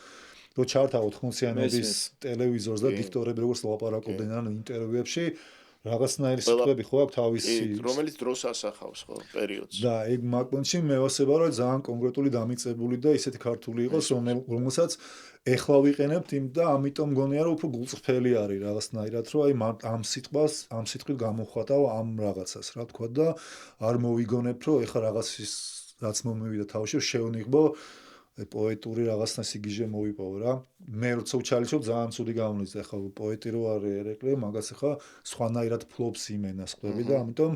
რომ ჩართავოთ ხუნციანების ტელევიზორს და დიქტორები როგორც ლაპარაკობდნენ ან ინტერვიუებში რაღაცნაირი სიტყვები ხო აქვს თავისი რომელიც დროს ასახავს ხო პერიოდს და ეგ მაგპონჩი მევასება რომ ძალიან კონკრეტული დამიწებული და ისეთი ქართული იყოს რომელსაც ეხლა ვიყენებთ იმ და ამიტომ მგონია რომ უფრო გულწრფელი არის რაღაცნაირად რომ აი ამ სიტყვით გამოხვატავ ამ რაღაცას რა თქვა და არ მოვიგონებ რომ ეხლა რაღაცის რაც მომივიდა თავში შევნიღბო პოეტური რაღაცნა სიგიჟე მოვიპოვო რა. მე როცა ვჩალიჩო ძალიან ცუდი გამოვლინდა ხა პოეტი რო არის ერეკლე, მაგას ხა სხვანაირად ფლობს იმენას ხდები და ამიტომ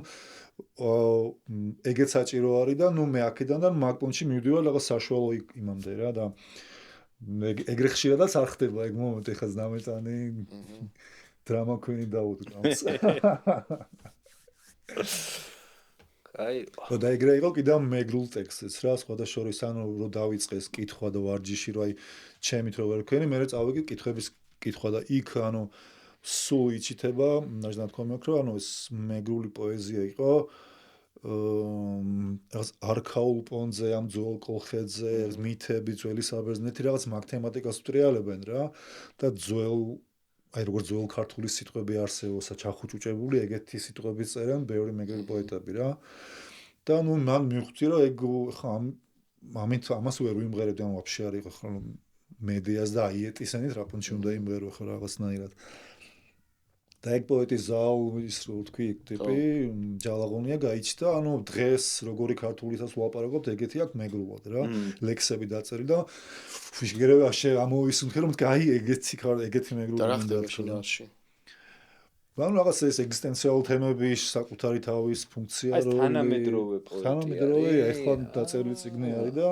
ეგეც საჭირო არის და ნუ მე აქედან და მაგპონჩი მივდივარ რაღაც საშუალო იმამდე რა და ეგრე ხშირადაც არ ხდება ეგ მომენტი ხა ზნამეტანი დრამა კვინი დაუდგამს. და ეგრე იყო კიდევ მეგრულ ტექსტიც რა სხვა შორის ანუ რომ დავიწყეს კითხვა და ვარჯიში რომ აი ჩემით რო ვერ ვქენი მე წავიგე კითხების კითხვა და იქ ანუ სულ იჩითება ნაჟნა თქვა მეკრო ანუ ეს მეგრული პოეზია იყო არქაულ პონზე ამ ძველ კოლხეთზე მითები ძველი საბერძნეთი რაღაც მაგ თემატიკას ვტრიალებენ რა და ძველ აი როგორც ძველ ქართული სიტყვები არსებობს ჩახუჭუჭებული ეგეთი სიტყვები წერენ ბევრი მეგრული პოეტები რა და ნუ მან მივხვდი რომ ეგ ხა ამით ამას ვერ ვიმღერებდი ამ ვაფშე არ იყო ხა მედიას და აიეტისენით რა პონჩი უნდა იმღერო ხა რაღაცნაირად და ეგ პოეტის ზაულის რო თქვი ტიპი ჯალაღონია გაიჩნდა ანუ დღეს როგორი ქართულითაც ვლაპარაკობთ ეგეთი აქვს მეგრულად რა ლექსები დაწერილი და ფიშგერევაში ამოვისუნთქე რომ აი ეგეთი მეგრული მინდა შინაში ანუ რაღაც ეს ეგზისტენციალურ თემები საკუთარი თავის ფუნქცია რო თანამედროვე პოეტია ეხლა დაწერილი წიგნი არის და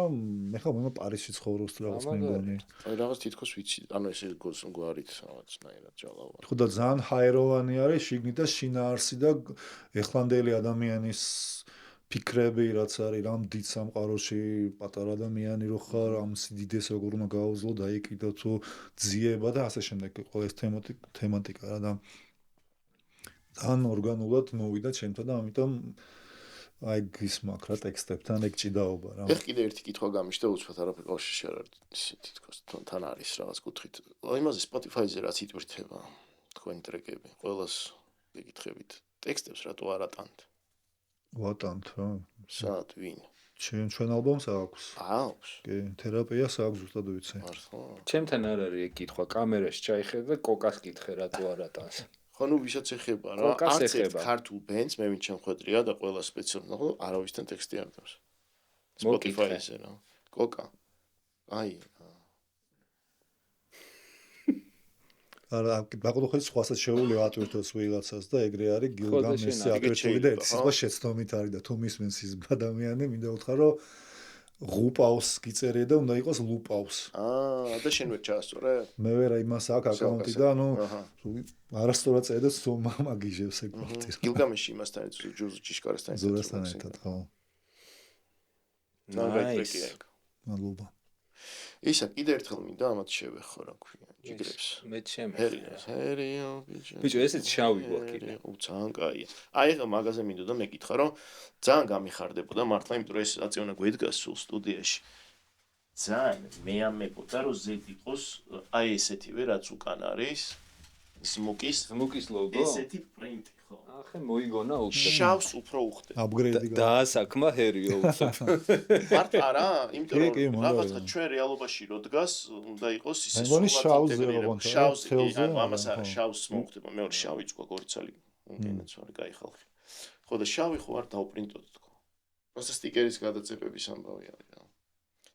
მე ხა მე პარიზში ცხოვრობს რაღაც მეგონი აი რაღაც თითქოს ვიცი ანუ ეს გვარით რაღაცნაირად ჯალავარ ხო და ძალიან ჰაეროვანი არის შიგნით და შინაარსი და ეხლანდელი ადამიანის ფიქრები რაც არის რამ დიდ სამყაროში პატარა ადამიანი რო ხარ ამ სიდიდეს როგორ უნდა გაუძლო და იყიდო თუ ძიება და ასე შემდეგ ყველა ეს თემატიკა რა და ძალიან ორგანულად მოვიდა ჩემთან და ამიტომ აი გის მაქრა ტექსტებთან ეგ ჭიდაობა რა. ეხ კიდე ერთი კითხვა გამიშდა უცბად არაფერ კავშირში არ არის თითქოს თან არის რაღაც კუთხით. იმაზე Spotify-ზე რაც იტვირთება თქვენი ტრეკები, ყველას გეკითხებით ტექსტებს რატო არ ატანთ? ვატანთ რა. სად ვინ? ჩვენ ალბომს აქვს. აქვს. კი, თერაპიას აქვს ზუსტად ვიცი. მართლა. ჩემთან არ არის ეგ კითხვა, კამერაში ჩაიხედა და კოკას კითხე რატო არა ტანს. ხო, ნუ ვისაც ეხება რა, არც ერთ ქართულ ბენდს მე ვინ შემხედრია და ყველა სპეციალურად ნახო, არავისთან ტექსტი არ დავს. Spotify-ზე რა. კოკა. აი. არა, ბაკოდოხელი სხვასაც შეუძლია ატვირთოს ვიღაცას და ეგრე არის გილგამეშის ატვირთული და ეს სხვა შეცდომით არის და თუ მისმენს ის ადამიანი, მინდა უთხრა რომ ღუპავს გიწერია და უნდა იყოს ლუპავს. და შენ ვერ ჩაასწორე? მე ვერ იმას აქვს აკაუნტი და ანუ არასწორად წერდა მამა გიჟევს ეგ ვახტი. გილგამეში იმასთან ერთად ჯიშკარასთან ერთად. ზურასთან ერთად, ხო. ნაის. მადლობა. ისა კიდე ერთხელ მინდა ამათ შევეხო რა ქვია. ჯიგრებს. მე ჩემი. ჰერიო ბიჭო. ბიჭო, ესეც შავი გვაქვს. ძალიან კაია. აი ეხლა მაგაზე მინდოდა მეკითხა რომ ძალიან გამიხარდებოდა მართლა იმიტომ რომ ეს აწეონა გვედგას სულ სტუდიაში. ძალიან მეამებოდა რომ ზედ იყოს აი ესეთივე რაც უკან არის სმოკის ლოგო. ესეთი პრინტი ხო. ახე მოიგონა უცებ. შავს უფრო უხდე. აპგრეიდი დაასაქმა ჰერიო უცებ. მარტო არა, იმიტომ რომ რაღაცა ჩვენ რეალობაში რო დგას, უნდა იყოს ისე შავზე, ამას არა, შავს მოხდება, მეორე შავი წვა გორცალი, უკენაც არის კაი ხალხი. ხო და შავი ხო არ დავპრინტოთ თქო. просто სტიკერის გადაწებების ამბავი არის რა.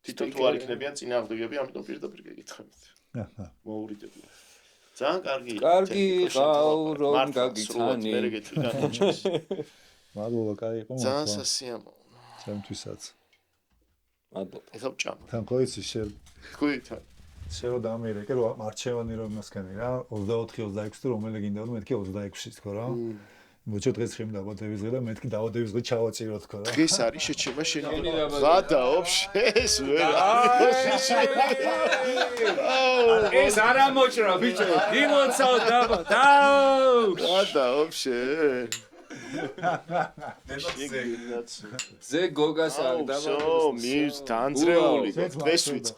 თვითონ თუ არ იქნებიან წინააღმდეგები, ამიტომ პირდაპირ გეკითხებით. მოურიდები. ძალიან კარგი. კარგი ყავ რომ გაგიცანი. მადლობა, კაი იყო. ძალიან სასიამოვნო. ჩემთვისაც. მადლობა. ეხლა ჭამ. თან ხო იცი შენ. თქვი თან. შენ რომ დამიერეკე რომ მარჩევანი რომ მასკენი რა 24-26 თუ რომელი გინდა რომ მეთქი 26-ში თქო რა. მოჩე დღეს ხემ დაბადების დღე და მეთქი დაბადების დღე ჩავაჭირო თქო რა. დღეს არის შეჩება შენი გადაოფ ეს ვერ ეს არა მოჭრა ბიჭო იმოცავ დაუ გადაოფ შენ ზე გოგას არ დაბადების მის თანძრეული დღეს ვიცი